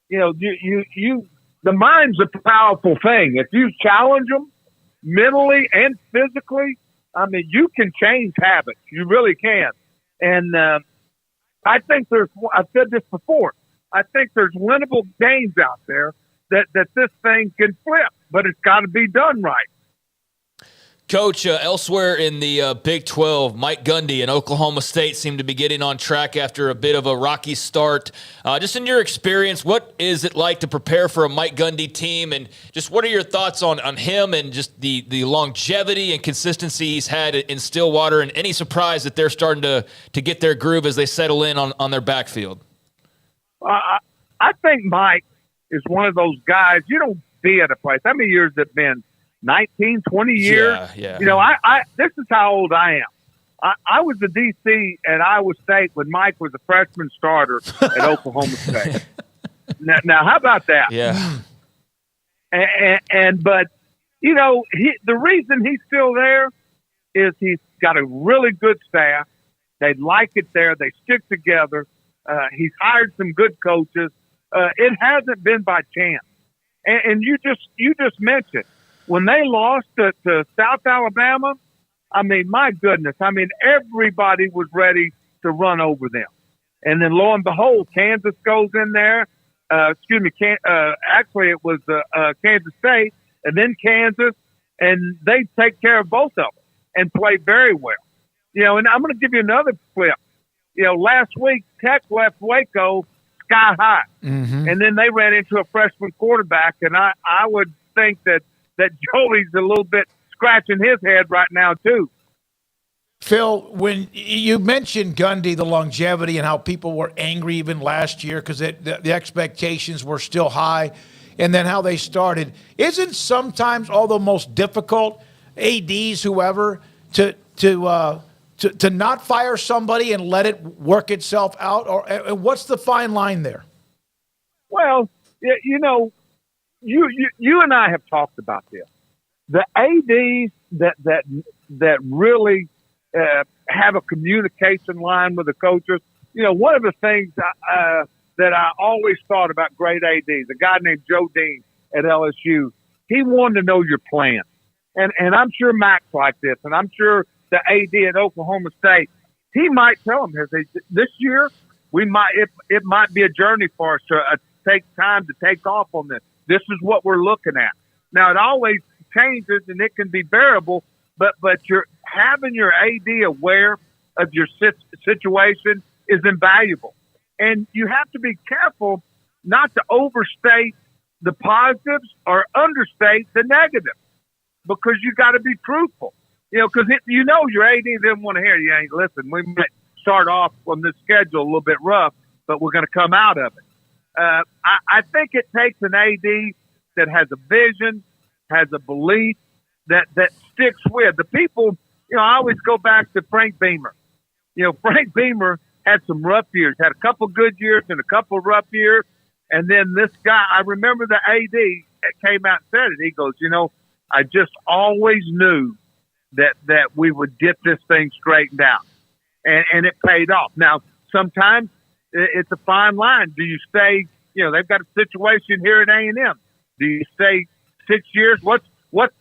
The mind's a powerful thing. If you challenge them mentally and physically, I mean, you can change habits. You really can. And I think I've said this before, I think there's winnable games out there that this thing can flip, but it's got to be done right. Coach, elsewhere in the Big 12, Mike Gundy and Oklahoma State seem to be getting on track after a bit of a rocky start. Just in your experience, what is it like to prepare for a Mike Gundy team? And just what are your thoughts on him and just the longevity and consistency he's had in Stillwater, and any surprise that they're starting to get their groove as they settle in on their backfield? I think Mike is one of those guys, you don't be at a place. How many years has it been? 19, 20 years. Yeah. This is how old I am. I was the DC at Iowa State when Mike was a freshman starter at Oklahoma State. Now, how about that? Yeah. But the reason he's still there is he's got a really good staff. They like it there. They stick together. He's hired some good coaches. It hasn't been by chance. And you just mentioned, when they lost to South Alabama, I mean, my goodness. I mean, everybody was ready to run over them. And then lo and behold, Kansas goes in there. Actually, it was Kansas State and then Kansas, and they take care of both of them and play very well. And I'm going to give you another flip. Last week, Tech left Waco sky high. Mm-hmm. And then they ran into a freshman quarterback, and I would think that Joey's a little bit scratching his head right now, too. Phil, when you mentioned Gundy, the longevity, and how people were angry even last year because the expectations were still high, and then how they started, isn't sometimes all the most difficult, ADs, whoever, to not fire somebody and let it work itself out? Or what's the fine line there? Well, You and I have talked about this. The ADs that really have a communication line with the coaches. One of the things that I always thought about great ADs, a guy named Joe Dean at LSU, he wanted to know your plan. And I'm sure Mac's like this, and I'm sure the AD at Oklahoma State, he might tell them, this year it might be a journey for us to take time to take off on this. This is what we're looking at. Now, it always changes, and it can be variable, but you're having your AD aware of your situation is invaluable. And you have to be careful not to overstate the positives or understate the negatives, because you got to be truthful. Because your AD didn't want to hear you. Hey, listen, we might start off on this schedule a little bit rough, but we're going to come out of it. I think it takes an AD that has a vision, has a belief that sticks with the people. I always go back to Frank Beamer. Frank Beamer had some rough years, had a couple good years and a couple of rough years. And then this guy, I remember the AD that came out and said it. He goes, I just always knew that we would get this thing straightened out. And it paid off. Now, sometimes it's a fine line. Do you stay, they've got a situation here at A&M. Do you stay 6 years? What's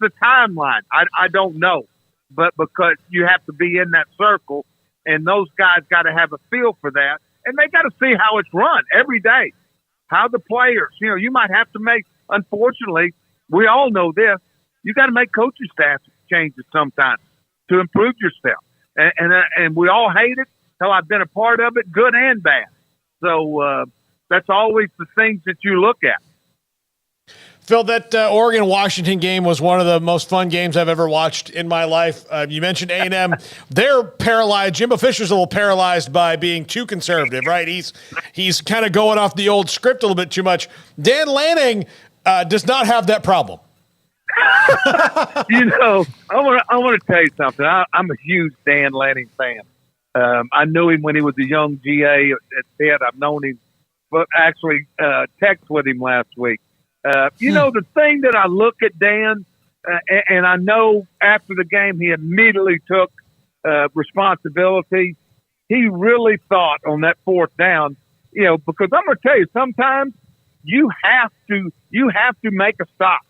the timeline? I don't know. But because you have to be in that circle, and those guys got to have a feel for that. And they got to see how it's run every day. How the players, you might have to make, unfortunately, we all know this, you got to make coaching staff changes sometimes to improve yourself. And we all hate it. Hell, I've been a part of it, good and bad. So that's always the things that you look at. Phil, that Oregon-Washington game was one of the most fun games I've ever watched in my life. You mentioned A&M. They're paralyzed. Jimbo Fisher's a little paralyzed by being too conservative, right? He's kind of going off the old script a little bit too much. Dan Lanning does not have that problem. I want to tell you something. I'm a huge Dan Lanning fan. I knew him when he was a young GA at Pitt. I've known him, but actually texted with him last week. The thing that I look at Dan, and I know after the game he immediately took responsibility. He really thought on that fourth down, because I'm going to tell you, sometimes you have to make a stop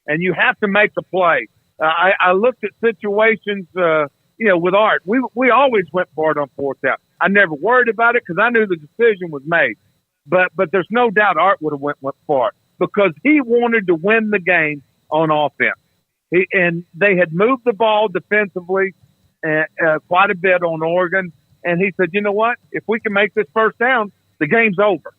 and you have to make a play. I looked at situations, with Art. We always went for it on fourth down. I never worried about it because I knew the decision was made. But there's no doubt Art would have went for it because he wanted to win the game on offense. And they had moved the ball defensively quite a bit on Oregon. And he said, you know what? If we can make this first down, the game's over.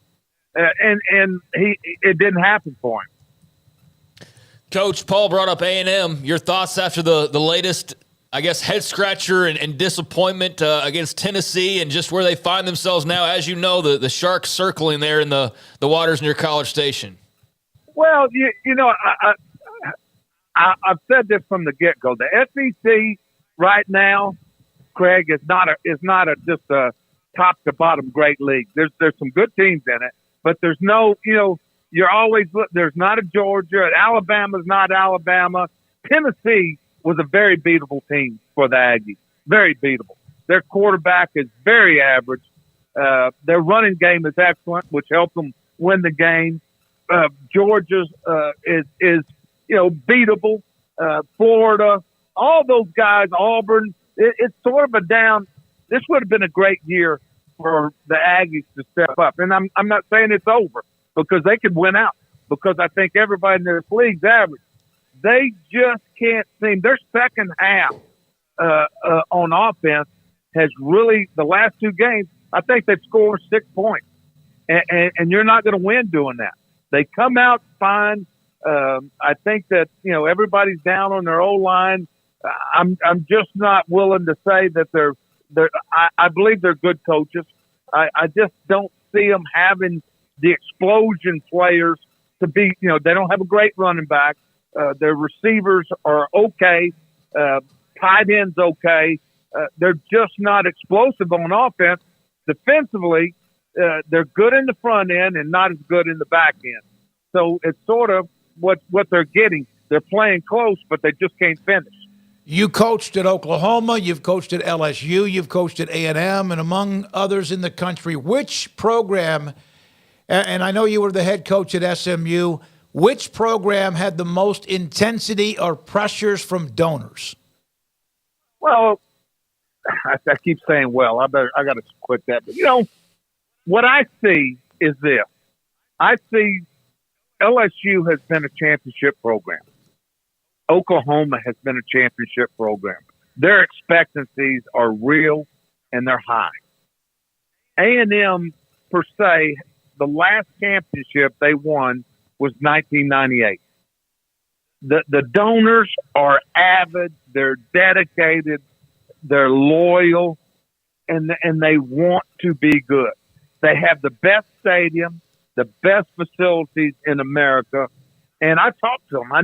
And it didn't happen for him. Coach, Paul brought up A&M. Your thoughts after the latest, I guess, head-scratcher and disappointment against Tennessee and just where they find themselves now, as you know, the Sharks circling there in the waters near College Station? Well, I've said this from the get-go. The SEC right now, Craig, is not just a top-to-bottom great league. There's some good teams in it, but there's no, there's not a Georgia. Alabama's not Alabama. Tennessee was a very beatable team for the Aggies. Very beatable. Their quarterback is very average. Their running game is excellent, which helped them win the game. Georgia's is beatable. Florida, all those guys, Auburn, it's sort of a down. This would have been a great year for the Aggies to step up. And I'm not saying it's over because they could win out because I think everybody in their league's average. They just can't seem. Their second half on offense has really, the last two games, I think they've scored 6 points. And you're not going to win doing that. They come out fine. I think that, everybody's down on their O-line. I'm just not willing to say that I believe they're good coaches. I just don't see them having the explosion players to be, they don't have a great running back. Their receivers are okay. Tight ends okay. They're just not explosive on offense. Defensively, they're good in the front end and not as good in the back end. So it's sort of what they're getting. They're playing close, but they just can't finish. You coached at Oklahoma. You've coached at LSU. You've coached at A&M, and among others in the country. Which program, and I know you were the head coach at SMU, which program had the most intensity or pressures from donors? Well, I keep saying, I got to quit that. But, what I see is this. I see LSU has been a championship program. Oklahoma has been a championship program. Their expectancies are real and they're high. A&M, per se, the last championship they won was 1998. The donors are avid, they're dedicated, they're loyal, and they want to be good. They have the best stadium, the best facilities in America. And I talked to them. I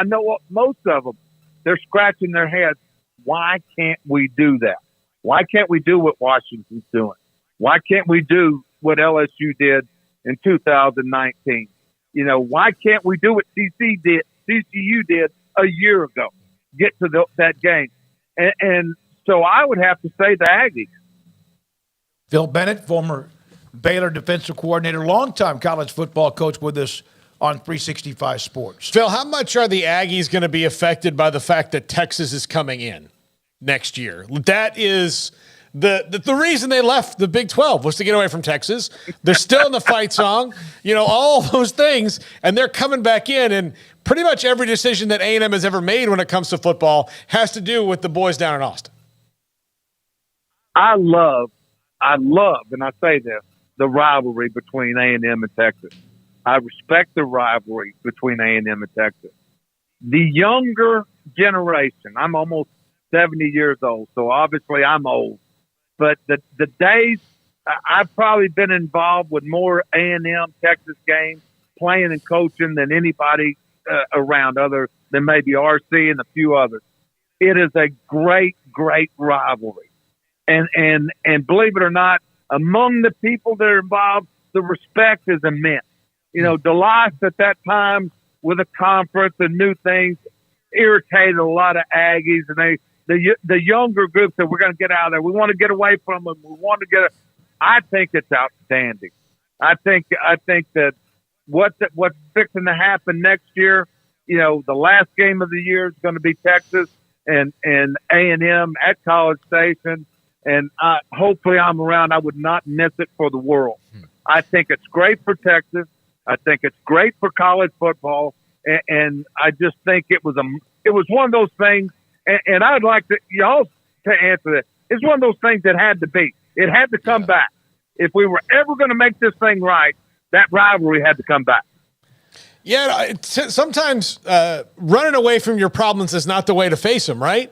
know most of them. They're scratching their heads. Why can't we do that? Why can't we do what Washington's doing? Why can't we do what LSU did in 2019? Why can't we do what TCU did a year ago? Get to that game. And so I would have to say the Aggies. Phil Bennett, former Baylor defensive coordinator, longtime college football coach with us on 365 Sports. Phil, how much are the Aggies going to be affected by the fact that Texas is coming in next year? That is the reason they left the Big 12 was to get away from Texas. They're still in the fight song, all those things, and they're coming back in. And pretty much every decision that A&M has ever made when it comes to football has to do with the boys down in Austin. I love, and I say this, the rivalry between A&M and Texas. I respect the rivalry between A&M and Texas. The younger generation, I'm almost 70 years old, so obviously I'm old. But the days, I've probably been involved with more A&M Texas games, playing and coaching than anybody around other than maybe RC and a few others. It is a great, great rivalry. And believe it or not, among the people that are involved, the respect is immense. DeLoss at that time with a conference and new things irritated a lot of Aggies, and the younger groups that we're going to get out of there. We want to get away from them. We want to get. I think it's outstanding. I think that what's fixing to happen next year. The last game of the year is going to be Texas and A&M at College Station, and hopefully I'm around. I would not miss it for the world. I think it's great for Texas. I think it's great for college football, and I just think it was one of those things. And I'd like y'all to answer that. It's one of those things that had to be. It had to come back. If we were ever going to make this thing right, that rivalry had to come back. Yeah, sometimes running away from your problems is not the way to face them, right?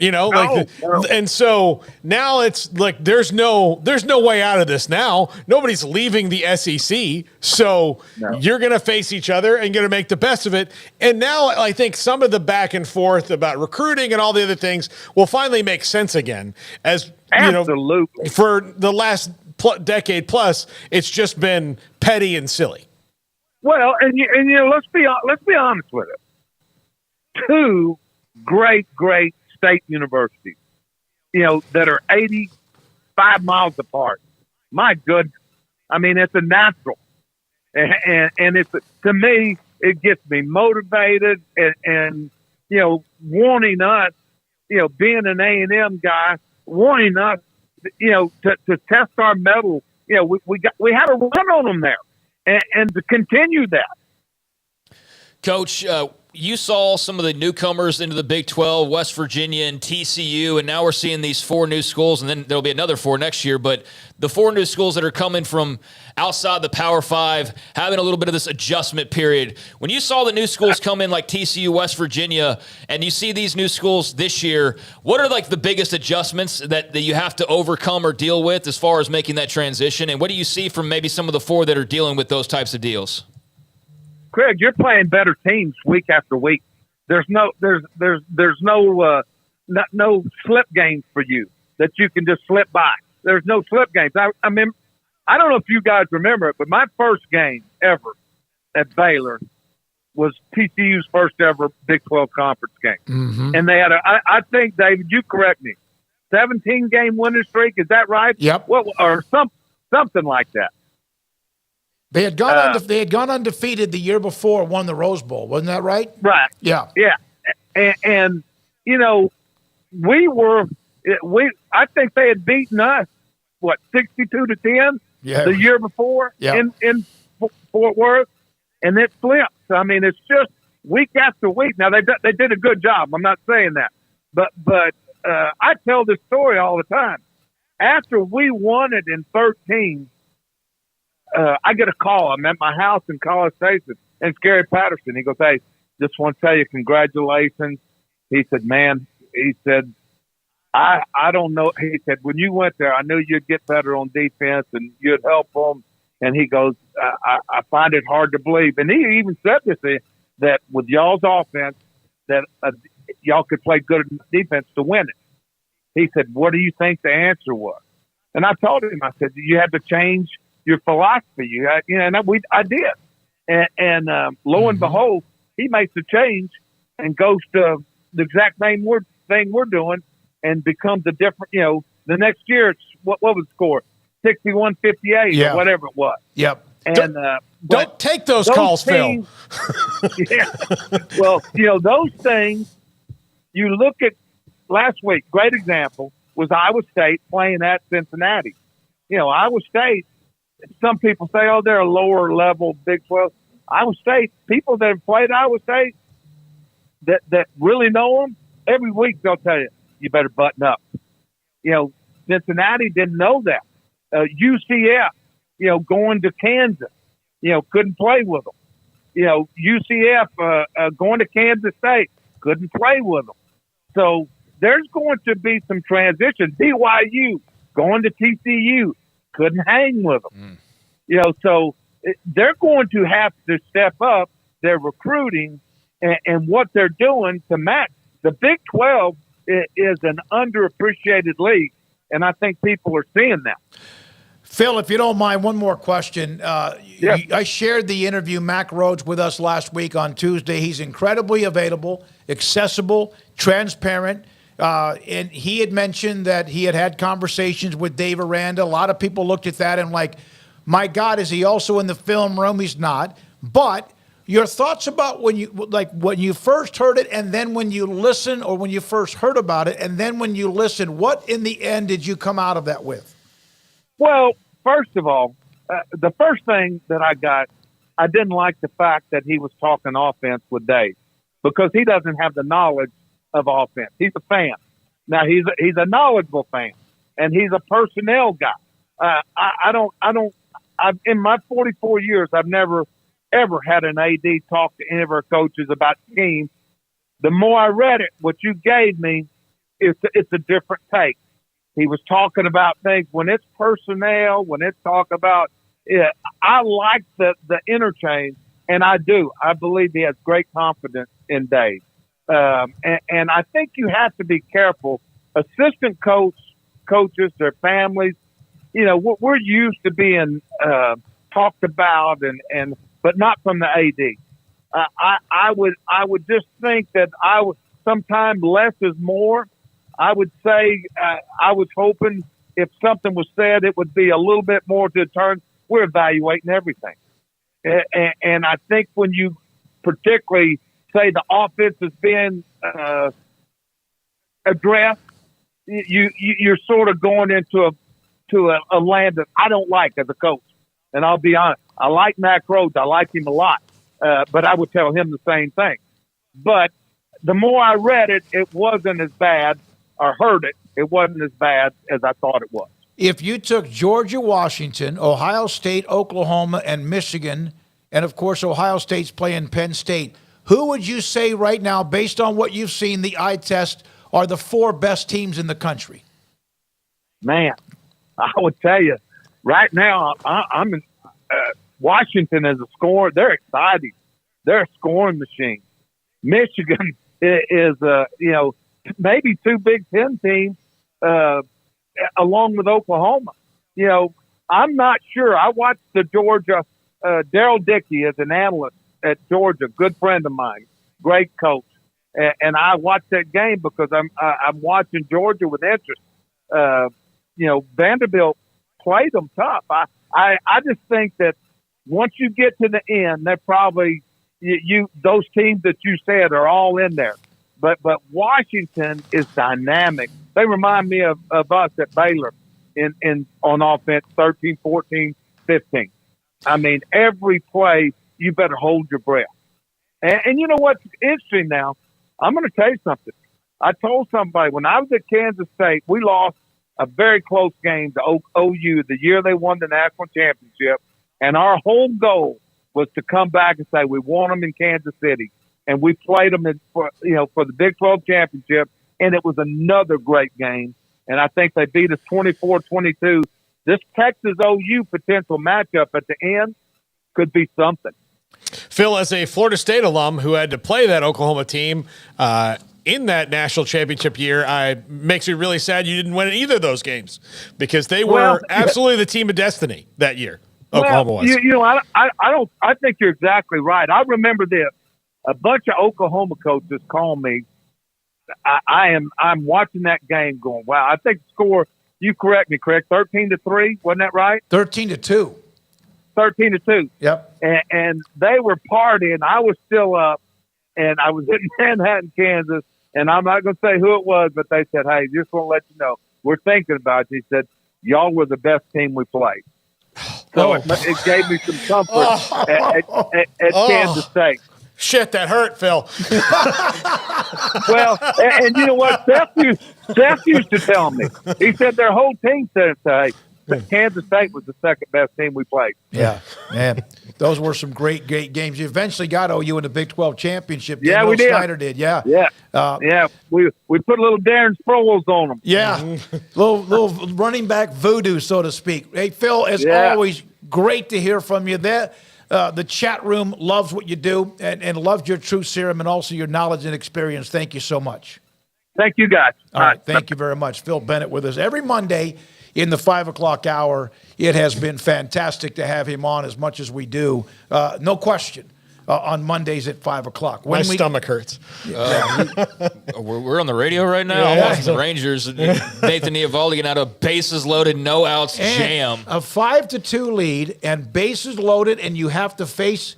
And so now it's like there's no way out of this now. Nobody's leaving the SEC, so you're going to face each other and going to make the best of it. And now I think some of the back and forth about recruiting and all the other things will finally make sense again. As absolutely, for the last decade plus, it's just been petty and silly. Well, and let's be honest with it. Two great state universities, that are 85 miles apart. My goodness. I mean, it's a natural. And it's, to me, it gets me motivated and wanting us, being an A&M guy, wanting us, to test our mettle. We had a run on them there and to continue that. Coach, you saw some of the newcomers into the Big 12, West Virginia and TCU, and now we're seeing these 4 new schools, and then there'll be another 4 next year. But the 4 new schools that are coming from outside the Power 5, having a little bit of this adjustment period. When you saw the new schools come in like TCU, West Virginia, and you see these new schools this year, what are like the biggest adjustments that you have to overcome or deal with as far as making that transition? And what do you see from maybe some of the 4 that are dealing with those types of deals? Craig, you're playing better teams week after week. There's no slip games for you that you can just slip by. There's no slip games. I mean, I don't know if you guys remember it, but my first game ever at Baylor was TCU's first ever Big 12 conference game. Mm-hmm. And they had I think, David, you correct me, 17-game winning streak. Is that right? Yep. Or something like that. They had gone undefeated the year before, won the Rose Bowl. Wasn't that right? Right. Yeah. Yeah. And I think they had beaten us, 62-10 the year before in Fort Worth, and it flipped. So, I mean, it's just week after week. Now, they did a good job. I'm not saying that. But I tell this story all the time. After we won it in 13, I get a call. I'm at my house in College Station, and it's Gary Patterson. He goes, "Hey, just want to tell you congratulations." He said, "Man," he said, I don't know. He said, "When you went there, I knew you'd get better on defense and you'd help them." And he goes, I find it hard to believe." And he even said this, that with y'all's offense, that y'all could play good defense to win it. He said, "What do you think the answer was?" And I told him, I said, "You had to change your philosophy." I did. And lo and behold, he makes a change and goes to the exact thing we're doing and becomes a different, the next year, it's what was the score? 61-58 or whatever it was. Yep. And don't take those calls, teams, Phil. Yeah. Well, those things, you look at last week, great example was Iowa State playing at Cincinnati. Iowa State, some people say, "Oh, they're a lower level Big 12." Iowa State, people that have played Iowa State that really know them, every week they'll tell you, "You better button up." Cincinnati didn't know that. UCF, going to Kansas, couldn't play with them. UCF going to Kansas State, couldn't play with them. So there's going to be some transition. BYU going to TCU, couldn't hang with them. So they're going to have to step up their recruiting and what they're doing to match. The Big 12 is an underappreciated league, and I think people are seeing that. Phil, if you don't mind, one more question. I shared the interview Mack Rhodes with us last week on Tuesday. He's incredibly available, accessible, transparent, And he had mentioned that he had conversations with Dave Aranda. A lot of people looked at that and like, my God, is he also in the film room? He's not. But your thoughts about when you first heard it, and then when you listen, or when you first heard about it, and then when you listen, what in the end did you come out of that with? Well, first of all, the first thing that I didn't like the fact that he was talking offense with Dave, because he doesn't have the knowledge of offense. He's a fan. Now he's a knowledgeable fan, and he's a personnel guy. I've in my 44 years, I've never ever had an AD talk to any of our coaches about schemes. The more I read it, what you gave me, it's a different take. He was talking about things when it's personnel, when it's talk about it. I like the interchange, and I do. I believe he has great confidence in Dave. And I think you have to be careful. Assistant coaches, their families, we're used to being talked about, but not from the AD. I would just think that sometimes less is more. I would say I was hoping if something was said, it would be a little bit more to turn. We're evaluating everything, and I think when you particularly say the offense is being addressed, you're sort of going into a land that I don't like as a coach. And I'll be honest, I like Mac Rhodes. I like him a lot, but I would tell him the same thing. But the more I read it, it wasn't as bad, or heard it, it wasn't as bad as I thought it was. If you took Georgia, Washington, Ohio State, Oklahoma, and Michigan, and of course Ohio State's playing Penn State, who would you say right now, based on what you've seen, the eye test, are the 4 best teams in the country? Man, I would tell you, right now, I'm in Washington as a scorer. They're exciting. They're a scoring machine. Michigan is maybe 2 Big Ten teams, along with Oklahoma. I'm not sure. I watched the Georgia. Daryl Dickey is an analyst at Georgia, good friend of mine, great coach, and I watched that game because I'm watching Georgia with interest. Vanderbilt played them tough. I just think that once you get to the end, they're probably those teams that you said are all in there. But Washington is dynamic. They remind me of us at Baylor in on offense, 13, 14, 15. I mean, every play, you better hold your breath. And you know what's interesting now? I'm going to tell you something. I told somebody when I was at Kansas State, we lost a very close game to OU the year they won the national championship. And our whole goal was to come back and say we won them in Kansas City. And we played them for the Big 12 championship. And it was another great game. And I think they beat us 24-22. This Texas OU potential matchup at the end could be something. Phil, as a Florida State alum who had to play that Oklahoma team in that national championship year, makes me really sad you didn't win either of those games, because they were absolutely the team of destiny that year. Oklahoma was. I think you're exactly right. I remember this. A bunch of Oklahoma coaches called me. I'm watching that game going, wow. I think the score, you correct me, Craig, 13-3, wasn't that right? 13-2. 13-2. Yep. And they were partying. I was still up, and I was in Manhattan, Kansas, and I'm not going to say who it was, but they said, hey, just want to let you know, we're thinking about you. He said, y'all were the best team we played. So it gave me some comfort at Kansas State. Shit, that hurt, Phil. Well, and you know what? Seth used to tell me. He said their whole team said it today. Kansas State was the second best team we played. Yeah, man. Those were some great games. You eventually got OU in the Big 12 championship. Yeah, we did. Snyder did, yeah. Yeah. We put a little Darren Sproles on them. Yeah, little running back voodoo, so to speak. Hey, Phil, as always, great to hear from you. The chat room loves what you do and loves your truth serum and also your knowledge and experience. Thank you so much. Thank you, guys. All right. Thank you very much. Phil Bennett with us every Monday in the 5 o'clock hour. It has been fantastic to have him on as much as we do. No question. on Mondays at 5 o'clock. My stomach hurts. We're on the radio right now. Yeah. The Rangers, Nathan Eovaldi getting out of bases loaded, no outs jam. A 5-2 lead and bases loaded, and you have to face,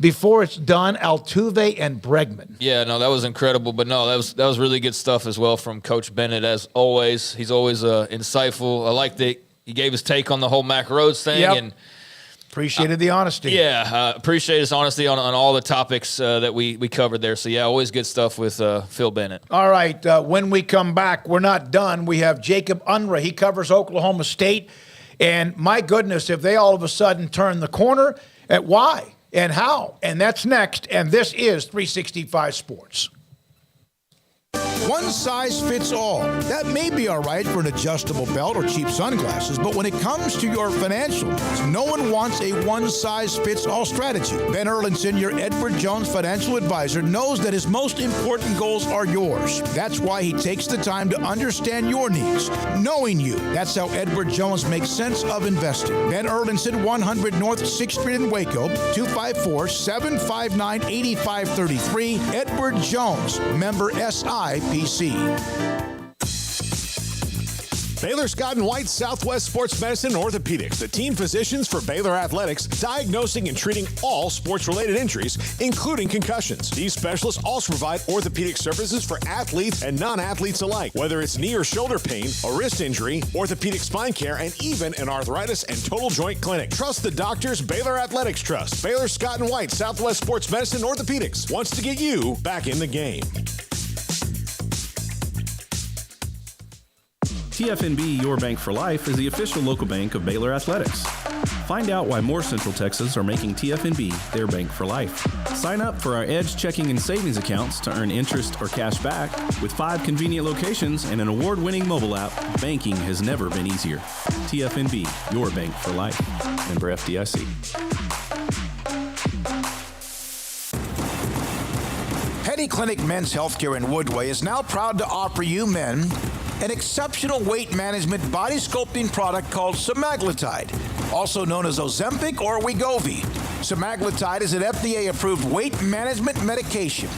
before it's done, Altuve and Bregman. Yeah, no, that was incredible. But no, that was really good stuff as well from Coach Bennett, as always. He's always insightful. I like that he gave his take on the whole Mac Rhodes thing. Yep. And appreciated the honesty. Yeah, appreciate his honesty on all the topics that we covered there. So, yeah, always good stuff with Phil Bennett. All right, when we come back, we're not done. We have Jacob Unruh. He covers Oklahoma State. And my goodness, if they all of a sudden turn the corner, at why and how? And that's next. And this is 365 Sports. One size fits all. That may be all right for an adjustable belt or cheap sunglasses, but when it comes to your financial needs, no one wants a one-size-fits-all strategy. Ben Erlinson, your Edward Jones financial advisor, knows that his most important goals are yours. That's why he takes the time to understand your needs, knowing you. That's how Edward Jones makes sense of investing. Ben Erlinson, 100 North 6th Street in Waco, 254-759-8533. Edward Jones, member SIPC. Baylor Scott and White Southwest Sports Medicine and Orthopedics, the team physicians for Baylor Athletics, diagnosing and treating all sports-related injuries, including concussions. These specialists also provide orthopedic services for athletes and non-athletes alike, whether it's knee or shoulder pain, a wrist injury, orthopedic spine care, and even an arthritis and total joint clinic. Trust the doctors Baylor Athletics trust. Baylor Scott and White Southwest Sports Medicine and Orthopedics wants to get you back in the game. TFNB Your Bank for Life is the official local bank of Baylor Athletics. Find out why more Central Texas are making TFNB their bank for life. Sign up for our Edge checking and savings accounts to earn interest or cash back. With 5 convenient locations and an award-winning mobile app, banking has never been easier. TFNB Your Bank for Life. Member FDIC. Petty Clinic Men's Healthcare in Woodway is now proud to offer you men an exceptional weight management body sculpting product called semaglutide, also known as Ozempic or Wegovy. Semaglutide is an FDA-approved weight management medication.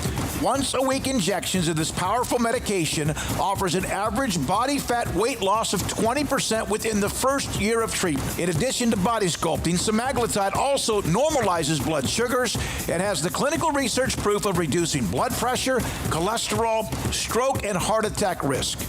Once-a-week injections of this powerful medication offers an average body fat weight loss of 20% within the first year of treatment. In addition to body sculpting, semaglutide also normalizes blood sugars and has the clinical research proof of reducing blood pressure, cholesterol, stroke, and heart attack risk.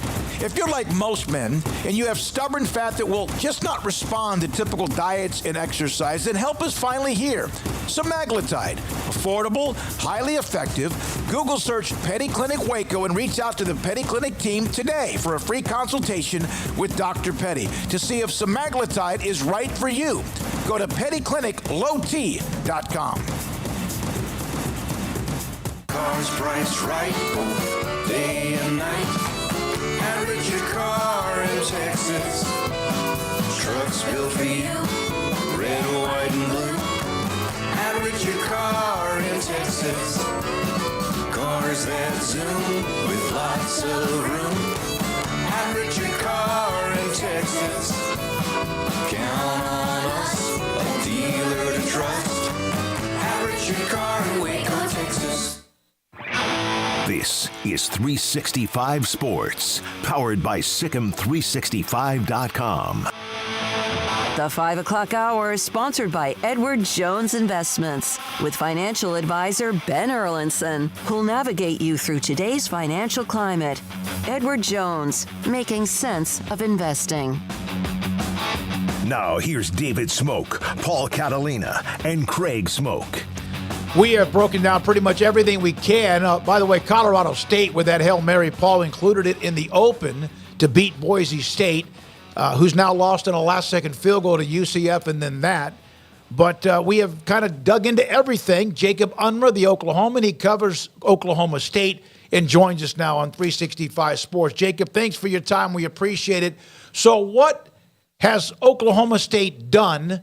If you're like most men and you have stubborn fat that will just not respond to typical diets and exercise, then help is finally here. Semaglutide, affordable, highly effective. Google search Petty Clinic Waco and reach out to the Petty Clinic team today for a free consultation with Dr. Petty to see if semaglutide is right for you. Go to pettycliniclowt.com. Cars priced right, day and night. Average your car in Texas. Trucks built for you, red, white, and blue. Average your car in Texas. Cars that zoom with lots of room. Average your car in Texas. Count on us, a dealer to trust. Average your car in Waco, Texas. This is 365 Sports, powered by Sikkim365.com. The 5 o'clock hour is sponsored by Edward Jones Investments with financial advisor Ben Erlinson, who'll navigate you through today's financial climate. Edward Jones, making sense of investing. Now here's David Smoak, Paul Catalina, and Craig Smoak. We have broken down pretty much everything we can. By the way, Colorado State with that Hail Mary, Paul included it in the Open to beat Boise State, who's now lost in a last-second field goal to UCF and then that. But we have kind of dug into everything. Jacob Unruh, the Oklahoman, he covers Oklahoma State and joins us now on 365 Sports. Jacob, thanks for your time. We appreciate it. So what has Oklahoma State done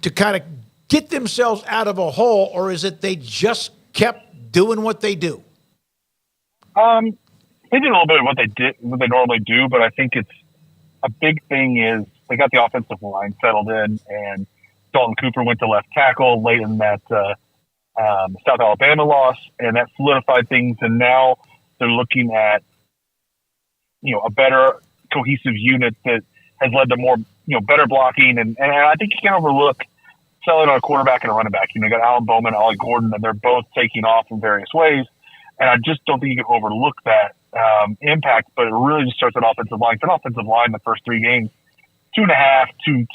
to kind of get themselves out of a hole, or is it they just kept doing what they do? They did a little bit of what they normally do, but I think it's a big thing is they got the offensive line settled in, and Dalton Cooper went to left tackle late in that South Alabama loss, and that solidified things. And now they're looking at, a better cohesive unit that has led to more, better blocking. And I think you can't overlook selling on a quarterback and a running back. You got Alan Bowman and Ollie Gordon, and they're both taking off in various ways. And I just don't think you can overlook that impact, but it really just starts at offensive line. For an offensive line, the first 3 games, 2.5, 2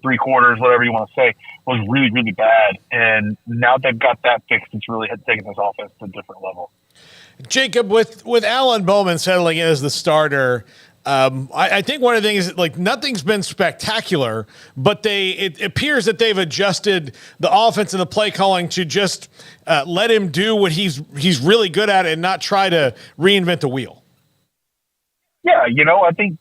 3/4, whatever you want to say, was really, really bad. And now they've got that fixed. It's really taken this offense to a different level. Jacob, with Alan Bowman settling in as the starter, I think one of the things is, like, nothing's been spectacular, but it appears that they've adjusted the offense and the play calling to just let him do what he's really good at and not try to reinvent the wheel. Yeah, I think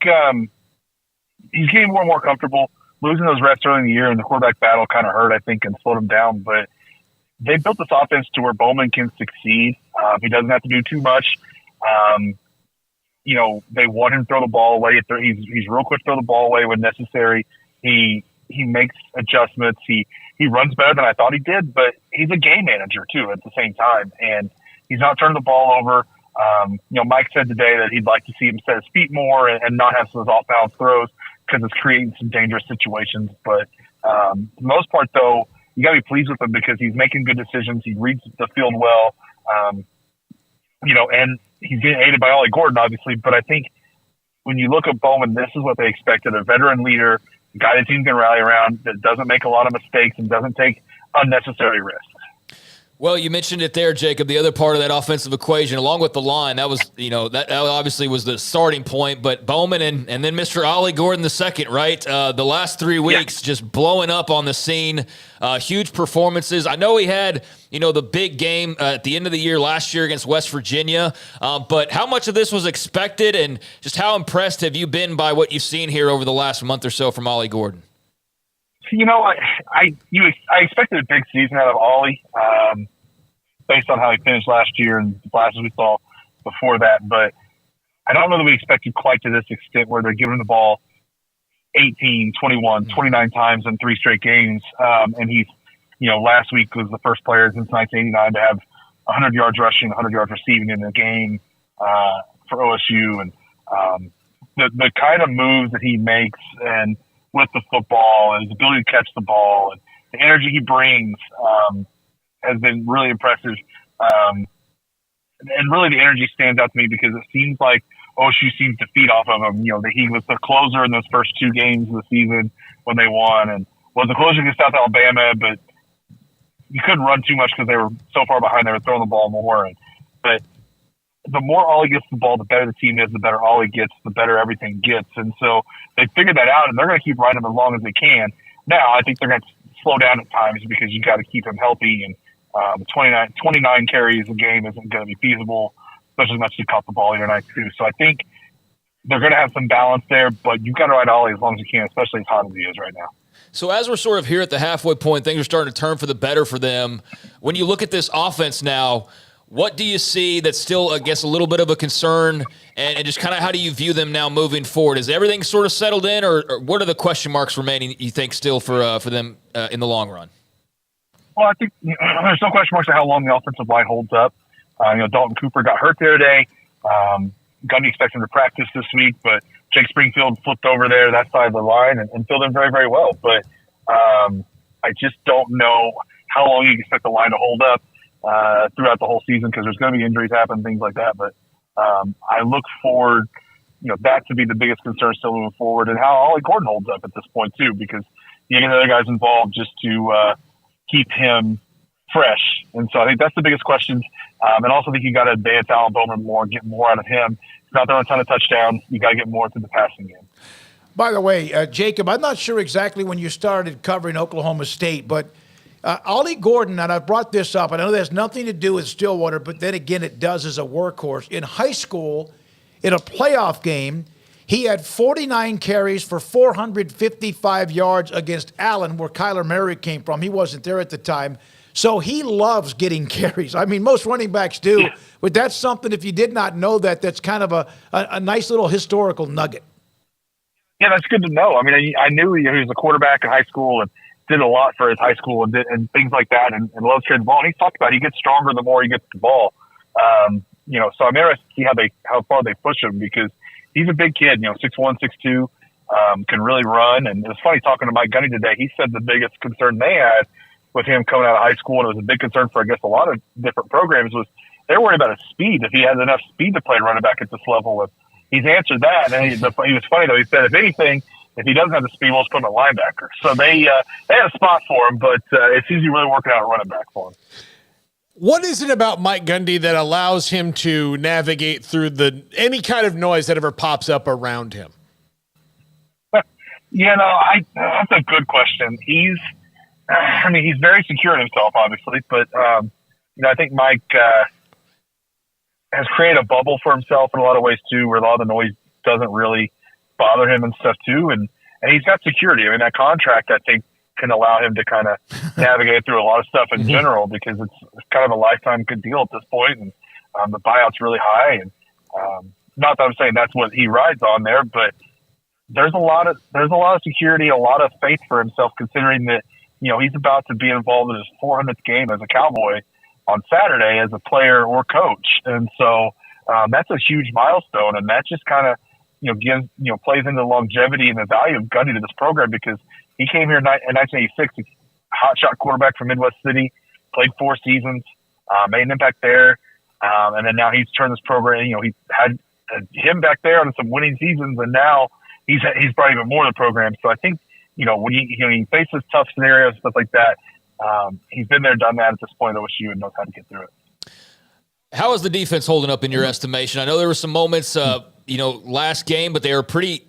he's getting more and more comfortable. Losing those reps early in the year and the quarterback battle kind of hurt, I think, and slowed him down. But they built this offense to where Bowman can succeed. He doesn't have to do too much. They want him to throw the ball away. He's real quick to throw the ball away when necessary. He makes adjustments. He runs better than I thought he did, but he's a game manager too at the same time. And he's not turning the ball over. Mike said today that he'd like to see him set his feet more and not have some of those off-balance throws because it's creating some dangerous situations. But for the most part, though, you got to be pleased with him because he's making good decisions. He reads the field well, and he's getting aided by Ollie Gordon, obviously. But I think when you look at Bowman, this is what they expected: a veteran leader, a guy the team can rally around, that doesn't make a lot of mistakes and doesn't take unnecessary risks. Well, you mentioned it there, Jacob. The other part of that offensive equation, along with the line, that was, that obviously was the starting point. But Bowman and then Mr. Ollie Gordon II, right? The last 3 weeks just blowing up on the scene, huge performances. I know he had, the big game at the end of the year last year against West Virginia. But how much of this was expected, and just how impressed have you been by what you've seen here over the last month or so from Ollie Gordon? I expected a big season out of Ollie, based on how he finished last year and the classes we saw before that. But I don't know that we expected quite to this extent where they're giving him the ball 18, 21, 29 times in 3 straight games. And he's, last week was the first player since 1989 to have 100 yards rushing, 100 yards receiving in a game for OSU. And the kind of moves that he makes and with the football and his ability to catch the ball and the energy he brings has been really impressive. And really the energy stands out to me because it seems like OSU seems to feed off of him. That he was the closer in those first 2 games of the season when they won, and was the closer against South Alabama, but you couldn't run too much because they were so far behind. They were throwing the ball more. But the more Ollie gets the ball, the better the team is, the better Ollie gets, the better everything gets. And so they figured that out, and they're going to keep riding him as long as they can. Now, I think they're going to slow down at times because you got to keep him healthy, and 29 carries a game isn't going to be feasible, especially as much as he caught the ball the other night too. So I think they're going to have some balance there, but you've got to ride Ollie as long as you can, especially as hot as he is right now. So as we're sort of here at the halfway point, things are starting to turn for the better for them. When you look at this offense now, what do you see that's still, I guess, a little bit of a concern, and just kind of how do you view them now moving forward? Is everything sort of settled in, or what are the question marks remaining, you think, still for them in the long run? Well, I think there's no question marks on how long the offensive line holds up. Dalton Cooper got hurt the other day. Gundy expects him to practice this week, but Jake Springfield flipped over there that side of the line and filled in very, very well. But I just don't know how long you expect the line to hold up throughout the whole season because there's going to be injuries happen, things like that. But I look forward, that to be the biggest concern still moving forward, and how Ollie Gordon holds up at this point too, because you get other guys involved just to keep him fresh. And so I think that's the biggest question. And also I think you got to advance Alan Bowman more, get more out of him. He's not throwing a ton of touchdowns. You got to get more through the passing game. By the way, Jacob, I'm not sure exactly when you started covering Oklahoma State, but Ollie Gordon, and I brought this up, I know that has nothing to do with Stillwater, but then again it does as a workhorse. In high school, in a playoff game, he had 49 carries for 455 yards against Allen, where Kyler Murray came from. He wasn't there at the time. So he loves getting carries. I mean, most running backs do, but that's something, if you did not know that, that's kind of a nice little historical nugget. Yeah, that's good to know. I mean, I knew he was a quarterback in high school and did a lot for his high school and things like that, and loves carrying the ball. And he's talked about he gets stronger the more he gets the ball. So I'm interested to see how far they push him, because he's a big kid, 6'1", 6'2", can really run. And it was funny talking to Mike Gundy today. He said the biggest concern they had with him coming out of high school, and it was a big concern for, I guess, a lot of different programs, was they're worried about his speed, if he has enough speed to play running back at this level. And he's answered that. And he was funny, though. He said, if anything, if he doesn't have the speed, we'll just put him at linebacker. So they had a spot for him, but it seems to be really working out at running back for him. What is it about Mike Gundy that allows him to navigate through any kind of noise that ever pops up around him? That's a good question. He's very secure in himself, obviously, but I think Mike has created a bubble for himself in a lot of ways too, where a lot of the noise doesn't really bother him and stuff too, and he's got security. I mean, that contract, I think, can allow him to kind of navigate through a lot of stuff in general, because it's kind of a lifetime good deal at this point, and the buyout's really high. And not that I'm saying that's what he rides on there, but there's a lot of security, a lot of faith for himself, considering that he's about to be involved in his 400th game as a Cowboy on Saturday as a player or coach, and so that's a huge milestone, and that just kind of gives plays into the longevity and the value of Gundy to this program, because he came here in 1986, hotshot quarterback from Midwest City, played 4 seasons, made an impact there, and then now he's turned this program. He had him back there on some winning seasons, and now he's brought even more to the program. So I think when he faces tough scenarios, stuff like that, he's been there, done that at this point at OSU, and knows how to get through it. How is the defense holding up in your estimation? I know there were some moments, last game, but they were pretty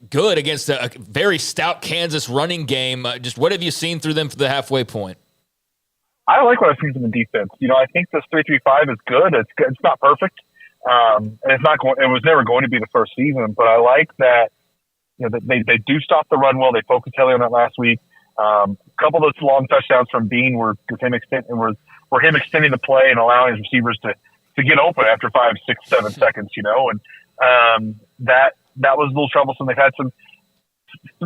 good against a very stout Kansas running game. Just what have you seen through them for the halfway point? I like what I've seen from the defense. I think this 3-3-5 is good. It's not perfect. And it was never going to be the first season, but I like that, that they do stop the run well. They focused heavily on that last week. A couple of those long touchdowns from Bean were him extending the play and allowing his receivers to get open after 5, 6, 7 seconds, and that was a little troublesome. They've had some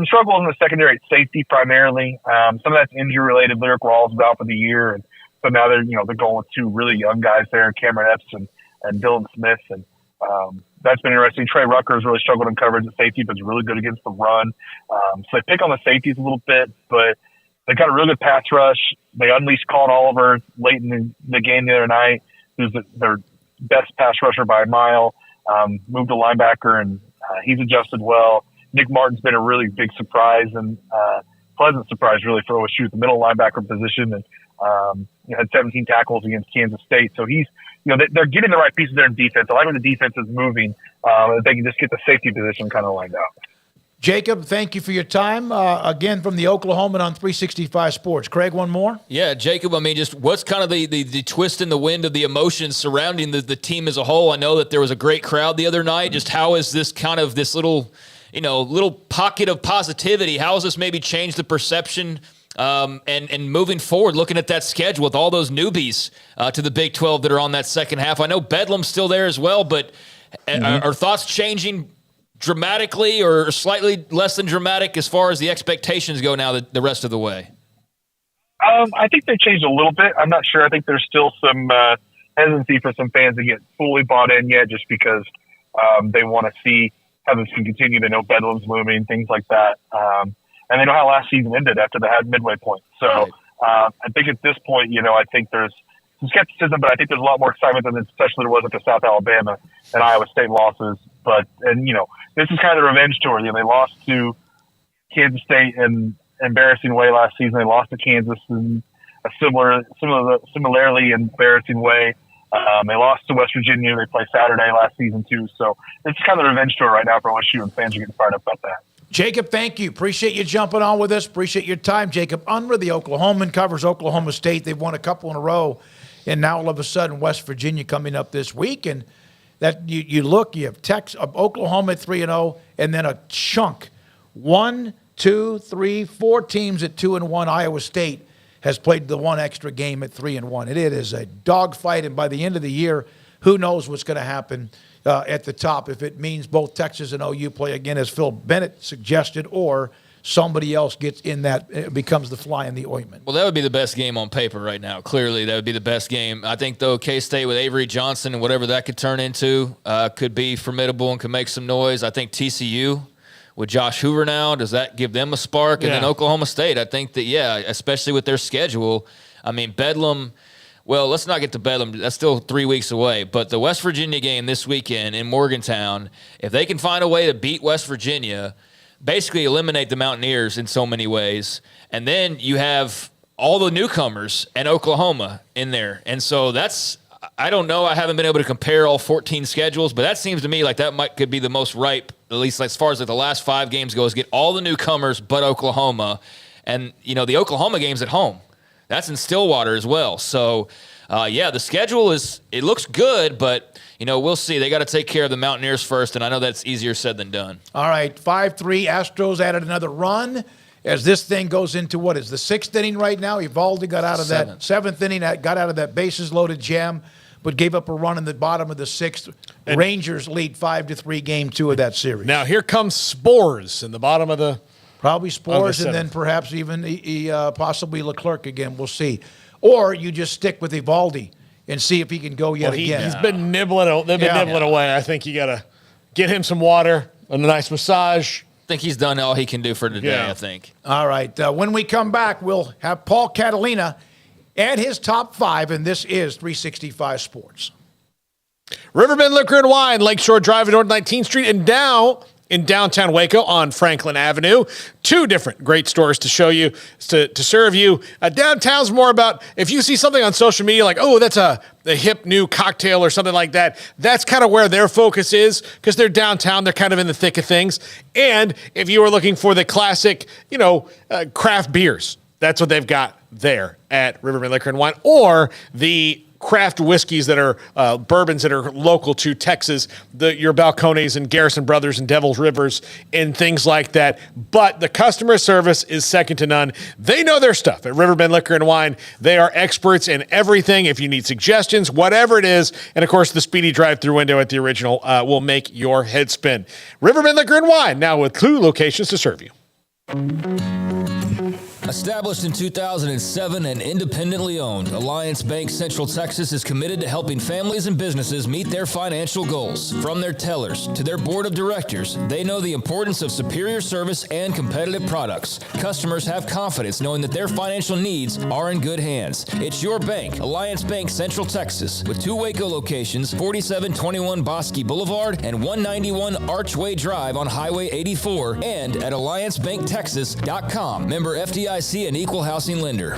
struggles in the secondary at safety primarily. Some of that's injury related. Lyric Rawls is out for the year, and so now they're going with 2 really young guys there, Cameron Epps and Dylan Smith, and that's been interesting. Trey Rucker's really struggled in coverage at safety, but is really good against the run. So they pick on the safeties a little bit, but they got a really good pass rush. They unleashed Colin Oliver late in the game the other night, who's their best pass rusher by a mile. Moved to linebacker, and he's adjusted well. Nick Martin's been a really big surprise and pleasant surprise, really, for OSU at the middle linebacker position, and had 17 tackles against Kansas State. So he's, they're getting the right pieces there in defense. I like when the defense is moving. They can just get the safety position kind of lined out. Jacob, thank you for your time. Again, from the Oklahoman on 365 Sports. Craig, one more? Yeah, Jacob, just what's kind of the twist in the wind of the emotions surrounding the team as a whole? I know that there was a great crowd the other night. Just how is this kind of this little pocket of positivity, how has this maybe changed the perception and moving forward, looking at that schedule with all those newbies to the Big 12 that are on that second half? I know Bedlam's still there as well, but are thoughts changing dramatically or slightly less than dramatic as far as the expectations go now the rest of the way? I think they changed a little bit. I'm not sure. I think there's still some hesitancy for some fans to get fully bought in yet, just because they want to see how this can continue. They know Bedlam's looming, things like that. And they know how last season ended after they had midway point. So I think at this point, I think there's some skepticism, but I think there's a lot more excitement than especially there was at the South Alabama and Iowa State losses. But this is kind of the revenge tour. They lost to Kansas State in an embarrassing way last season. They lost to Kansas in a similarly embarrassing way. They lost to West Virginia. They played Saturday last season too. So it's kind of the revenge tour right now for OSU, and fans are getting fired up about that. Jacob, thank you. Appreciate you jumping on with us. Appreciate your time. Jacob Unruh, the Oklahoman, covers Oklahoma State. They've won a couple in a row, and now all of a sudden West Virginia coming up this week. And that you have Oklahoma at 3-0, and then a chunk, 1, 2, 3, 4 teams at 2-1. Iowa State has played the one extra game at 3-1. It is a dogfight, and by the end of the year, who knows what's going to happen at the top, if it means both Texas and OU play again, as Phil Bennett suggested, or somebody else gets in that, becomes the fly in the ointment. Well, that would be the best game on paper right now. Clearly, that would be the best game. I think, though, K-State with Avery Johnson and whatever that could turn into could be formidable and could make some noise. I think TCU with Josh Hoover now, does that give them a spark? And then Oklahoma State, I think that, especially with their schedule. I mean, Bedlam, well, let's not get to Bedlam. That's still 3 weeks away. But the West Virginia game this weekend in Morgantown, if they can find a way to beat West Virginia, basically eliminate the Mountaineers in so many ways, and then you have all the newcomers and Oklahoma in there. And so that's, I don't know, I haven't been able to compare all 14 schedules, but that seems to me like that could be the most ripe, at least as far as the last 5 games goes, get all the newcomers but Oklahoma. And, the Oklahoma game's at home. That's in Stillwater as well. So, the schedule it looks good, but, we'll see. They got to take care of the Mountaineers first, and I know that's easier said than done. All right, 5-3. Astros added another run as this thing goes into what is the 6th inning right now. Evaldi got out of that 7th inning, got out of that bases-loaded jam, but gave up a run in the bottom of the 6th. And Rangers lead 5-3 game 2 of that series. Now here comes Spores in the bottom of the Probably Spores, and then perhaps even possibly Leclerc again. We'll see. Or you just stick with Evaldi and see if he can go yet again. He's been nibbling. They've been nibbling away. I think you got to get him some water and a nice massage. I think he's done all he can do for today, I think. All right. When we come back, we'll have Paul Catalina and his top 5, and this is 365 Sports. Riverbend Liquor and Wine, Lakeshore Drive at North 19th Street, and now in downtown Waco on Franklin Avenue. 2 different great stores to show you, to serve you. Downtown's more about, if you see something on social media like, oh, that's a hip new cocktail or something like that, that's kind of where their focus is because they're downtown. They're kind of in the thick of things. And if you are looking for the classic, craft beers, that's what they've got there at Riverbend Liquor and Wine, or the craft whiskeys that are bourbons that are local to Texas, your Balcones and Garrison Brothers and Devil's Rivers and things like that. But the customer service is second to none. They know their stuff at Riverbend Liquor and Wine. They are experts in everything. If you need suggestions, whatever it is, and of course the speedy drive-through window at the original will make your head spin. Riverbend Liquor and Wine, now with 2 locations to serve you. Established in 2007 and independently owned, Alliance Bank Central Texas is committed to helping families and businesses meet their financial goals. From their tellers to their board of directors, they know the importance of superior service and competitive products. Customers have confidence knowing that their financial needs are in good hands. It's your bank, Alliance Bank Central Texas, with 2 Waco locations, 4721 Bosque Boulevard and 191 Archway Drive on Highway 84, and at alliancebanktexas.com. Member FDIC and equal housing lender.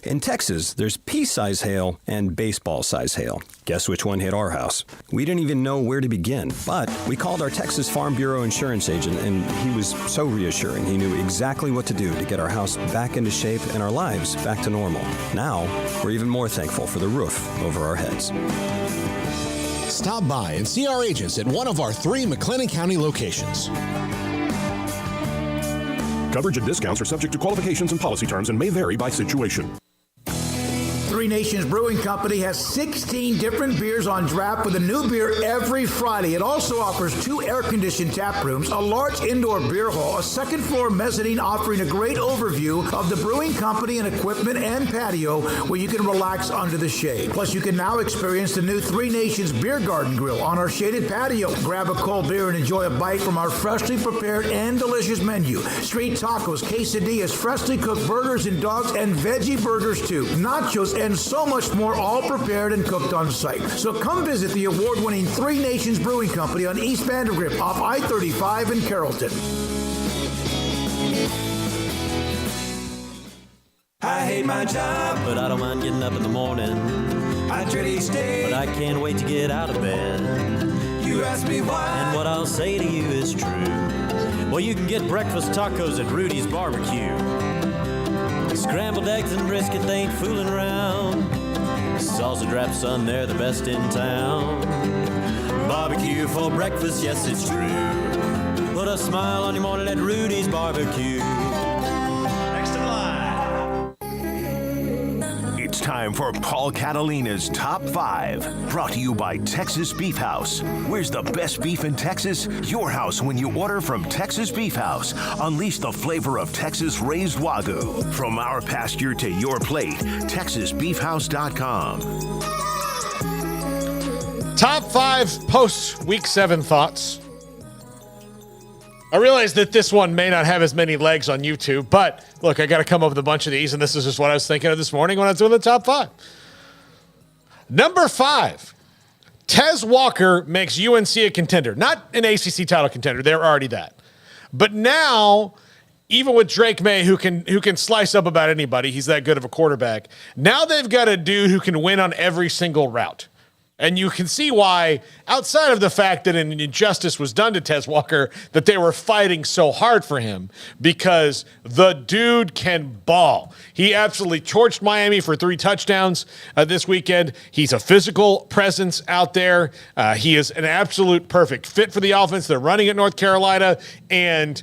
In Texas, there's pea-size hail and baseball-size hail. Guess which one hit our house? We didn't even know where to begin, but we called our Texas Farm Bureau insurance agent, and he was so reassuring. He knew exactly what to do to get our house back into shape and our lives back to normal. Now, we're even more thankful for the roof over our heads. Stop by and see our agents at one of our 3 McLennan County locations. Coverage and discounts are subject to qualifications and policy terms and may vary by situation. Three Nations Brewing Company has 16 different beers on draft with a new beer every Friday. It also offers 2 air-conditioned tap rooms, a large indoor beer hall, a second-floor mezzanine offering a great overview of the brewing company and equipment and patio where you can relax under the shade. Plus, you can now experience the new Three Nations Beer Garden Grill on our shaded patio. Grab a cold beer and enjoy a bite from our freshly prepared and delicious menu. Street tacos, quesadillas, freshly cooked burgers and dogs, and veggie burgers too. Nachos and so much more, all prepared and cooked on site. So come visit the award-winning Three Nations Brewing Company on East Vandergrift off I-35 in Carrollton. I hate my job, but I don't mind getting up in the morning. I dread each day, but I can't wait to get out of bed. You ask me why, and what I'll say to you is true. Well, you can get breakfast tacos at Rudy's Barbecue. Scrambled eggs and brisket, they ain't fooling around. Sausage wrap, son, they're the best in town. Barbecue for breakfast, yes, it's true. Put a smile on your morning at Rudy's Barbecue. It's time time for Paul Catalina's Top 5. Brought to you by Texas Beef House. Where's the best beef in Texas? Your house when you order from Texas Beef House. Unleash the flavor of Texas-raised Wagyu. From our pasture to your plate, TexasBeefHouse.com. Top 5 post-Week 7 thoughts. I realize that this one may not have as many legs on YouTube, but look, I got to come up with a bunch of these, and this is just what I was thinking of this morning when I was doing the top 5. Number 5, Tez Walker makes UNC a contender. Not an ACC title contender. They're already that. But now, even with Drake May, who can slice up about anybody, he's that good of a quarterback. Now they've got a dude who can win on every single route. And you can see why, outside of the fact that an injustice was done to Tez Walker, that they were fighting so hard for him, because the dude can ball. He absolutely torched Miami for 3 touchdowns this weekend. He's a physical presence out there. He is an absolute perfect fit for the offense. They're running at North Carolina, and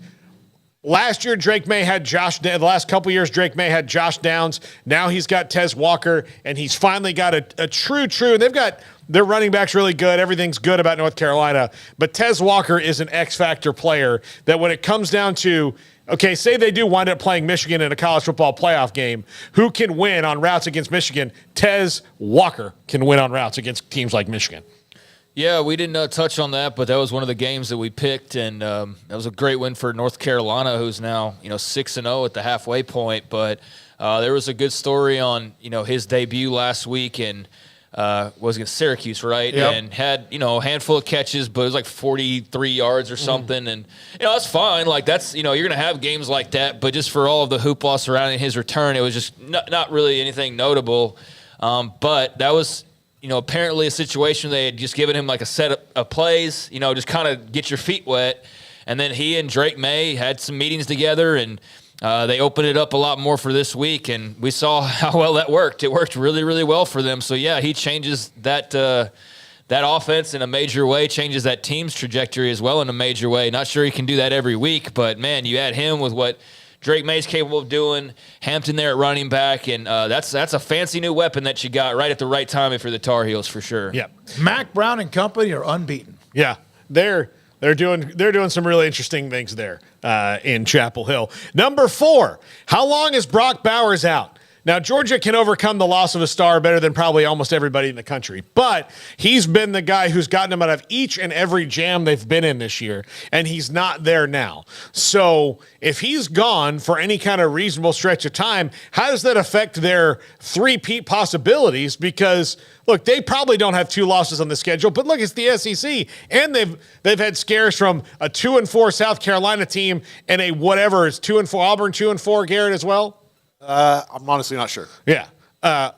last year, Drake May had the last couple years, Drake May had Josh Downs. Now he's got Tez Walker, and he's finally got a true, and they've got their running back's really good. Everything's good about North Carolina. But Tez Walker is an X-factor player that when it comes down to, okay, say they do wind up playing Michigan in a college football playoff game, who can win on routes against Michigan? Tez Walker can win on routes against teams like Michigan. Yeah, we didn't touch on that, but that was one of the games that we picked, and that was a great win for North Carolina, who's now 6-0 at the halfway point. But there was a good story on his debut last week, and was against Syracuse, right? Yep. And had a handful of catches, but it was like 43 yards or something, and that's fine. Like that's you're gonna have games like that, but just for all of the hoopla surrounding his return, it was just not really anything notable. But that was. Apparently a situation they had just given him like a set of plays, just kind of get your feet wet. And then he and Drake May had some meetings together, and they opened it up a lot more for this week. And we saw how well that worked. It worked really, really well for them. So, yeah, he changes that offense in a major way, changes that team's trajectory as well in a major way. Not sure he can do that every week, but, man, you add him with what Drake May's capable of doing, Hampton there at running back, and that's a fancy new weapon that you got right at the right time for the Tar Heels for sure. Yeah, Mac Brown and company are unbeaten. Yeah, they're doing some really interesting things there in Chapel Hill. Number 4, how long is Brock Bowers out? Now, Georgia can overcome the loss of a star better than probably almost everybody in the country, but he's been the guy who's gotten them out of each and every jam they've been in this year, and he's not there now. So if he's gone for any kind of reasonable stretch of time, how does that affect their three-peat possibilities? Because, look, they probably don't have 2 losses on the schedule, but look, it's the SEC, and they've had scares from a 2-4 South Carolina team and a whatever is 2-4 Auburn, 2-4 Garrett as well. I'm honestly not sure. Yeah.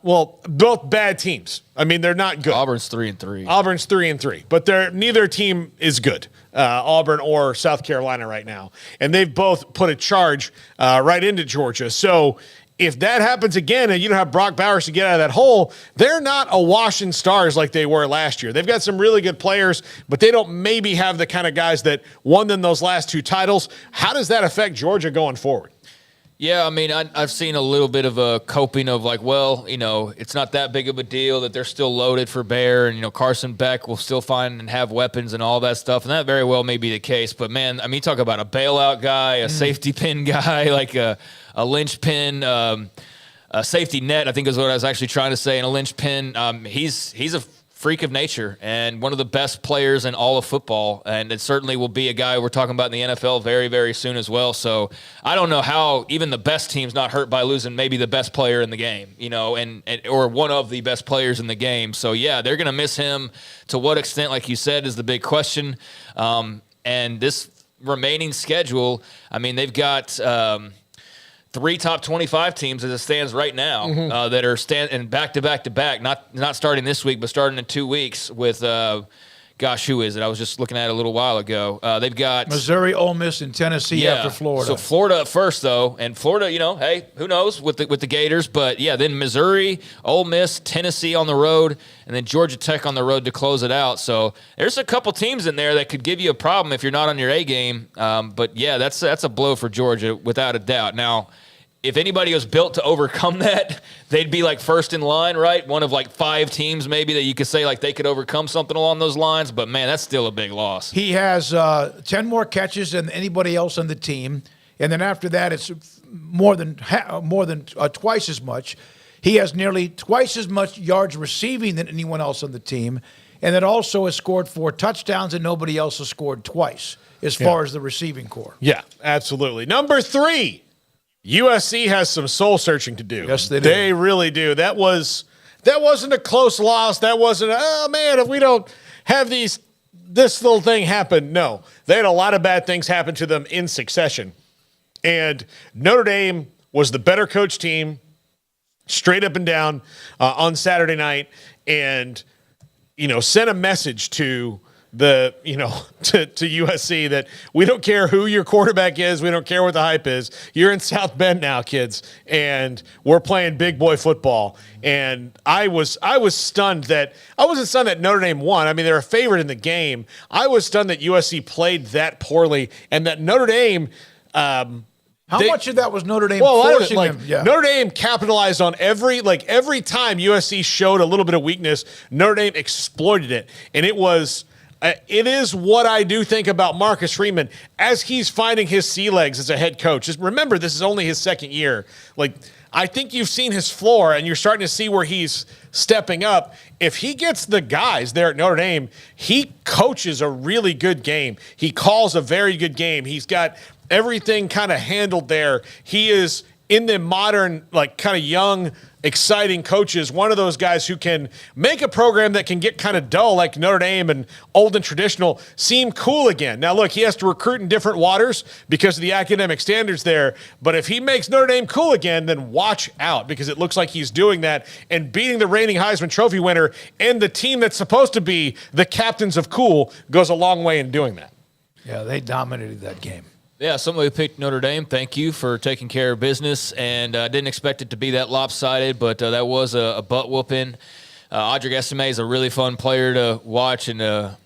Well, both bad teams. I mean, they're not good. Auburn's 3-3. Auburn's 3-3, but neither team is good. Auburn or South Carolina right now, and they've both put a charge right into Georgia. So if that happens again, and you don't have Brock Bowers to get out of that hole, they're not awash in stars like they were last year. They've got some really good players, but they don't maybe have the kind of guys that won them those last 2 titles. How does that affect Georgia going forward? Yeah, I mean, I've seen a little bit of a coping of like, well, it's not that big of a deal that they're still loaded for Bear, and, Carson Beck will still find and have weapons and all that stuff, and that very well may be the case. But, man, I mean, talk about a bailout guy, a safety pin guy, like a linchpin, a safety net, I think is what I was actually trying to say, and a linchpin. He's a freak of nature and one of the best players in all of football, and it certainly will be a guy we're talking about in the NFL very, very soon as well. So I don't know how even the best team's not hurt by losing maybe the best player in the game, and or one of the best players in the game. So yeah, they're going to miss him. To what extent, like you said, is the big question. And this remaining schedule, I mean, they've got 3 top 25 teams as it stands right now that are and back to back, not starting this week, but starting in 2 weeks with, who is it? I was just looking at it a little while ago. They've got Missouri, Ole Miss, and Tennessee after Florida. So Florida up first, though, and Florida, hey, who knows with the Gators? But yeah, then Missouri, Ole Miss, Tennessee on the road, and then Georgia Tech on the road to close it out. So there's a couple teams in there that could give you a problem if you're not on your A game. But yeah, that's a blow for Georgia without a doubt. Now, if anybody was built to overcome that, they'd be like first in line, right? One of like 5 teams maybe that you could say like they could overcome something along those lines. But, man, that's still a big loss. He has 10 more catches than anybody else on the team. And then after that, it's more than twice as much. He has nearly twice as much yards receiving than anyone else on the team. And then also has scored 4 touchdowns, and nobody else has scored twice as far as the receiving core. Yeah, absolutely. Number 3, USC has some soul searching to do. Yes, they do. They really do. That wasn't a close loss. That wasn't, oh, man, if we don't have this little thing happen. No, they had a lot of bad things happen to them in succession. And Notre Dame was the better coach team straight up and down on Saturday night, and sent a message to to USC that we don't care who your quarterback is, we don't care what the hype is. You're in South Bend now, kids, and we're playing big boy football. And I was stunned that I wasn't stunned that Notre Dame won. I mean, they're a favorite in the game. I was stunned that USC played that poorly, and that Notre Dame. How much of that was Notre Dame forcing them? Yeah. Notre Dame capitalized on every time USC showed a little bit of weakness, Notre Dame exploited it. And it is what I do think about Marcus Freeman as he's finding his sea legs as a head coach. Just remember, this is only his second year. I think you've seen his floor, and you're starting to see where he's stepping up. If he gets the guys there at Notre Dame, he coaches a really good game. He calls a very good game. He's got everything kind of handled there. He is in the modern, kind of young, exciting coaches, one of those guys who can make a program that can get kind of dull like Notre Dame and old and traditional seem cool again. Now, look, he has to recruit in different waters because of the academic standards there. But if he makes Notre Dame cool again, then watch out, because it looks like he's doing that and beating the reigning Heisman Trophy winner and the team that's supposed to be the captains of cool goes a long way in doing that. Yeah, they dominated that game. Yeah, somebody picked Notre Dame. Thank you for taking care of business. And I didn't expect it to be that lopsided, but that was a butt whooping. Audric Estime is a really fun player to watch and a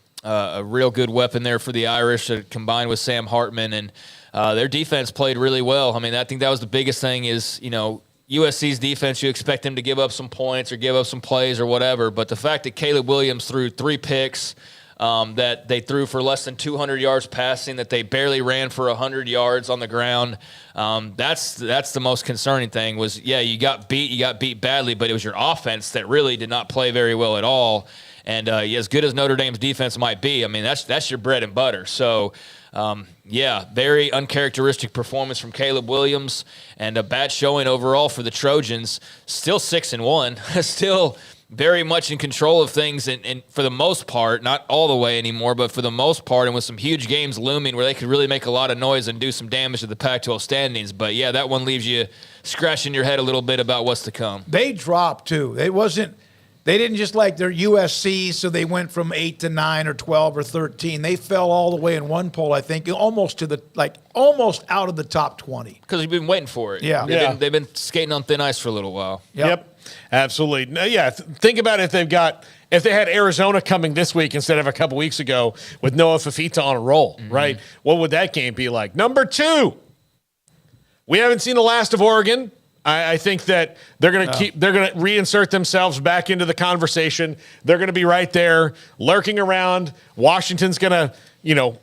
real good weapon there for the Irish, combined with Sam Hartman. And their defense played really well. I mean, I think that was the biggest thing is, USC's defense, you expect them to give up some points or give up some plays or whatever. But the fact that Caleb Williams threw 3 picks, that they threw for less than 200 yards passing, that they barely ran for 100 yards on the ground. That's the most concerning thing was, you got beat badly, but it was your offense that really did not play very well at all. And as good as Notre Dame's defense might be, I mean, that's your bread and butter. So, very uncharacteristic performance from Caleb Williams and a bad showing overall for the Trojans. Still 6-1, still very much in control of things, and for the most part, not all the way anymore, but for the most part, and with some huge games looming where they could really make a lot of noise and do some damage to the Pac-12 standings. But, that one leaves you scratching your head a little bit about what's to come. They dropped, too. They didn't just like their USC, so they went from 8 to 9 or 12 or 13. They fell all the way in one poll, I think, almost out of the top 20. Because we've been waiting for it. Yeah. They've been skating on thin ice for a little while. Yep. Absolutely. Think about if they had Arizona coming this week instead of a couple weeks ago with Noah Fafita on a roll, right? What would that game be like? Number 2, we haven't seen the last of Oregon. I think that they're going to reinsert themselves back into the conversation. They're going to be right there lurking around. Washington's going to,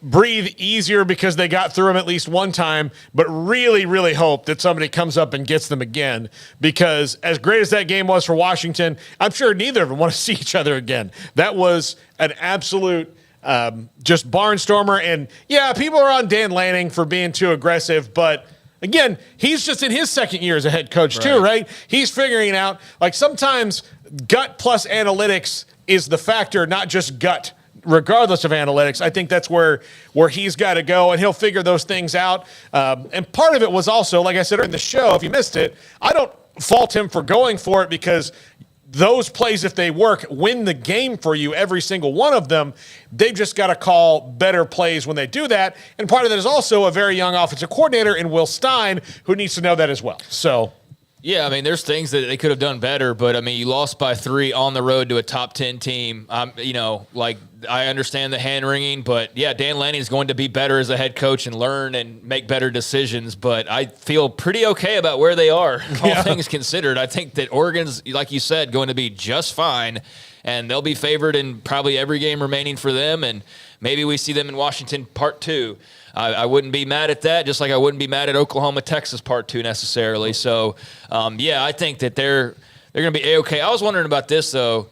breathe easier because they got through them at least one time, but really, really hope that somebody comes up and gets them again, because as great as that game was for Washington, I'm sure neither of them want to see each other again. That was an absolute just barnstormer. And people are on Dan Lanning for being too aggressive, but again, he's just in his second year as a head coach too, right? He's figuring it out. Sometimes gut plus analytics is the factor, not just gut, regardless of analytics. I think that's where he's got to go, and he'll figure those things out. And part of it was also, like I said in the show, if you missed it, I don't fault him for going for it, because those plays, if they work, win the game for you, every single one of them. They've just got to call better plays when they do that. And part of that is also a very young offensive coordinator in Will Stein, who needs to know that as well. So, I mean, there's things that they could have done better, but, I mean, you lost by 3 on the road to a top 10 team. I understand the hand-wringing, but, yeah, Dan Lanning is going to be better as a head coach and learn and make better decisions. But I feel pretty okay about where they are, all things considered. I think that Oregon's, like you said, going to be just fine, and they'll be favored in probably every game remaining for them, and maybe we see them in Washington Part 2. I wouldn't be mad at that, just like I wouldn't be mad at Oklahoma, Texas Part 2 necessarily. So, I think that they're going to be A-okay. I was wondering about this, though.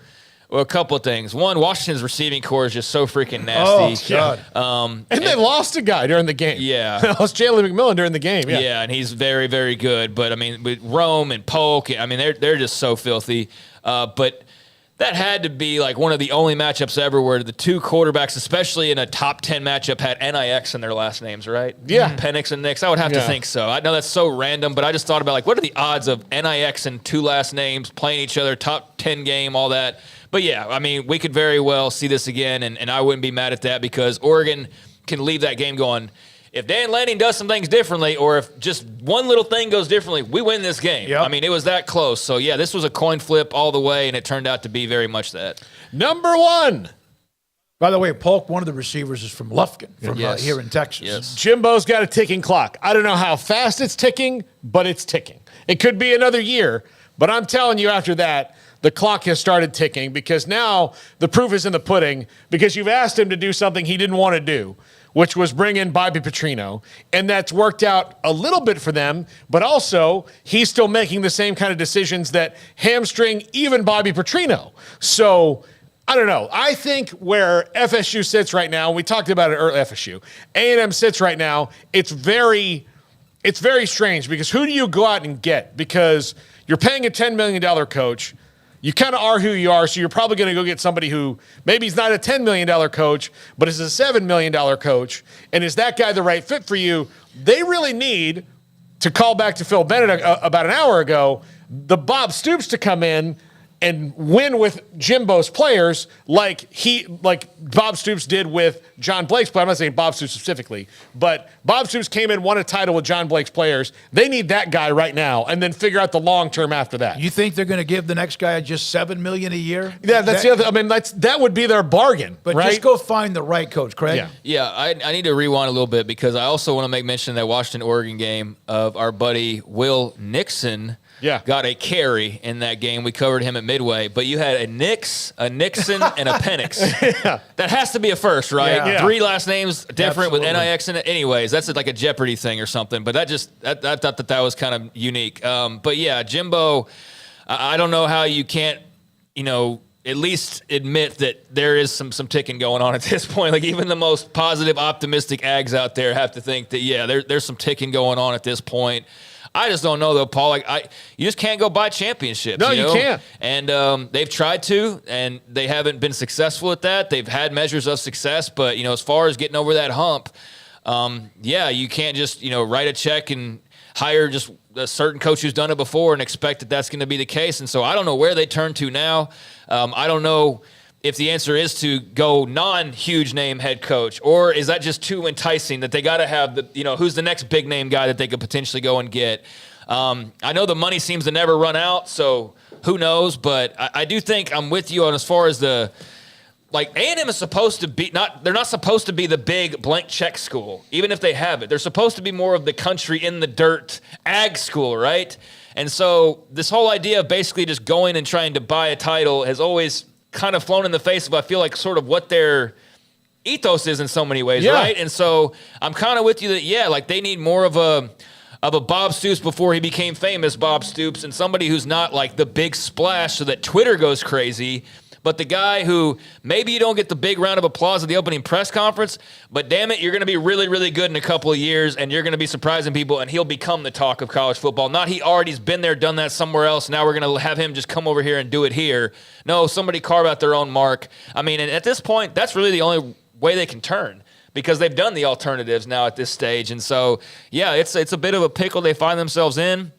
Well, a couple of things. One, Washington's receiving core is just so freaking nasty. Oh, God. And they lost a guy during the game. Yeah. They lost Jalen McMillan during the game. Yeah, and he's very, very good. But, I mean, with Rome and Polk, I mean, they're just so filthy. But that had to be like one of the only matchups ever where the two quarterbacks, especially in a top 10 matchup, had NIX in their last names, right? Yeah. Penix and Nix. I would have to think so. I know that's so random, but I just thought about, like, what are the odds of NIX and two last names playing each other, top 10 game, all that. But, yeah, I mean, we could very well see this again, and I wouldn't be mad at that because Oregon can leave that game going, if Dan Lanning does some things differently or if just one little thing goes differently, we win this game. Yep. I mean, it was that close. So, yeah, this was a coin flip all the way, and it turned out to be very much that. Number 1. By the way, Polk, one of the receivers, is from Lufkin, from here in Texas. Yes. Jimbo's got a ticking clock. I don't know how fast it's ticking, but it's ticking. It could be another year, but I'm telling you after that, the clock has started ticking because now the proof is in the pudding because you've asked him to do something he didn't want to do, which was bring in Bobby Petrino, and that's worked out a little bit for them, but also he's still making the same kind of decisions that hamstring even Bobby Petrino. So, I don't know. I think where FSU sits right now, we talked about it earlier, FSU, A&M sits right now, it's very strange because who do you go out and get? Because you're paying a $10 million coach. You kind of are who you are, so you're probably going to go get somebody who maybe he's not a $10 million coach, but is a $7 million coach. And is that guy the right fit for you? They really need, to call back to Phil Bennett about an hour ago, the Bob Stoops to come in and win with Jimbo's players like Bob Stoops did with John Blake's players. I'm not saying Bob Stoops specifically, but Bob Stoops came in, won a title with John Blake's players. They need that guy right now and then figure out the long term after that. You think they're going to give the next guy just $7 million a year? Yeah, that's the other. I mean, that would be their bargain. But right? just go find the right coach, Craig. Yeah, I need to rewind a little bit because I also want to make mention of that Washington-Oregon game of our buddy Will Nixon. Got a carry in that game. We covered him at Midway. But you had a Nixon, and a Penix. That has to be a first, right? Yeah. 3 last names different Absolutely. with NIX in it. Anyways, that's like a Jeopardy thing or something. But I thought that was kind of unique. But, yeah, Jimbo, I don't know how you can't, at least admit that there is some ticking going on at this point. Like, even the most positive, optimistic Ags out there have to think that, there's some ticking going on at this point. I just don't know, though, Paul. You just can't go buy championships. No, you can't. And they've tried to, and they haven't been successful at that. They've had measures of success, but, as far as getting over that hump, you can't just, write a check and hire just a certain coach who's done it before and expect that that's going to be the case. And so I don't know where they turn to now. I don't know if the answer is to go non-huge name head coach, or is that just too enticing that they got to have who's the next big name guy that they could potentially go and get? I know the money seems to never run out, so who knows? But I do think I'm with you on as far as A&M is supposed to be they're not supposed to be the big blank check school, even if they have it. They're supposed to be more of the country in the dirt ag school, right? And so this whole idea of basically just going and trying to buy a title has always kind of flown in the face of, I feel like, sort of what their ethos is in so many ways, right? And so I'm kind of with you that, they need more of a Bob Stoops before he became famous, Bob Stoops, and somebody who's not like the big splash so that Twitter goes crazy, but the guy who maybe you don't get the big round of applause at the opening press conference, but damn it, you're going to be really, really good in a couple of years, and you're going to be surprising people, and he'll become the talk of college football. Not he already's been there, done that somewhere else, now we're going to have him just come over here and do it here. No, somebody carve out their own mark. I mean, and at this point, that's really the only way they can turn, because they've done the alternatives now at this stage. And so, it's a bit of a pickle they find themselves in.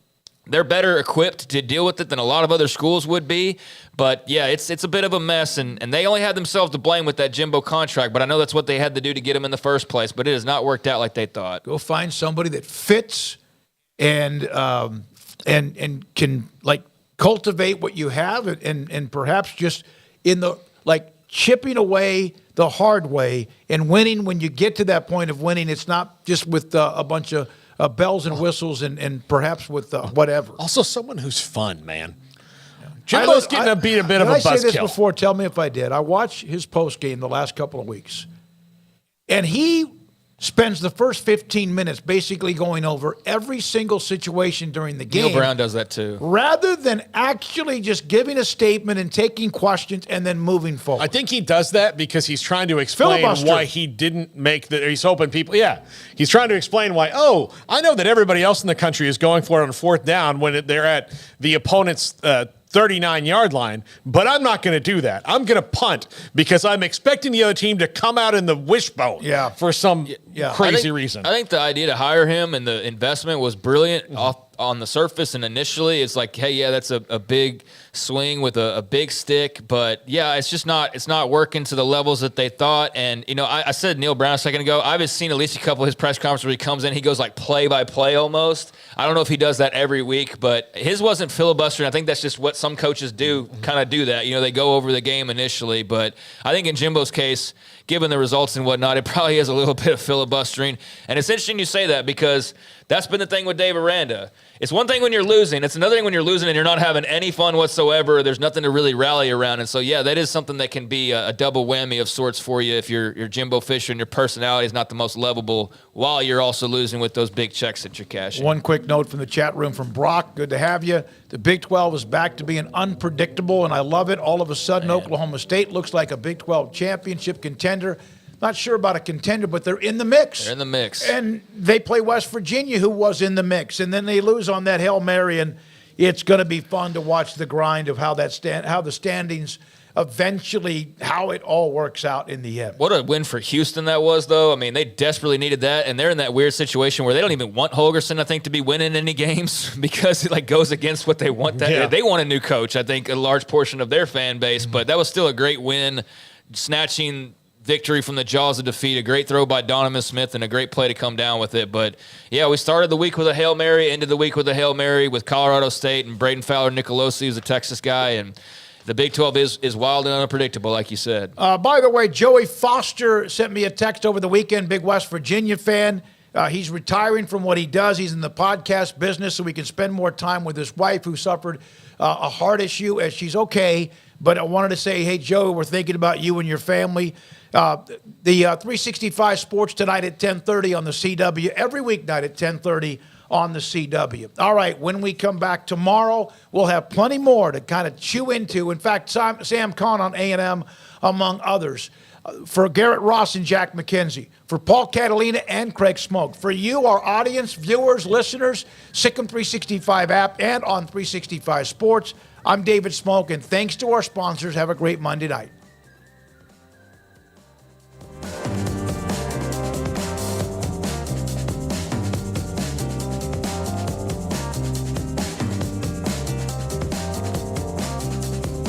They're better equipped to deal with it than a lot of other schools would be. But, it's a bit of a mess, and they only had themselves to blame with that Jimbo contract, but I know that's what they had to do to get him in the first place, but it has not worked out like they thought. Go find somebody that fits and can, cultivate what you have and perhaps just in the, chipping away the hard way. And winning, when you get to that point of winning, it's not just with a bunch of bells and whistles and perhaps with whatever. Also, someone who's fun, man. Jimbo's getting beat a bit of a buzzkill. I say this before, tell me if I did. I watched his post game the last couple of weeks, and he spends the first 15 minutes basically going over every single situation during the game. Neil Brown does that too. Rather than actually just giving a statement and taking questions and then moving forward. I think he does that because he's trying to explain why he didn't make he's hoping people, he's trying to explain why, I know that everybody else in the country is going for it on fourth down when they're at the opponent's 39-yard line, but I'm not going to do that. I'm going to punt because I'm expecting the other team to come out in the wishbone for some crazy reason. I think the idea to hire him and the investment was brilliant on the surface, and initially it's like, hey, that's a big swing with a big stick, but it's not working to the levels that they thought. And I said Neil Brown a second ago. I've seen at least a couple of his press conferences where he comes in, he goes like play by play almost. I don't know if he does that every week, but his wasn't filibustering. I think that's just what some coaches do, kind of do that. They go over the game initially, but I think in Jimbo's case, given the results and whatnot, it probably is a little bit of filibustering. And it's interesting you say that because that's been the thing with Dave Aranda. It's one thing when you're losing. It's another thing when you're losing and you're not having any fun whatsoever. There's nothing to really rally around. And so, that is something that can be a double whammy of sorts for you if you're Jimbo Fisher and your personality is not the most lovable while you're also losing with those big checks that you're cashing. One quick note from the chat room from Brock. Good to have you. The Big 12 is back to being unpredictable, and I love it. All of a sudden, Oklahoma State looks like a Big 12 championship contender. Not sure about a contender, but they're in the mix. They're in the mix. And they play West Virginia, who was in the mix. And then they lose on that Hail Mary, and it's going to be fun to watch the grind of how the standings eventually, how it all works out in the end. What a win for Houston that was, though. I mean, they desperately needed that, and they're in that weird situation where they don't even want Holgorsen, I think, to be winning any games because it goes against what they want. They want a new coach, I think, a large portion of their fan base, but that was still a great win, snatching victory from the jaws of defeat, a great throw by Donovan Smith, and a great play to come down with it. But, we started the week with a Hail Mary, ended the week with a Hail Mary with Colorado State and Braden Fowler Nicolosi, who's a Texas guy, and the Big 12 is wild and unpredictable, like you said. By the way, Joey Foster sent me a text over the weekend, big West Virginia fan. He's retiring from what he does. He's in the podcast business so we can spend more time with his wife who suffered a heart issue, as she's okay. But I wanted to say, hey, Joey, we're thinking about you and your family. The 365 Sports tonight at 10:30 on the CW, every weeknight at 10:30 on the CW. All right, when we come back tomorrow, we'll have plenty more to kind of chew into. In fact, Sam Kahn on A&M, among others. For Garrett Ross and Jack McKenzie, for Paul Catalina and Craig Smoak, for you, our audience, viewers, listeners, Sikkim 365 app and on 365 Sports, I'm David Smoak, and thanks to our sponsors. Have a great Monday night.